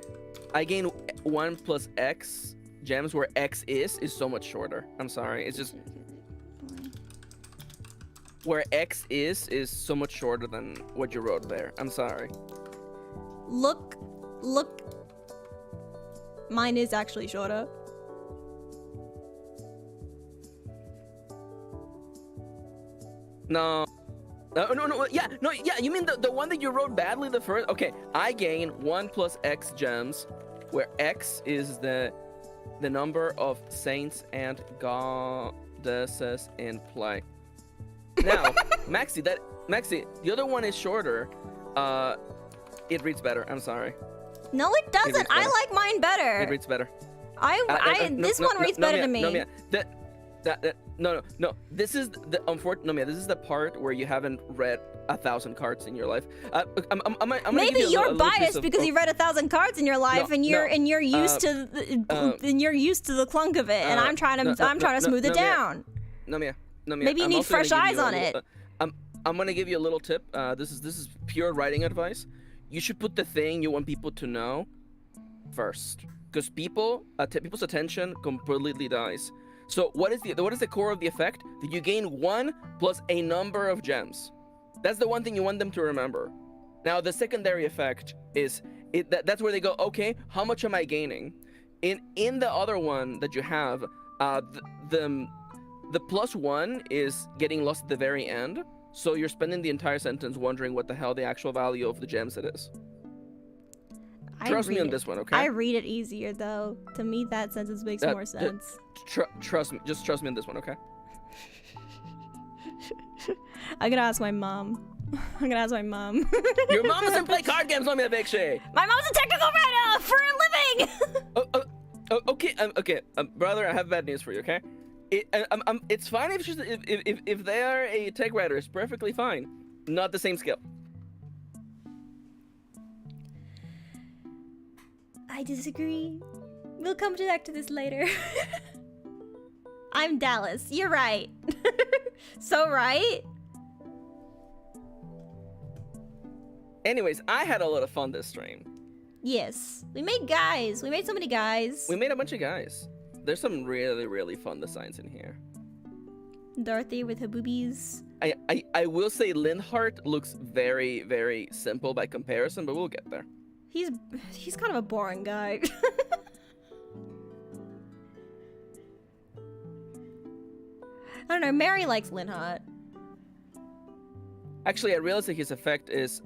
I gain 1 + X gems where X is so much shorter. I'm sorry, it's just. Where X is so much shorter than what you wrote there. I'm sorry. Look. Mine is actually shorter. No. No, yeah, you mean the one that you wrote badly the first? Okay, I gain 1 plus X gems, where X is the number of saints and goddesses in play. Now, Maxi, the other one is shorter. It reads better. I'm sorry. No, it doesn't. I like mine better. It reads better. This one reads better to me. Nomia, no. This is the Nomia, this is the part where you haven't read 1,000 cards in your life. Maybe you're biased because you read 1,000 cards in your life, and you're used to the clunk of it, and I'm trying to smooth it down. Nomia, maybe you need fresh eyes on it. I'm gonna give you a little tip. This is pure writing advice. You should put the thing you want people to know first, because people's attention completely dies. So what is the core of the effect? That you gain 1 plus a number of gems. That's the one thing you want them to remember. Now the secondary effect is that's where they go, okay, how much am I gaining? In the other one that you have, the +1 is getting lost at the very end. So you're spending the entire sentence wondering what the hell the actual value of the gems it is. Trust me on this one, okay? I read it easier though. To me, that sentence makes more sense. Trust me. Just trust me on this one, okay? I'm gonna ask my mom. Your mom doesn't play card games, Nomia Bigotry. My mom's a technical writer for a living. Okay, brother, I have bad news for you, okay? It's fine if they are a tech writer. It's perfectly fine. Not the same skill. I disagree. We'll come back to this later. I'm Dallas. You're right. So right? Anyways, I had a lot of fun this stream. Yes. We made guys. We made so many guys. We made a bunch of guys. There's some really, really fun designs in here. Dorothy with her boobies. I will say Linhart looks very, very simple by comparison, but we'll get there. He's kind of a boring guy. I don't know, Mary likes Linhart. Actually, I realized that his effect is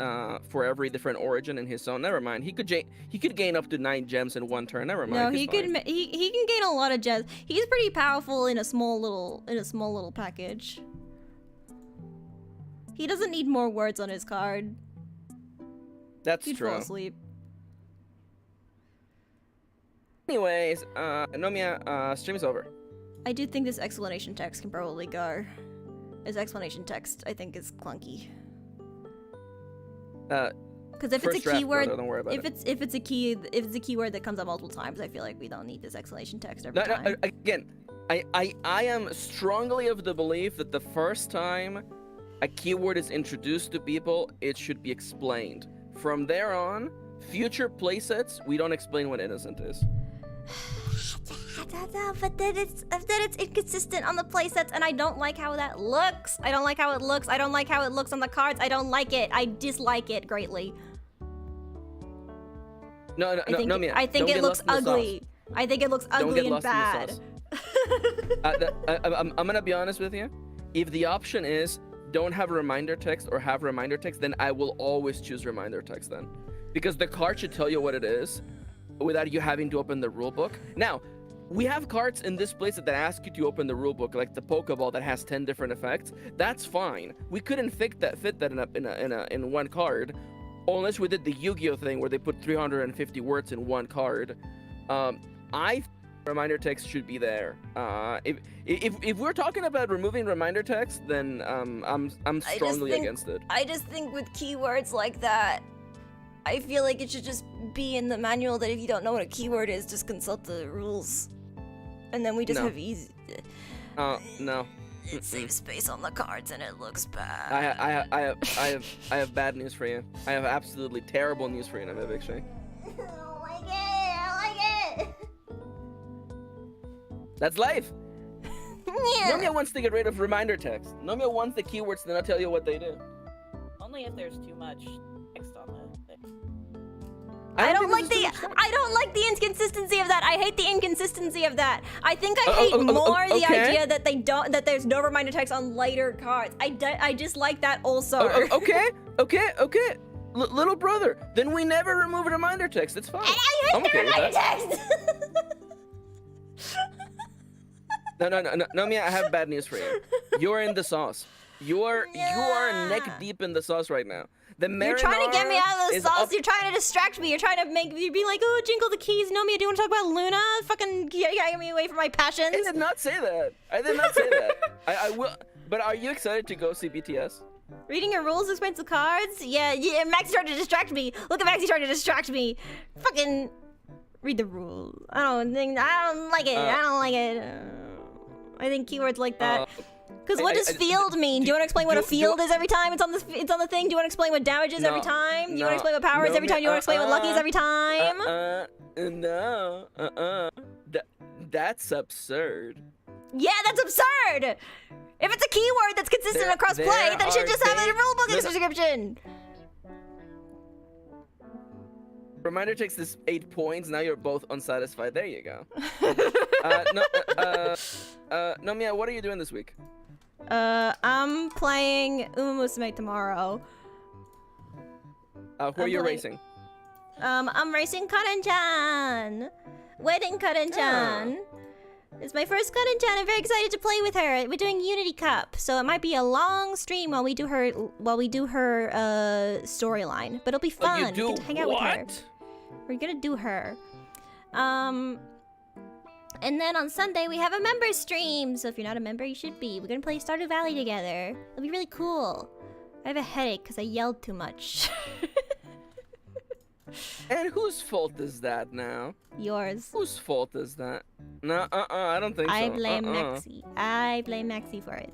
for every different origin in his zone. Never mind. He could gain up to 9 gems in 1 turn. Never mind. No, he can gain a lot of gems. He's pretty powerful in a small little package. He doesn't need more words on his card. That's He'd true. fall asleep. Anyways, Nomia, stream is over. I do think this explanation text can probably go. This explanation text, I think, is clunky. Because if it's a keyword, if it's a keyword that comes up multiple times, I feel like we don't need this explanation text every time. Again, I am strongly of the belief that the first time a keyword is introduced to people, it should be explained. From there on, future playsets, we don't explain what innocent is. But then it's inconsistent on the playsets, and I don't like how that looks. I don't like how it looks. I don't like how it looks on the cards. I don't like it. I dislike it greatly. No, I think it looks ugly. I think it looks ugly and bad. I'm gonna be honest with you. If the option is don't have reminder text or have reminder text, then I will always choose reminder text then. Because the card should tell you what it is without you having to open the rulebook. Now, we have cards in this place that ask you to open the rulebook, like the Pokeball that has 10 different effects. That's fine. We couldn't fit that in one card, unless we did the Yu-Gi-Oh thing where they put 350 words in one card. Reminder text should be there. If we're talking about removing reminder text, then I'm strongly against it. I just think with keywords like that, I feel like it should just be in the manual that if you don't know what a keyword is, just consult the rules, and then we just have easy. No. It saves space on the cards and it looks bad. I have bad news for you. I have absolutely terrible news for you, Nomia Bigotry. I like it. That's life. Yeah. Nomia wants to get rid of reminder text. Nomia wants the keywords to not tell you what they do. Only if there's too much text on the thing. I don't like the inconsistency of that. I hate the inconsistency of that. I think I hate more the idea that there's no reminder text on lighter cards. I dislike that also. Okay. Little brother, then we never remove reminder text. It's fine. And I hate the reminder text. No, Nomia, I have bad news for you. You're in the sauce. You are neck deep in the sauce right now. You're trying to get me out of the sauce. You're trying to distract me. You're trying to make me be like, oh, jingle the keys. Nomia, do you want to talk about Luna? Fucking get me away from my passions. I did not say that. I will. But are you excited to go see BTS? Reading your rules explains the cards? Yeah, Maxie tried to distract me. Look at Maxie trying to distract me. Fucking read the rules. I don't like it. I think keywords like that. Because what does field mean? Do you want to explain what a field is every time it's on the thing? Do you want to explain what damage is every time? Do you want to explain what power is every time? Do you want to explain what lucky is every time? That's absurd. Yeah, that's absurd! If it's a keyword that's consistent across play, then it should just have a rulebook description. Reminder takes this 8 points. Now you're both unsatisfied. There you go. Nomia, what are you doing this week? I'm playing Uma Musume tomorrow. Who are you racing? I'm racing Karen-chan. Wedding Karen-chan. It's my first Karen-chan. I'm very excited to play with her. We're doing Unity Cup, so it might be a long stream while we do her storyline. But it'll be fun. You do we get to hang out with her. We're gonna do her. And then on Sunday we have a member stream. So if you're not a member, you should be. We're gonna play Stardew Valley together. It'll be really cool. I have a headache because I yelled too much. And whose fault is that now? Yours. Whose fault is that? No, I don't think so. I blame Maxie. I blame Maxie for it.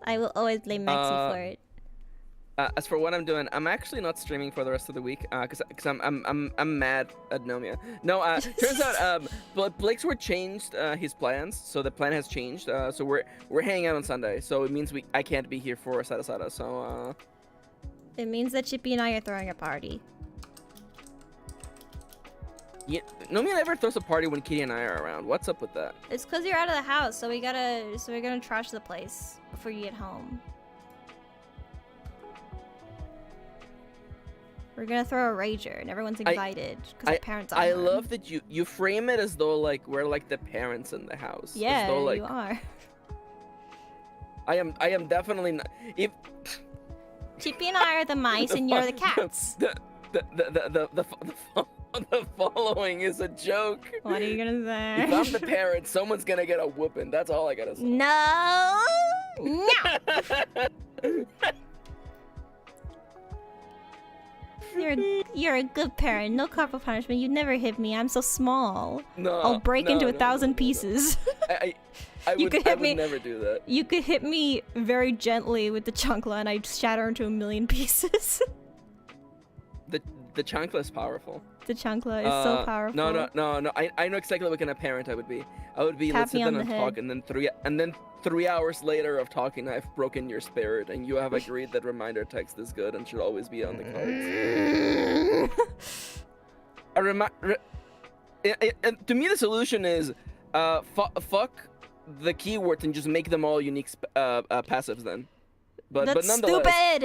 I will always blame Maxie for it. As for what I'm doing, I'm actually not streaming for the rest of the week, cause I'm mad at Nomia. No, turns out Blake's were changed his plans, so the plan has changed. So we're hanging out on Sunday, so it means I can't be here for Sada Sada. So it means that Chippy and I are throwing a party. Yeah, Nomia never throws a party when Kitty and I are around. What's up with that? It's cause you're out of the house, so we're gonna trash the place before you get home. We're gonna throw a rager and everyone's invited because the parents are. I love that you frame it as though like we're like the parents in the house. Yeah, as though, like, you are. I am definitely not. If Chippy and I are the mice and you're the cats. The following is a joke. What are you gonna say? If I'm the parent, someone's gonna get a whooping. That's all I gotta say. No. You're a good parent. No corporal punishment. You never hit me. I'm so small. No. I'll break into 1,000 pieces. I would never do that. You could hit me very gently with the chancla and I'd shatter into 1,000,000 pieces. The chancla is powerful. The chancla is so powerful. No. I know exactly what kind of parent I would be. I would be, let's sit down and talk, and then 3 hours later of talking, I've broken your spirit, and you have agreed that reminder text is good and should always be on the cards. To me, the solution is fuck the keywords and just make them all unique passives then. But nonetheless, stupid.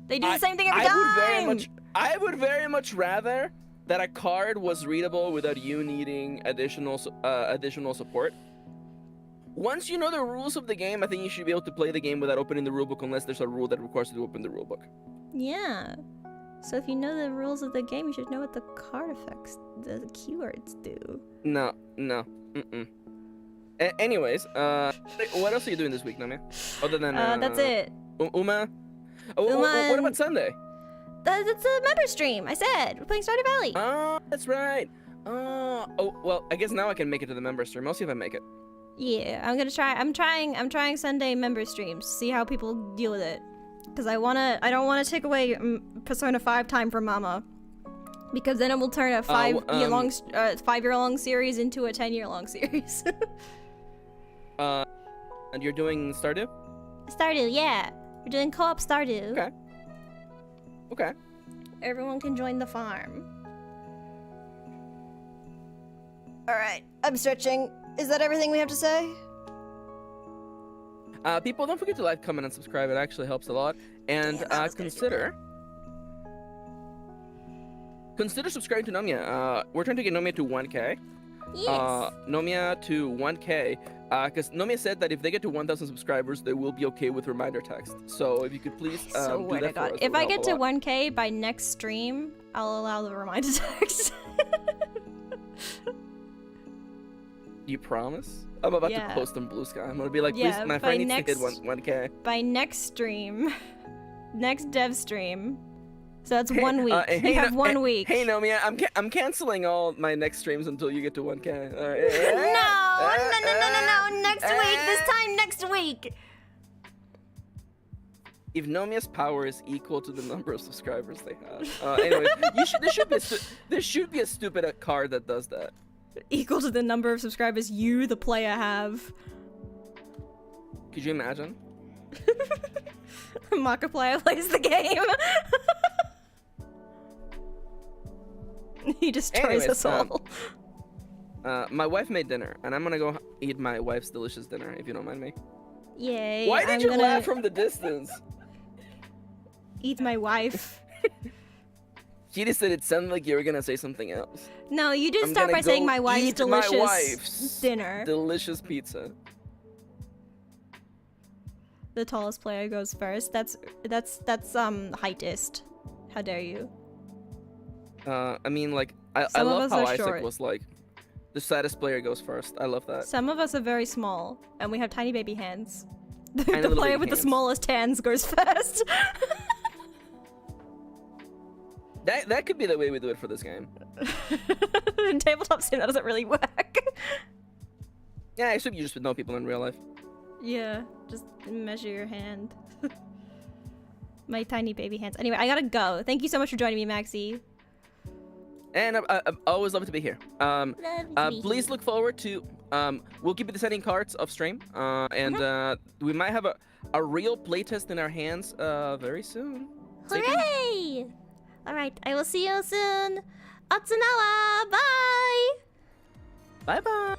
They do the same thing every time. I would very much rather that a card was readable without you needing additional support. Once you know the rules of the game, I think you should be able to play the game without opening the rulebook unless there's a rule that requires you to open the rulebook. Yeah. So if you know the rules of the game, you should know what the card effects, the keywords do. No. Anyways, what else are you doing this week, Nomia? Other than that's it. Uma? What about Sunday? That's a member stream. I said we're playing Stardew Valley. Oh, that's right. Oh, well, I guess now I can make it to the member stream. I'll see if I make it. Yeah, I'm gonna try. I'm trying Sunday member streams. See how people deal with it. Cause I don't wanna take away Persona 5 time from Mama. Because then it will turn a 5-year-long series into a 10-year-long series. And you're doing Stardew? Stardew, yeah. We're doing co-op Stardew. Okay. Okay. Everyone can join the farm. Alright, I'm stretching. Is that everything we have to say? People, don't forget to like, comment, and subscribe. It actually helps a lot. And consider subscribing to Nomia. We're trying to get Nomia to 1K. Yes. Nomia to 1K. Because Nomia said that if they get to 1,000 subscribers, they will be okay with reminder text. So if you could please do that for us, if I get to 1K by next stream, I'll allow the reminder text. You promise? I'm about to post on Blue Sky. I'm gonna be like, please, my friend needs to hit 1K. By next stream, next dev stream. So that's 1 week. You have 1 week. Hey Nomia, I'm canceling all my next streams until you get to 1K. No, next week. This time next week. If Nomia's power is equal to the number of subscribers they have. Anyways, there should be a stupid card that does that. Equal to the number of subscribers you, the player, have. Could you imagine? Markiplier plays the game. He destroys us all. My wife made dinner, and I'm gonna go eat my wife's delicious dinner, if you don't mind me. Yay. Why did you laugh from the distance? Eat my wife. She just said it sounded like you were gonna say something else. No, you did start by saying my wife's delicious dinner. Delicious pizza. The tallest player goes first. That's heightist. How dare you? I mean, like, I love how Isaac was like, the saddest player goes first. I love that. Some of us are very small, and we have tiny baby hands. The baby player with hands. the smallest hands goes first. That could be the way we do it for this game. In tabletop sim, that doesn't really work. Yeah, I assume you just would know people in real life. Yeah, just measure your hand. My tiny baby hands. Anyway, I gotta go. Thank you so much for joining me, Maxie. And I always love to be here. Please look forward to. We'll keep you sending cards off stream. And we might have a real playtest in our hands very soon. Hooray! Alright, I will see you soon. Otsunawa! Bye! Bye bye!